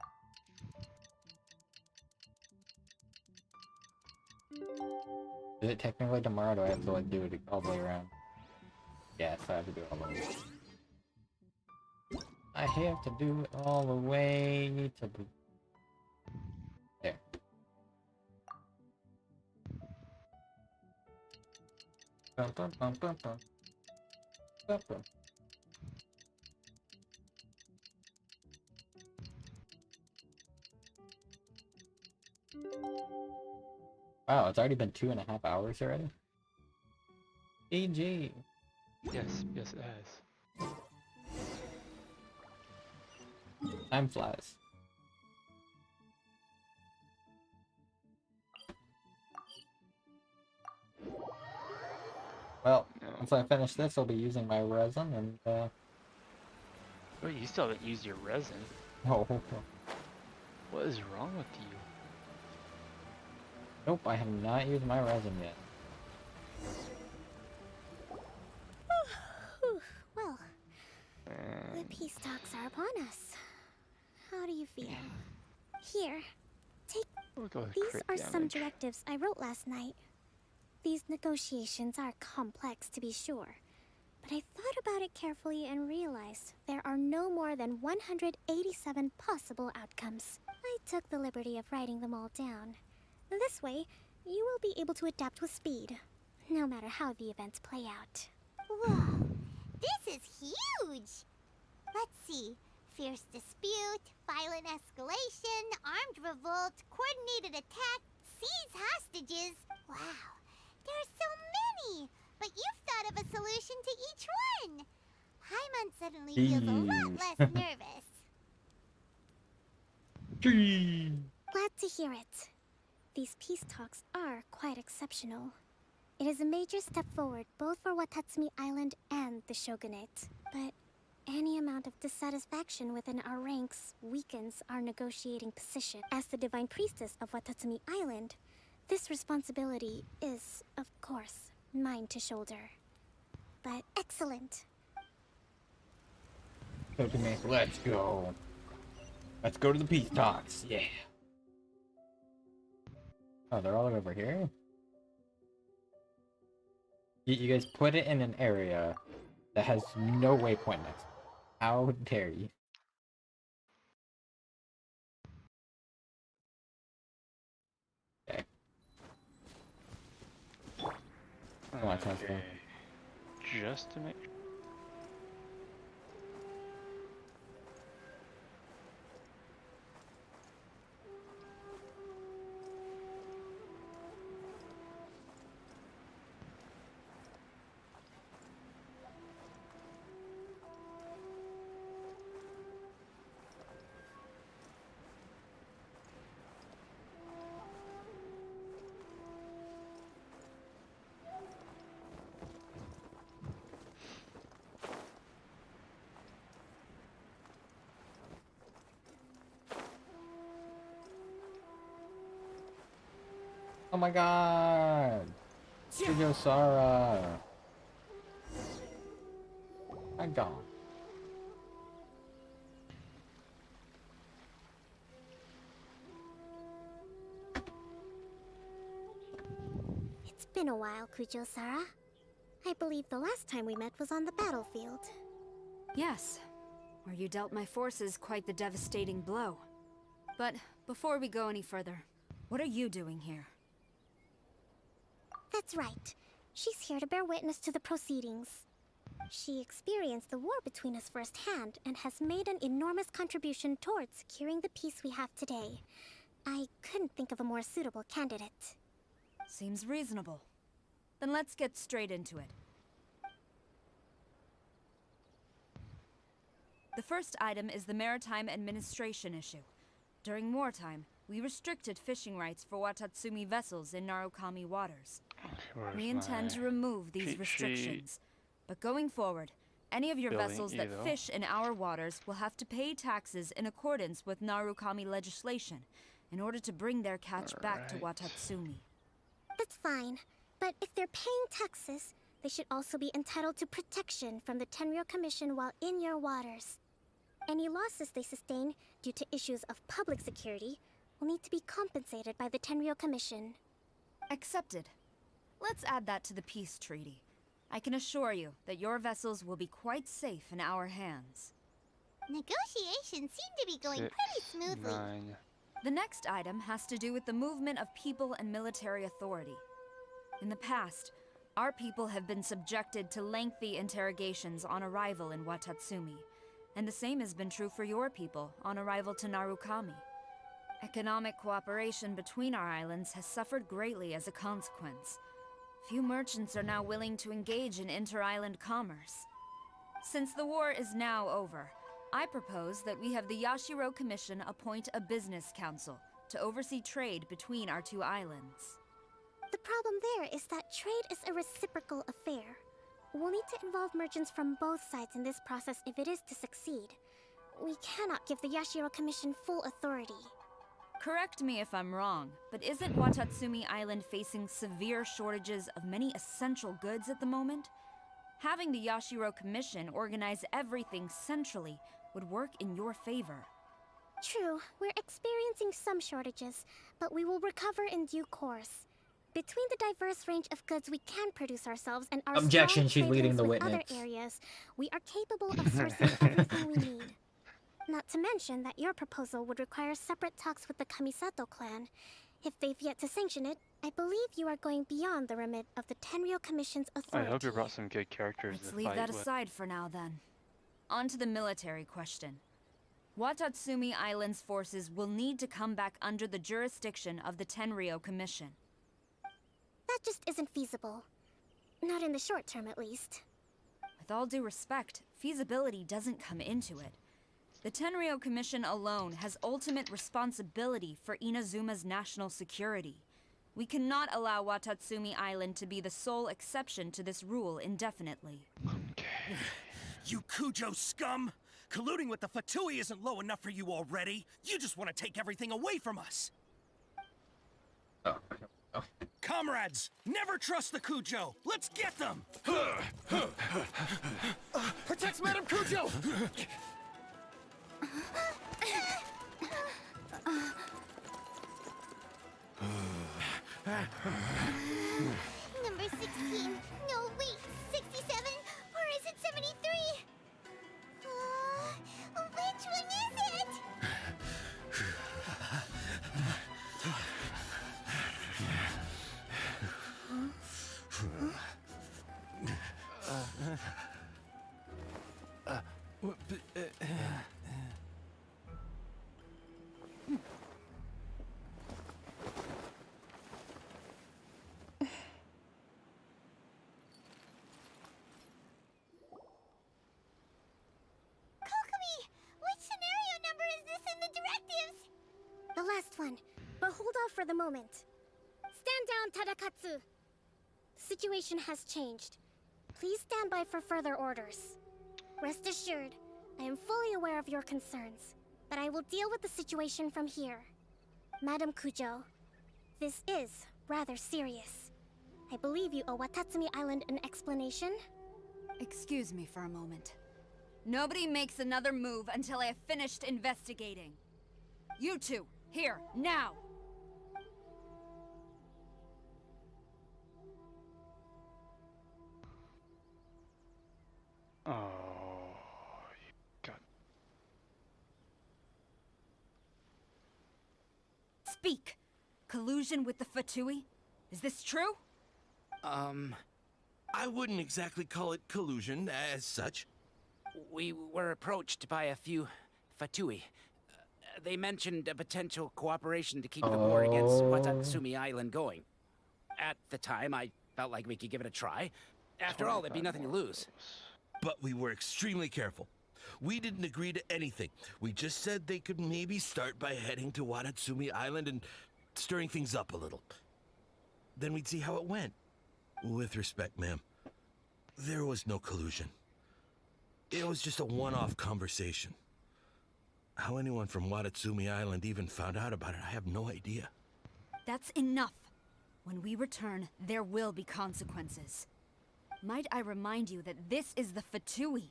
Is it technically tomorrow? Do I have to like do it all the way around? Yes, I have to do it all the way. I have to do it all the way to there. Bum, bum, bum, bum, bum. Bum, bum. Wow, it's already been 2.5 hours already? GG. Yes, it has. Time flies. Well, once I finish this, I'll be using my resin and, Wait, you still haven't used your resin. Oh. What is wrong with you? Nope, I have not used my resin yet. Well, the peace talks are upon us. How do you feel? Here, take... These are some directives I wrote last night. These negotiations are complex, to be sure. But I thought about it carefully and realized there are no more than 187 possible outcomes. I took the liberty of writing them all down. This way, you will be able to adapt with speed, no matter how the events play out. Whoa, this is huge! Let's see. Fierce dispute, violent escalation, armed revolt, coordinated attack, seize hostages. Wow, there are so many! But you've thought of a solution to each one! Paimon suddenly feels a lot less nervous. Glad to hear it. These peace talks are quite exceptional. It is a major step forward both for Watatsumi Island and the Shogunate. But any amount of dissatisfaction within our ranks weakens our negotiating position. As the Divine Priestess of Watatsumi Island, this responsibility is, of course, mine to shoulder. But excellent. Let's go. Let's go to the peace talks. Yeah. Oh, they're all over here? You guys put it in an area that has no waypoint next. How dare you? Okay. Come on, Chancellor. Just to make Oh my god! Studio Sara! My god. It's been a while, Kujo-Sara. I believe the last time we met was on the battlefield. Yes, where you dealt my forces quite the devastating blow. But before we go any further, what are you doing here? That's right. She's here to bear witness to the proceedings. She experienced the war between us firsthand and has made an enormous contribution towards securing the peace we have today. I couldn't think of a more suitable candidate. Seems reasonable. Then let's get straight into it. The first item is the Maritime Administration issue. During wartime, we restricted fishing rights for Watatsumi vessels in Narukami waters. We intend to remove these restrictions. But going forward, any of your vessels that fish in our waters will have to pay taxes in accordance with Narukami legislation in order to bring their catch back to Watatsumi. That's fine, but if they're paying taxes, they should also be entitled to protection from the Tenryou Commission while in your waters. Any losses they sustain due to issues of public security will need to be compensated by the Tenryou Commission. Accepted. Let's add that to the peace treaty. I can assure you that your vessels will be quite safe in our hands. Negotiations seem to be going pretty smoothly. The next item has to do with the movement of people and military authority. In the past, our people have been subjected to lengthy interrogations on arrival in Watatsumi, and the same has been true for your people on arrival to Narukami. Economic cooperation between our islands has suffered greatly as a consequence. Few merchants are now willing to engage in inter-island commerce. Since the war is now over, I propose that we have the Yashiro Commission appoint a business council to oversee trade between our two islands. The problem there is that trade is a reciprocal affair. We'll need to involve merchants from both sides in this process if it is to succeed. We cannot give the Yashiro Commission full authority. Correct me if I'm wrong, but isn't Watatsumi Island facing severe shortages of many essential goods at the moment? Having the Yashiro Commission organize everything centrally would work in your favor. True, we're experiencing some shortages, but we will recover in due course. Between the diverse range of goods we can produce ourselves and our Objection, she's strong leading the with other witness. areas, we are capable of sourcing everything we need. Not to mention that your proposal would require separate talks with the Kamisato clan. If they've yet to sanction it, I believe you are going beyond the remit of the Tenryou Commission's I authority. hope you brought some good characters Let's to leave fight that with. aside for now, then. On to the military question. Watatsumi Island's forces will need to come back under the jurisdiction of the Tenryou Commission. That just isn't feasible. Not in the short term, at least. With all due respect, feasibility doesn't come into it. The Tenryou Commission alone has ultimate responsibility for Inazuma's national security. We cannot allow Watatsumi Island to be the sole exception to this rule indefinitely. You Kujo scum! Colluding with the Fatui isn't low enough for you already. You just want to take everything away from us. Comrades, never trust the Kujo. Let's get them! Protect Madame Kujo! Number 16. No, wait. 67? Or is it 73? Which one is it? The last one, but hold off for the moment. Stand down, Tadakatsu! The situation has changed. Please stand by for further orders. Rest assured, I am fully aware of your concerns, but I will deal with the situation from here. Madam Kujo, this is rather serious. I believe you owe Watatsumi Island an explanation? Excuse me for a moment. Nobody makes another move until I have finished investigating. You two, here, now! Oh, you got... Speak! Collusion with the Fatui? Is this true? I wouldn't exactly call it collusion as such. We were approached by a few Fatui. They mentioned a potential cooperation to keep the war against Watatsumi Island going. At the time, I felt like we could give it a try. After all, there'd be nothing to lose. But we were extremely careful. We didn't agree to anything. We just said they could maybe start by heading to Watatsumi Island and stirring things up a little. Then we'd see how it went. With respect, ma'am, there was no collusion. It was just a one-off conversation. How anyone from Watatsumi Island even found out about it, I have no idea. That's enough. When we return, there will be consequences. Might I remind you that this is the Fatui?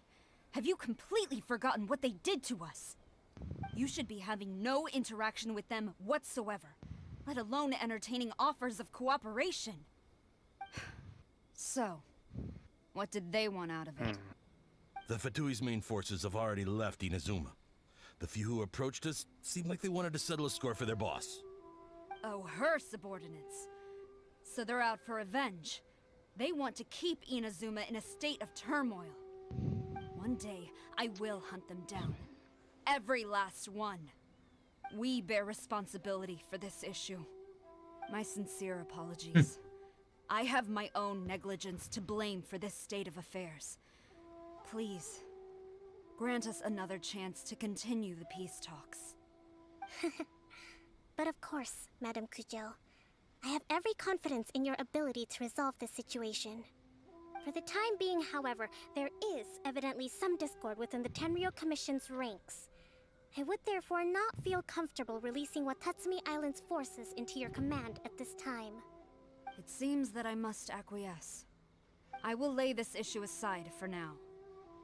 Have you completely forgotten what they did to us? You should be having no interaction with them whatsoever, let alone entertaining offers of cooperation. So, what did they want out of it? The Fatui's main forces have already left Inazuma. The few who approached us seemed like they wanted to settle a score for their boss. Oh, her subordinates. So they're out for revenge. They want to keep Inazuma in a state of turmoil. One day, I will hunt them down. Every last one. We bear responsibility for this issue. My sincere apologies. I have my own negligence to blame for this state of affairs. Please, grant us another chance to continue the peace talks. But of course, Madame Kujo. I have every confidence in your ability to resolve this situation. For the time being, however, there is evidently some discord within the Tenryou Commission's ranks. I would therefore not feel comfortable releasing Watatsumi Island's forces into your command at this time. It seems that I must acquiesce. I will lay this issue aside for now.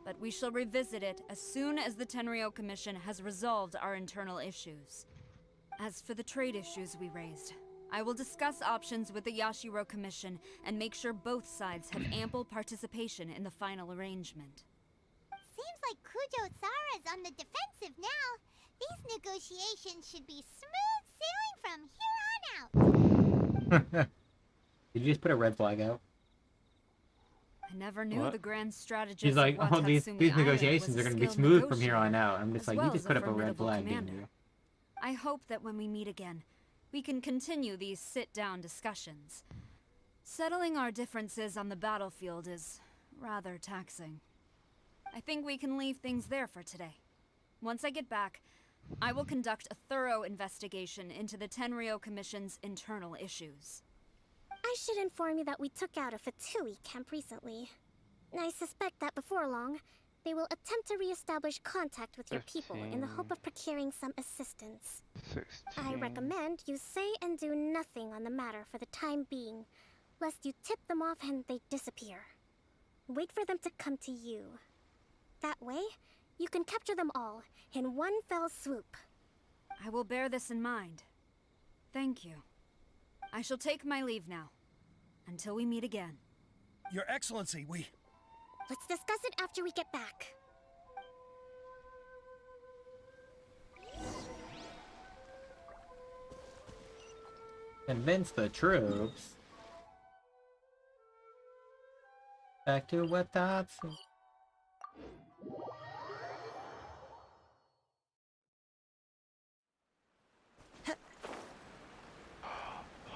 But we shall revisit it as soon as the Tenryou Commission has resolved our internal issues. As for the trade issues we raised, I will discuss options with the Yashiro Commission and make sure both sides have ample participation in the final arrangement. Seems like Kujo-sara's on the defensive now. These negotiations should be smooth sailing from here on out. Did you just put a red flag out? I never knew the grand strategist. She's like, of oh, these Watatsumi negotiations Island are going to was a be skilled smooth from here on negotiator, out. I'm just as like, well you just as put up a red formidable flag, didn't commander. you? I hope that when we meet again, we can continue these sit-down discussions. Settling our differences on the battlefield is rather taxing. I think we can leave things there for today. Once I get back, I will conduct a thorough investigation into the Tenryou Commission's internal issues. I should inform you that we took out a Fatui camp recently. I suspect that before long, they will attempt to re-establish contact with your people in the hope of procuring some assistance. 16. I recommend you say and do nothing on the matter for the time being, lest you tip them off and they disappear. Wait for them to come to you. That way, you can capture them all in one fell swoop. I will bear this in mind. Thank you. I shall take my leave now. Until we meet again. Your Excellency, we... Let's discuss it after we get back. Convince the troops. Back to Watatsu.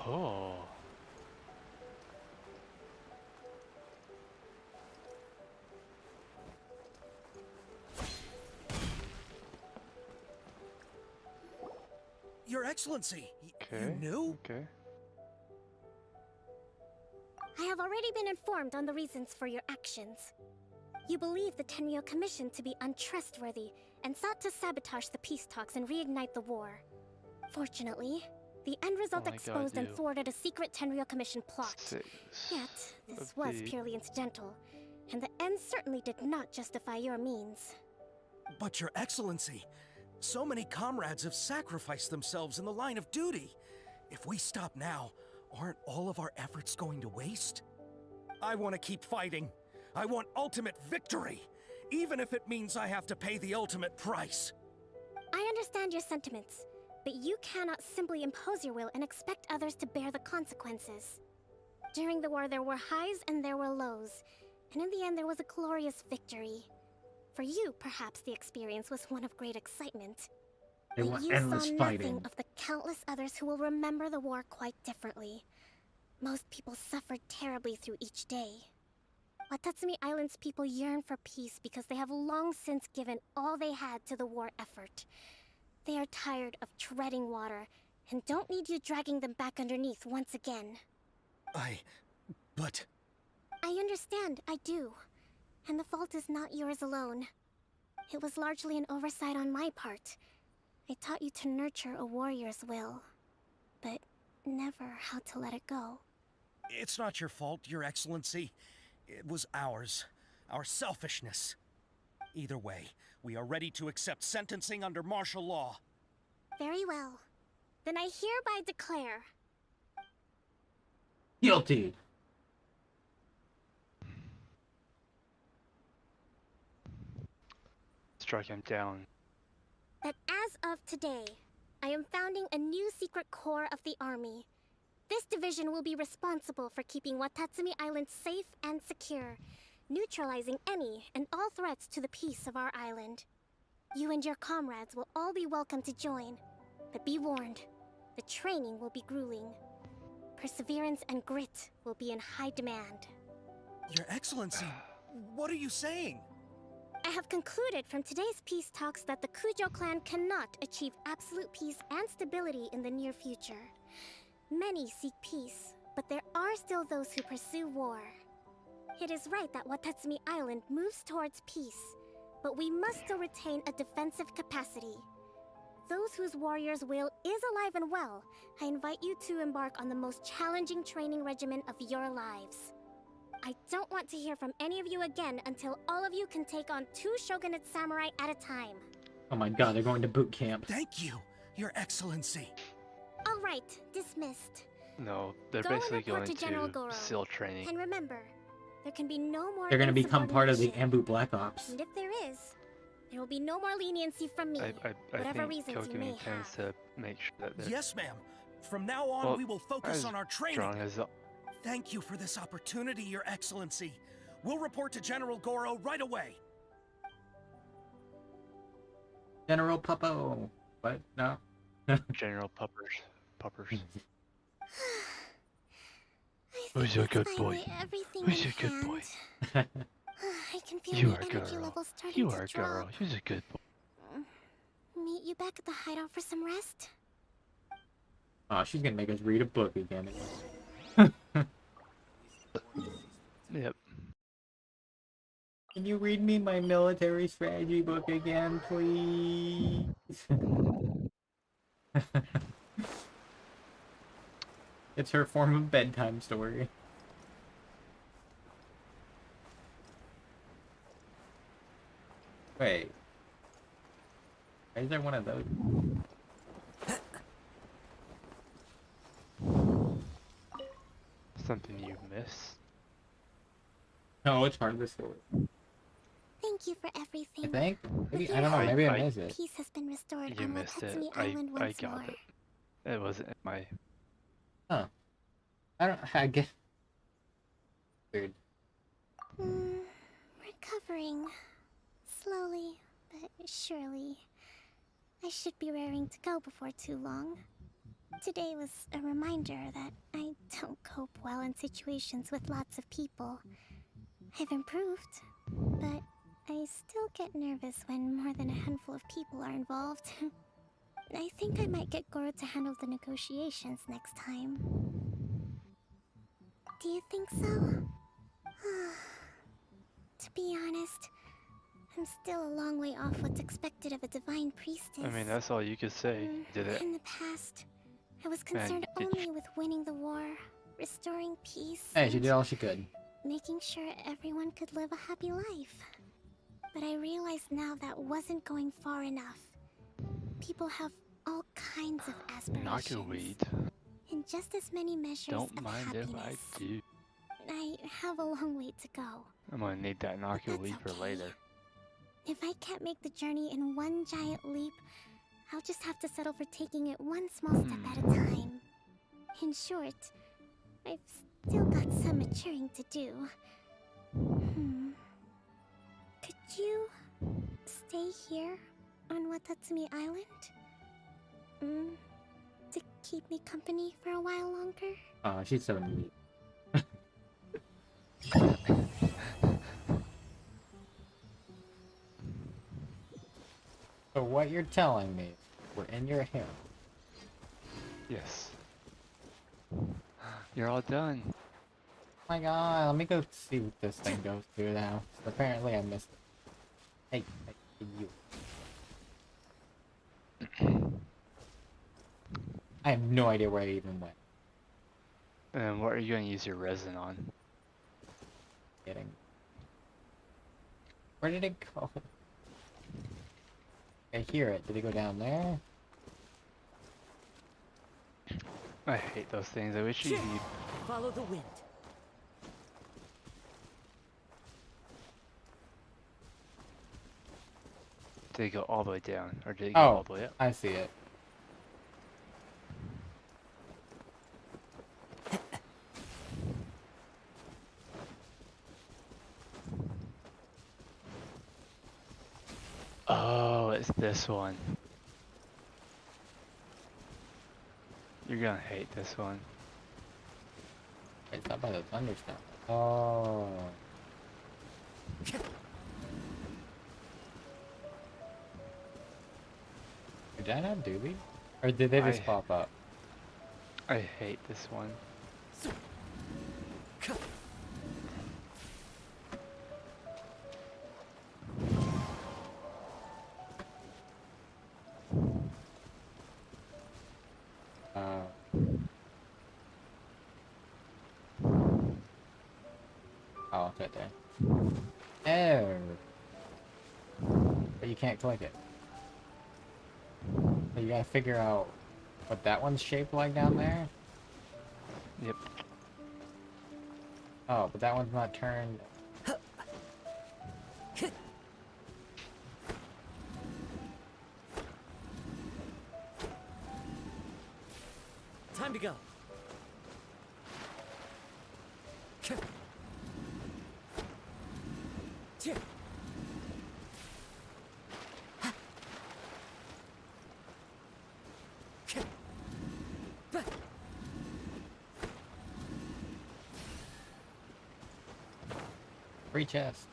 Oh. Your Excellency, Okay. you knew? Okay. I have already been informed on the reasons for your actions. You believe the Tenryou Commission to be untrustworthy and sought to sabotage the peace talks and reignite the war. Fortunately, The end result All I gotta exposed and do thwarted a secret Tenryou Commission plot. 6 Yet, this of was the- purely incidental, and the end certainly did not justify your means. But Your Excellency, so many comrades have sacrificed themselves in the line of duty. If we stop now, aren't all of our efforts going to waste? I want to keep fighting. I want ultimate victory, even if it means I have to pay the ultimate price. I understand your sentiments, but you cannot simply impose your will and expect others to bear the consequences. During the war, there were highs and there were lows, and in the end, there was a glorious victory. For you, perhaps the experience was one of great excitement. They But want you endless saw nothing fighting. of the countless others who will remember the war quite differently. Most people suffered terribly through each day. Watatsumi Island's people yearn for peace because they have long since given all they had to the war effort. They are tired of treading water and don't need you dragging them back underneath once again. But... I understand, I do. And the fault is not yours alone. It was largely an oversight on my part. I taught you to nurture a warrior's will, but never how to let it go. It's not your fault, Your Excellency. It was ours. Our selfishness. Either way, we are ready to accept sentencing under martial law. Very well. Then I hereby declare... Guilty. Strike him down. that as of today, I am founding a new secret corps of the army. This division will be responsible for keeping Watatsumi Island safe and secure, neutralizing any and all threats to the peace of our island. You and your comrades will all be welcome to join, but be warned, the training will be grueling. Perseverance and grit will be in high demand. Your Excellency, what are you saying? I have concluded from today's peace talks that the Kujo clan cannot achieve absolute peace and stability in the near future. Many seek peace, but there are still those who pursue war. It is right that Watatsumi Island moves towards peace, but we must still retain a defensive capacity. Those whose warrior's will is alive and well, I invite you to embark on the most challenging training regimen of your lives. I don't want to hear from any of you again until all of you can take on 2 shogunate samurai at a time. Oh my god, they're going to boot camp. Thank you, Your Excellency. All right, dismissed. No, they're Go and basically report going to General to Goro. SEAL training. And remember, there can be no more They're gonna become part of the insubordination. Ambu Black Ops. And if there is, there will be no more leniency from me, I whatever think reasons you may Kokumi tends have. to make sure that they're Yes, ma'am. From now on, well, we will focus as on our training. strong as Thank you for this opportunity, Your Excellency. We'll report to General Goro right away. General Puppo. What? No. General Puppers. Puppers. I Who's think your that's good boy? finally everything Who's in your good boy? hand. I can feel You my are energy girl. levels starting You to are drop. girl. Who's a good boy? Meet you back at the hideout for some rest? Oh, she's gonna make us read a book again. Yep. Can you read me my military strategy book again, please? It's her form of bedtime story. Wait. Why is there one of those? Something you missed. No, it's part of the story. Thank you for everything. I think? Maybe, With I don't know, your maybe help, I missed it. Peace has been restored You on missed it. Watatsumi Island I once got more. it. It wasn't my. Huh. I get... Weird. Recovering. Slowly, but surely. I should be raring to go before too long. Today was a reminder that I don't cope well in situations with lots of people. I've improved, but I still get nervous when more than a handful of people are involved. I think I might get Goro to handle the negotiations next time. Do you think so? To be honest, I'm still a long way off what's expected of a divine priestess. I mean, that's all you could say. Did it? In the past, I was concerned only with winning the war, restoring peace, Hey, she and did all she could. making sure everyone could live a happy life. But I realized now that wasn't going far enough. People have all kinds of aspirations. Knockerweed. And just as many measures Don't of mind happiness. if I do. I have a long way to go. I'm gonna need that knockerweed for later. If I can't make the journey in one giant leap, I'll just have to settle for taking it one small step at a time. In short, I've still got some maturing to do. Could you stay here on Watatsumi Island? To keep me company for a while longer? Oh, she's so neat. So what you're telling me, we're in your hair. Yes. You're all done. Oh my god, let me go see what this thing goes through now. Apparently I missed it. Hey, you. I have no idea where I even went. And what are you gonna use your resin on? Kidding. Where did it go? I hear it. Did it go down there? I hate those things. I wish you. Follow the wind. Did it go all the way down, or did it go all the way up? I see it. Oh, it's this one. You're gonna hate this one. It's not by the thunderstorm. Oh. Did I not do these? Or did they just pop up? I hate this one. Oh, it's right there. Oh. But you can't click it. So you gotta figure out what that one's shaped like down there? Yep. Oh, but that one's not turned. Time to go. Free chest.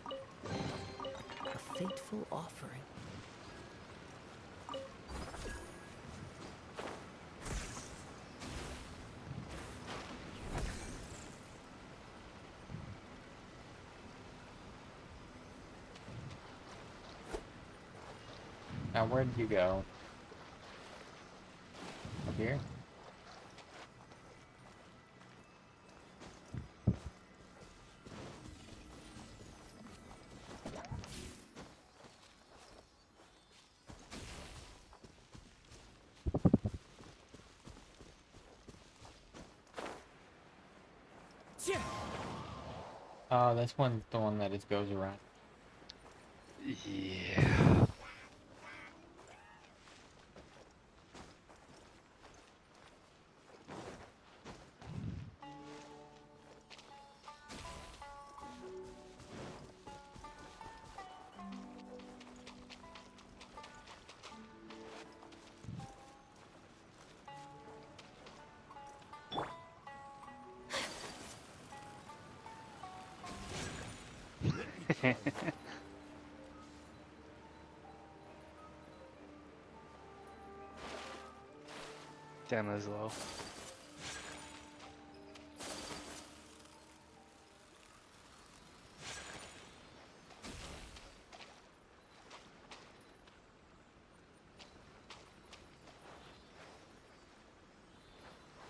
A fateful offering. Now, where did you go? Up here? Oh, this one's the one that just goes around. Yeah. Stamina's low.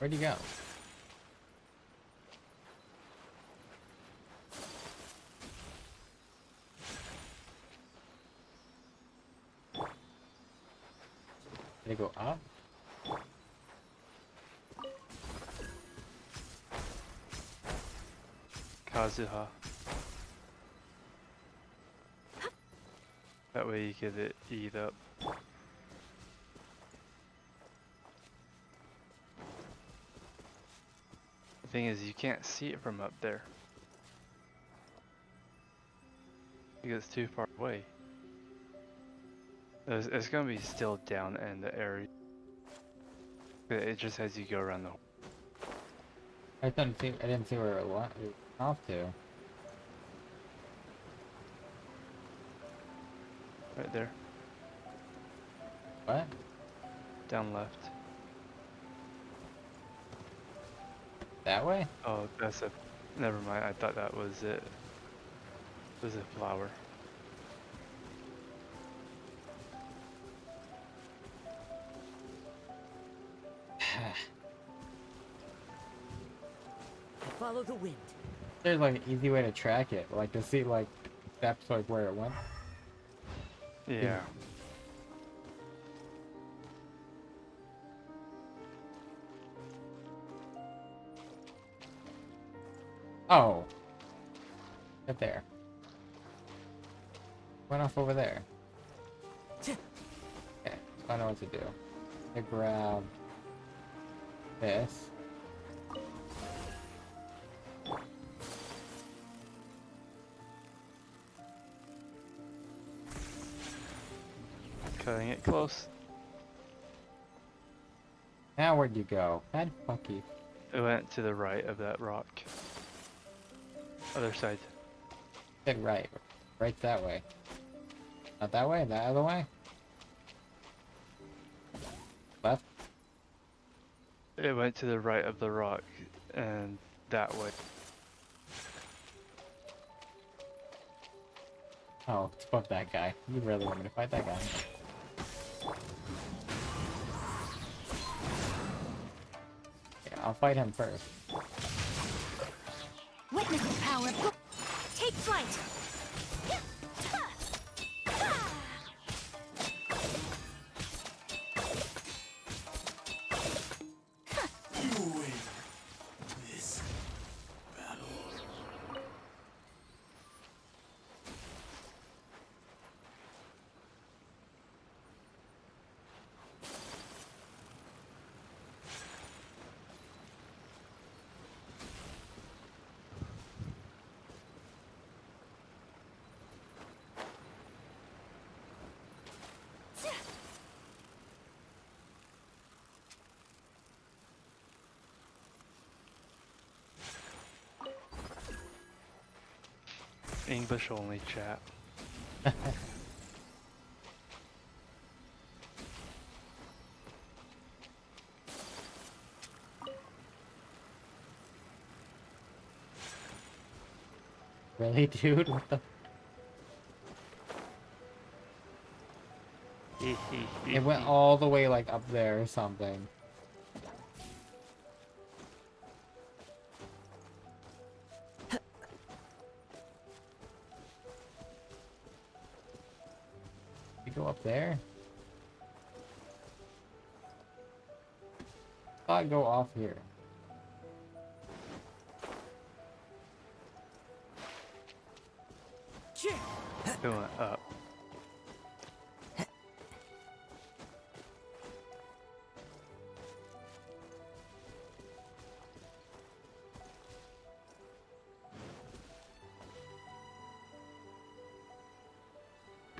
Where'd you go? Did he go up? Kazuha. That way you get it eat up. The thing is, you can't see it from up there. Because it's too far away. It's gonna be still down in the area. It just has you go around the. I didn't see where it went off to. Right there. What? Down left. That way? Oh, that's a. Never mind. I thought that was it. It was a flower. Follow the wind. There's like an easy way to track it, like to see like steps like where it went. Yeah. Oh. Right there. Went off over there. Okay, so I know what to do. I grab this. Cutting it close. Now where'd you go? Bad fucky. It went to the right of that rock. Other side. Said right. Right that way. Not that way? That other way? Left? It went to the right of the rock and that way. Oh, fuck that guy. You really want me to fight that guy? Yeah, I'll fight him first. Witness the power of... Take flight! You win this battle. English only chat. Really, dude? What the? It went all the way like up there or something. You go up there? I go off here. Going up.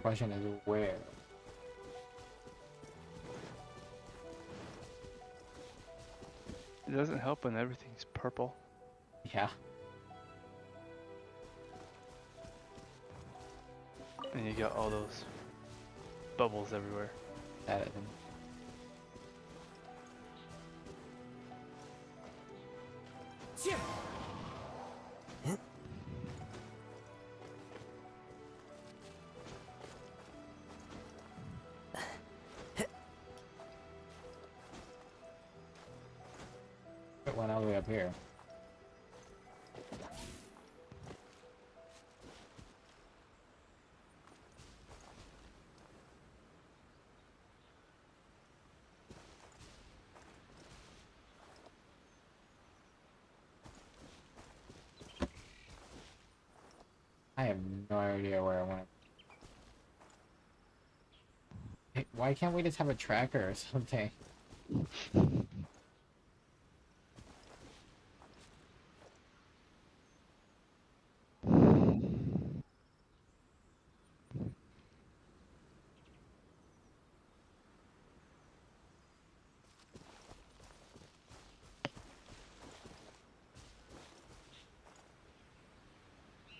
Question is where? It doesn't help when everything's purple. Yeah. And you got all those bubbles everywhere. That is. up here. I have no idea where I want to. Why can't we just have a tracker or something?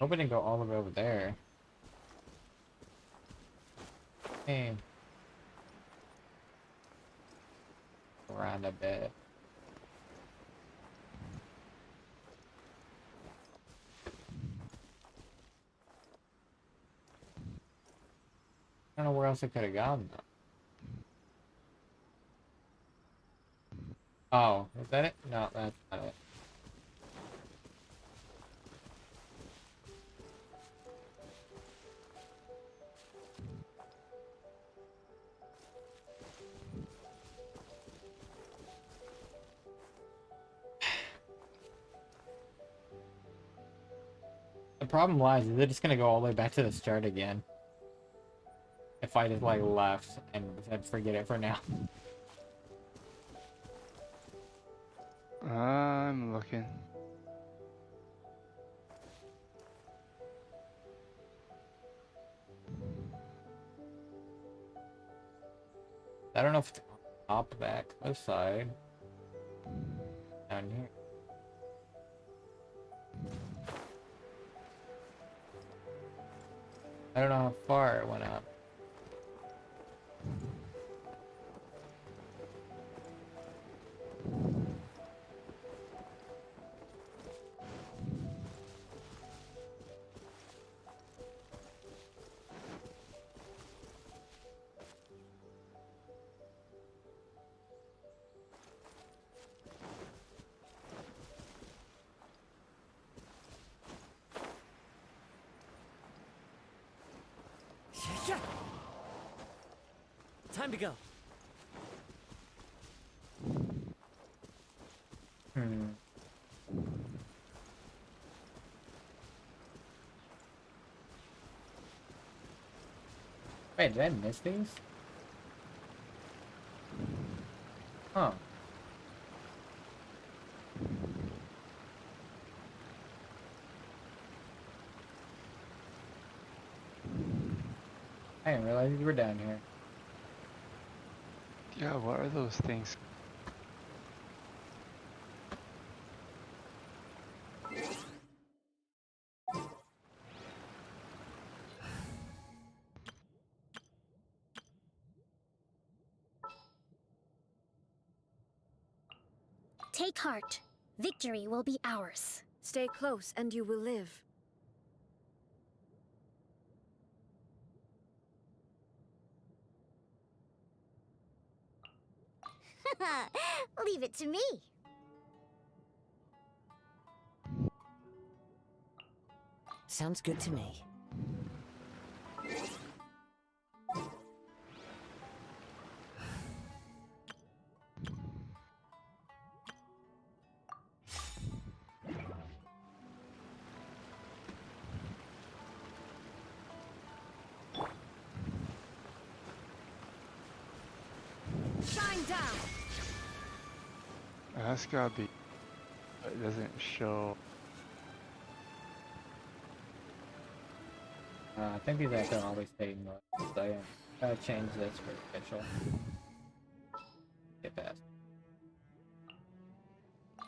Hope I didn't go all the way over there. Hey. Around a bit. I don't know where else I could have gone though. Oh, is that it? No, that's not it. The problem lies is they're just gonna go all the way back to the start again. If I just like left and said forget it for now. I'm looking. I don't know if it's up, back, other side. Down here. I don't know how far it went up. Time to go. Wait, did I miss these? Huh. I didn't realize you were down here. Yeah, what are those things? Take heart. Victory will be ours. Stay close and you will live. Leave it to me. Sounds good to me. Shine down. That's gotta be. It doesn't show. I think these actually always stay in mode, so yeah. Gotta change this for official. Get past.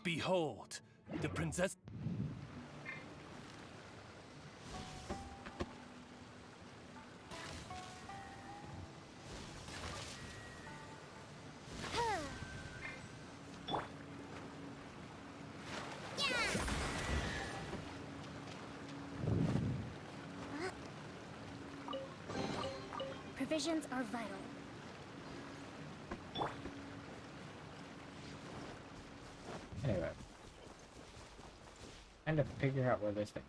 Behold, the princess. Provisions are vital. Anyway. Trying to figure out where this thing.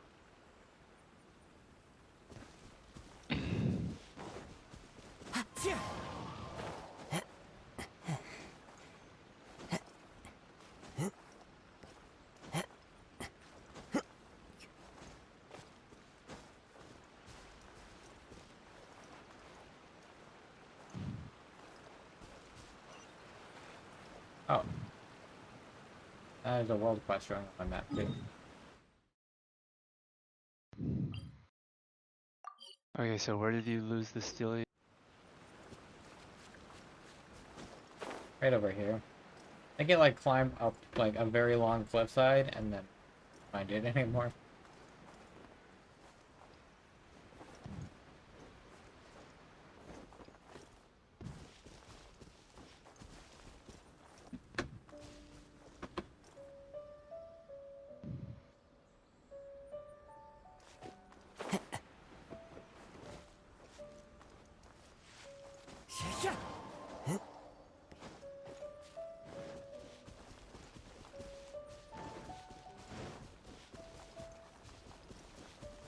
Oh. There's a world quest showing on my map too. Okay, so where did you lose the steely? Right over here. I can like climb up like a very long cliffside and then find it anymore.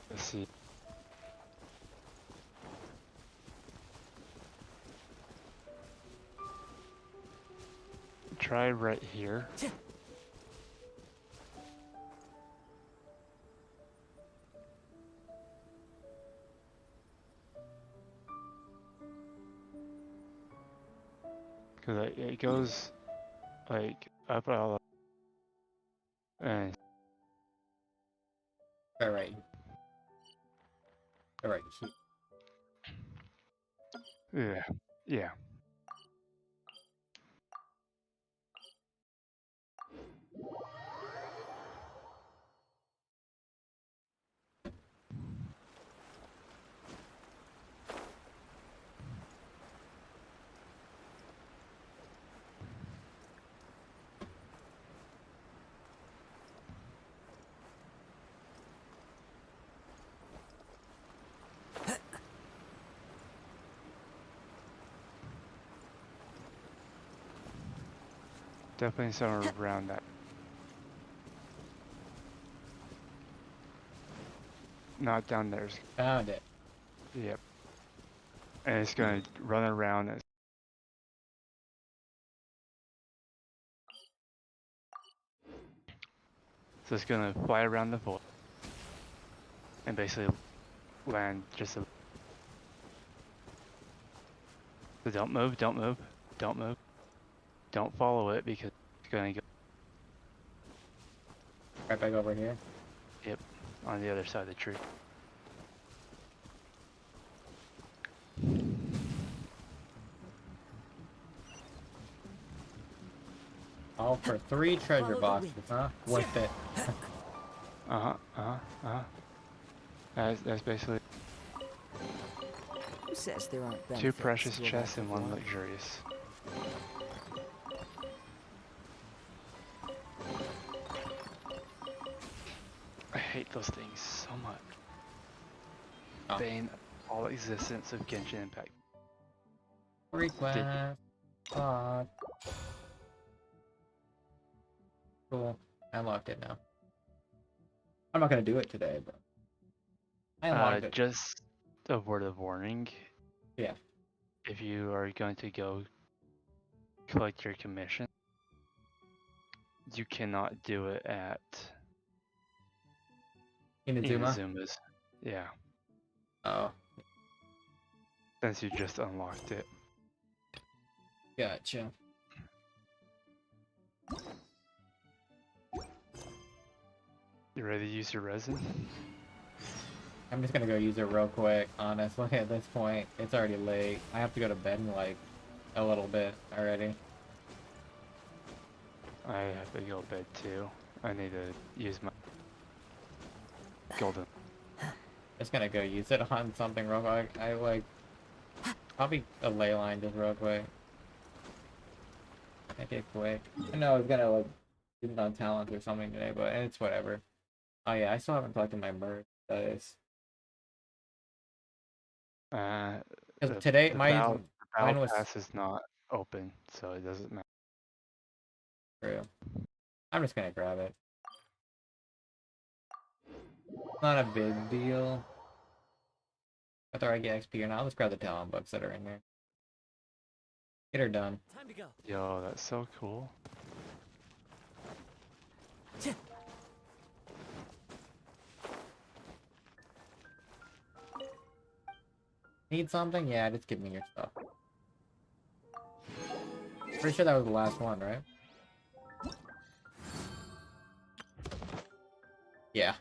Let's see. Try right here. Because it goes like up all and Alright. Alright. yeah, yeah. Definitely somewhere around that. Not down there. Found it. Yep. And it's gonna run around it. So it's gonna fly around the void and basically land just a. So don't move, don't move, don't move. Don't follow it because it's gonna go. Right back over here. Yep, on the other side of the tree. All for 3 treasure boxes, huh? Worth it. That's basically Who says there aren't 2 benefits precious to a chests life and of 1 luck? luxurious. I hate those things so much. Oh. Bane all existence of Genshin Impact. Request. Cool. I unlocked it now. I'm not gonna do it today, but I unlocked it. Just a word of warning. Yeah. If you are going to go collect your commission, you cannot do it at Inazuma's. Yeah. Oh. Since you just unlocked it. Gotcha. You ready to use your resin? I'm just gonna go use it real quick, honestly, at this point. It's already late. I have to go to bed in like a little bit already. I have to go to bed too. I need to use my golden. Just gonna go use it on something real quick. I like probably a ley line just real quick. Make it quick. I know I was gonna like do it on talent or something today, but it's whatever. Oh yeah, I still haven't collected my merchandise. Because today the mine battle was pass is not open, so it doesn't matter. true. I'm just gonna grab it. Not a big deal. Whether I get XP or not, let's grab the talent books that are in there. Get her done. Time to go. Yo, that's so cool. Need something? Yeah, just give me your stuff. Pretty sure that was the last one, right? Yeah.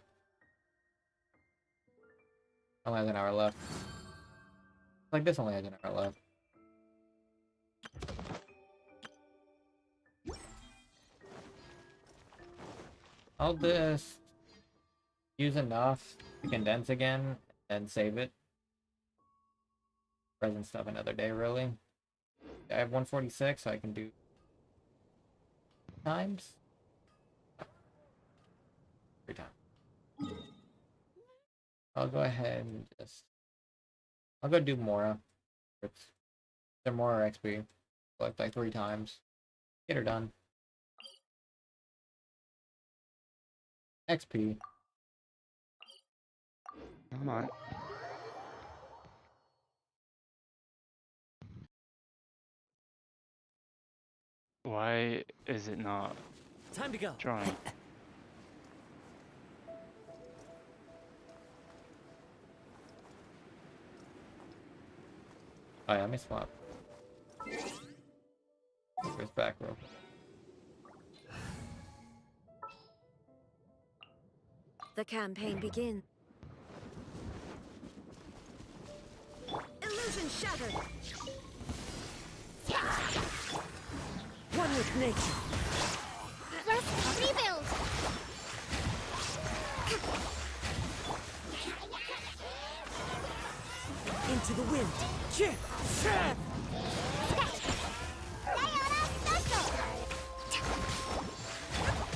Only has an hour left. Like this only has an hour left. I'll just use enough to condense again and save it. Present stuff another day, really. I have 146, so I can do times. 3 times. I'll go ahead and just. I'll go do Mora. It's they're Mora XP. Collect like 3 times. Get her done. XP. Come on. Why is it not Time to go. drawing? Oh yeah, let me swap. Goes back row. The campaign begins. Illusion shattered. One with nature. Let's rebuild. Into the wind.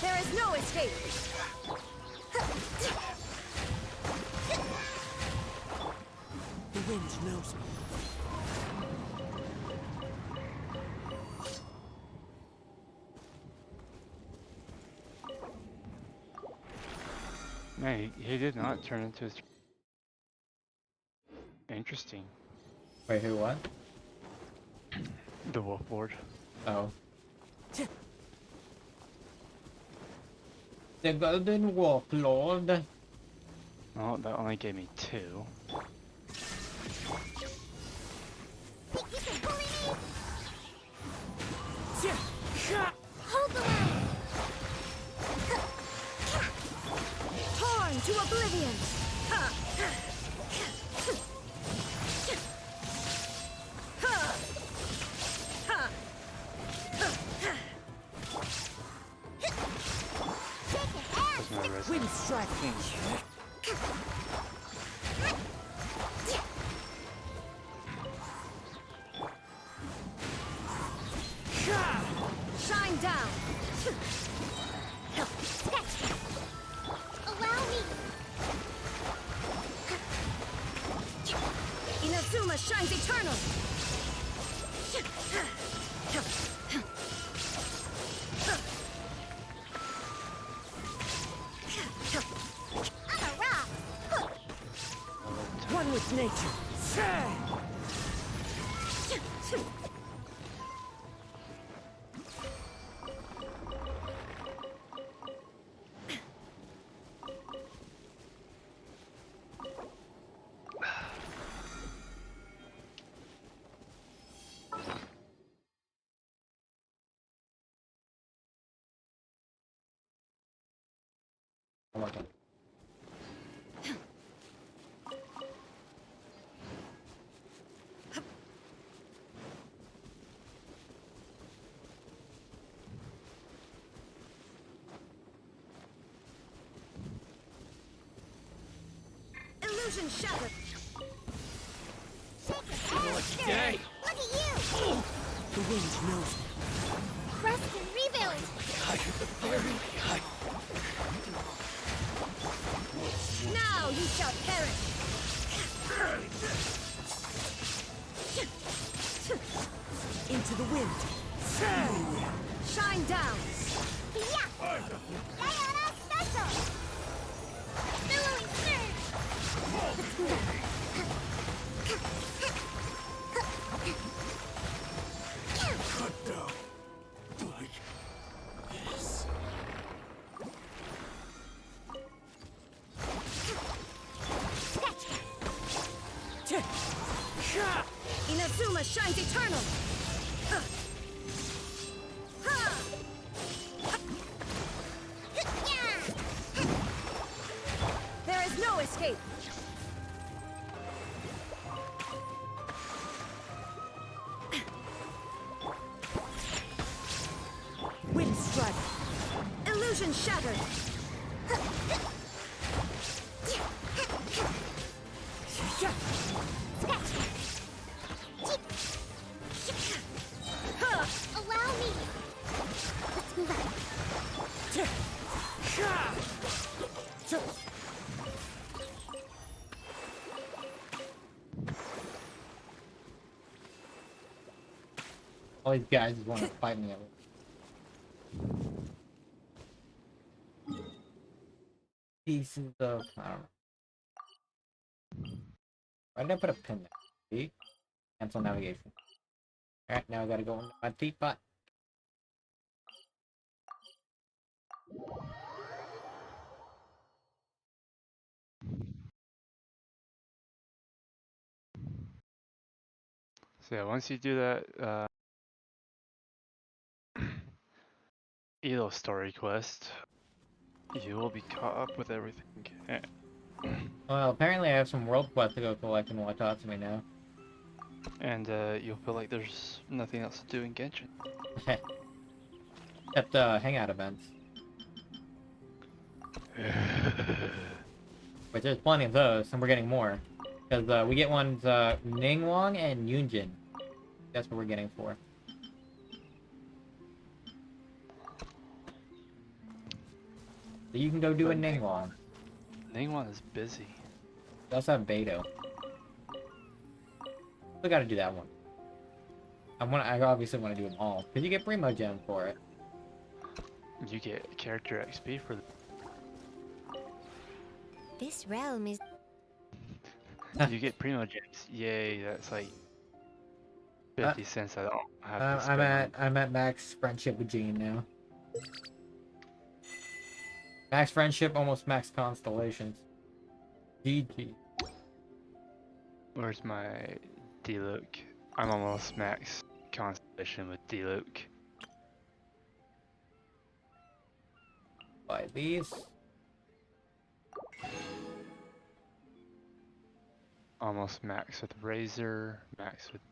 There is no escape. The wind knows me. Man, he did not turn into his... Interesting. Wait, who what? The wolf lord. Oh. The golden wolf lord. Oh, that only gave me 2. Hold the line. Torn to oblivion. Wind striking. Shine down. Allow me. Inazuma shines eternal. I'm a rock. One with nature. One more time. Illusion shattered. Hey, look at you. The wind knows me. Rest and rebuild. Now you shall perish. Into the wind. Shine down. Yeah. Diana special. Billowing through. Cut down. Like this. Inazuma shines eternal. There is no escape. Wind strike. Illusion shattered. Allow me. Let's move on. All these guys just want to fight me. Pieces of, I don't know. Why did I put a pin there? See? Cancel navigation. Alright, now I gotta go into my teapot. So yeah, once you do that Elo story quest, you will be caught up with everything. Well, apparently I have some world quests to go collect in Watatsumi now. And you'll feel like there's nothing else to do in Genshin. Except hangout events. Which there's plenty of those, and we're getting more. Because we get ones Ningguang and Yunjin. That's what we're getting for. So you can go do a Ningguang. Ningguang is busy. We also have Beidou. We gotta do that one. I obviously want to do them all. Because you get Primo Gem for it. You get character XP for This realm is... You get Primo Gems. Yay, that's like 50 cents I don't have to spend. I'm at max friendship with Jean now. Max friendship, almost max constellations. GG. Where's my D-Luke? I'm almost max constellation with D-Luke. Buy these. Almost max with Razor, max with...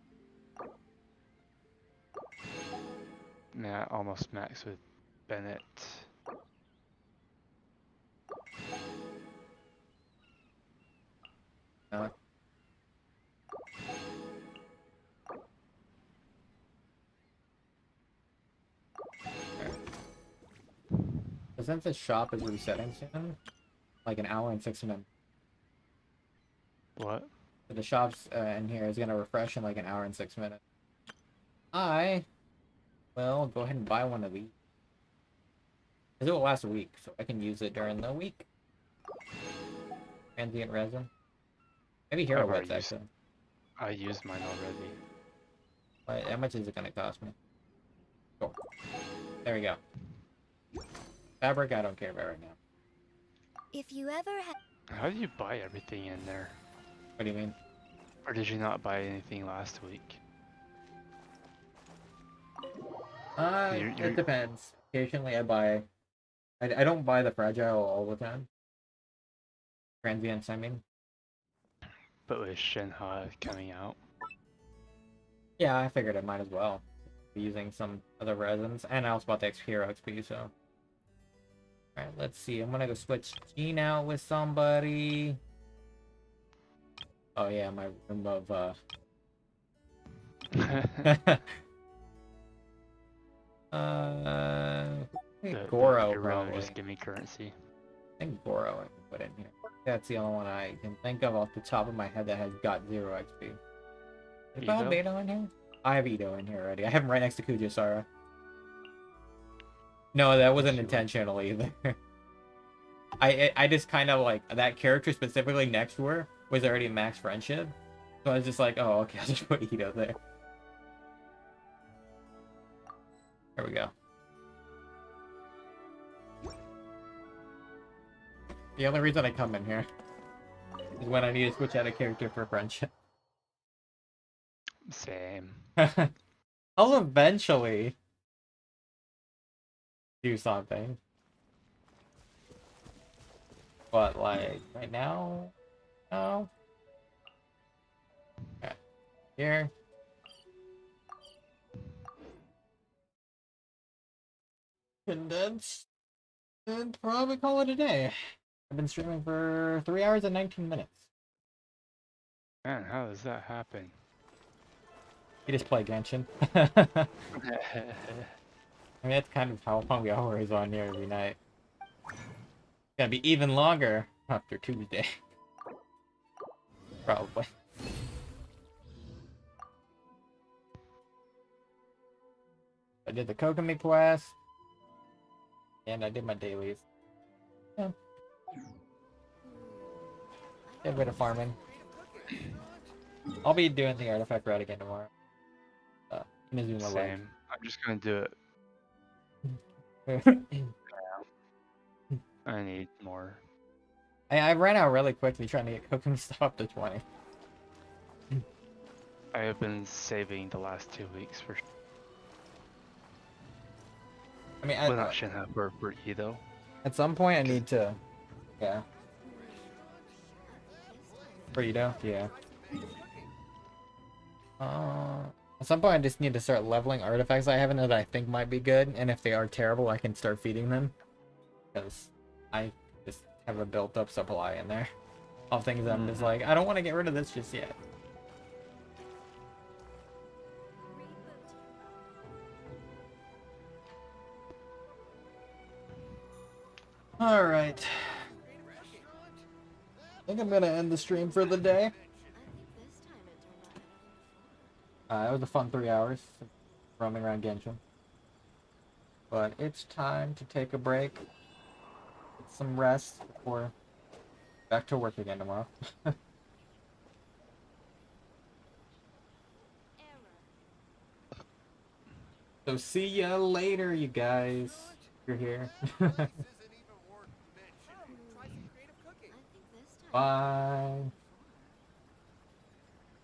Yeah, almost max with Bennett. But since the shop is resetting soon, like an hour and 6 minutes. What? The shop's in here is gonna refresh in like an hour and 6 minutes. I will go ahead and buy one of these. Because it will last a week, so I can use it during the week. Transient resin. Maybe hero webs actually. I used mine already. But how much is it gonna cost me? Cool. There we go. Fabric, I don't care about right now. If you ever have... How do you buy everything in there? What do you mean? Or did you not buy anything last week? It depends. Occasionally I buy... I don't buy the fragile all the time. Transients, I mean. But with Shenhe coming out. Yeah, I figured I might as well. Be using some other resins. And I also bought the hero XP, so... Alright, let's see. I'm gonna go switch Jean out with somebody. Oh yeah, my room of Goro probably. Just give me currency. I think Goro I can put in here. That's the only one I can think of off the top of my head that has got 0 XP. Is I have Beidou in here? I have Ito in here already. I have him right next to Kujisara. No, that wasn't intentional either. I just kind of like that character specifically next to her was already max friendship. So I was just like, oh, okay, I'll just put Ito there. There we go. The only reason I come in here is when I need to switch out a character for friendship. Same. I'll eventually do something. But, like, right now? No. Okay. Here. Condense. And probably call it a day. I've been streaming for 3 hours and 19 minutes. Man, how does that happen? You just play Genshin. I mean, that's kind of how long we always on here every night. It's gonna be even longer after Tuesday. Probably. I did the Kokomi quest. And I did my dailies. Yeah. Get a bit of farming. I'll be doing the artifact route again tomorrow. Mizuna Lake. Same. I'm just gonna do it. I need more. I ran out really quickly trying to get Kokomi stuff up to 20. I have been saving the last 2 weeks for. I mean, well, not Shinha, for Ito. At some point, I need to. Yeah. For Ito? Yeah. At some point, I just need to start leveling artifacts I have in it that I think might be good, and if they are terrible, I can start feeding them. Because I just have a built-up supply in there of things that I'm just like, I don't want to get rid of this just yet. Alright. I think I'm gonna end the stream for the day. It was a fun 3 hours roaming around Genshin. But it's time to take a break. Get some rest before back to work again tomorrow. So see ya later, you guys. You're here. Bye.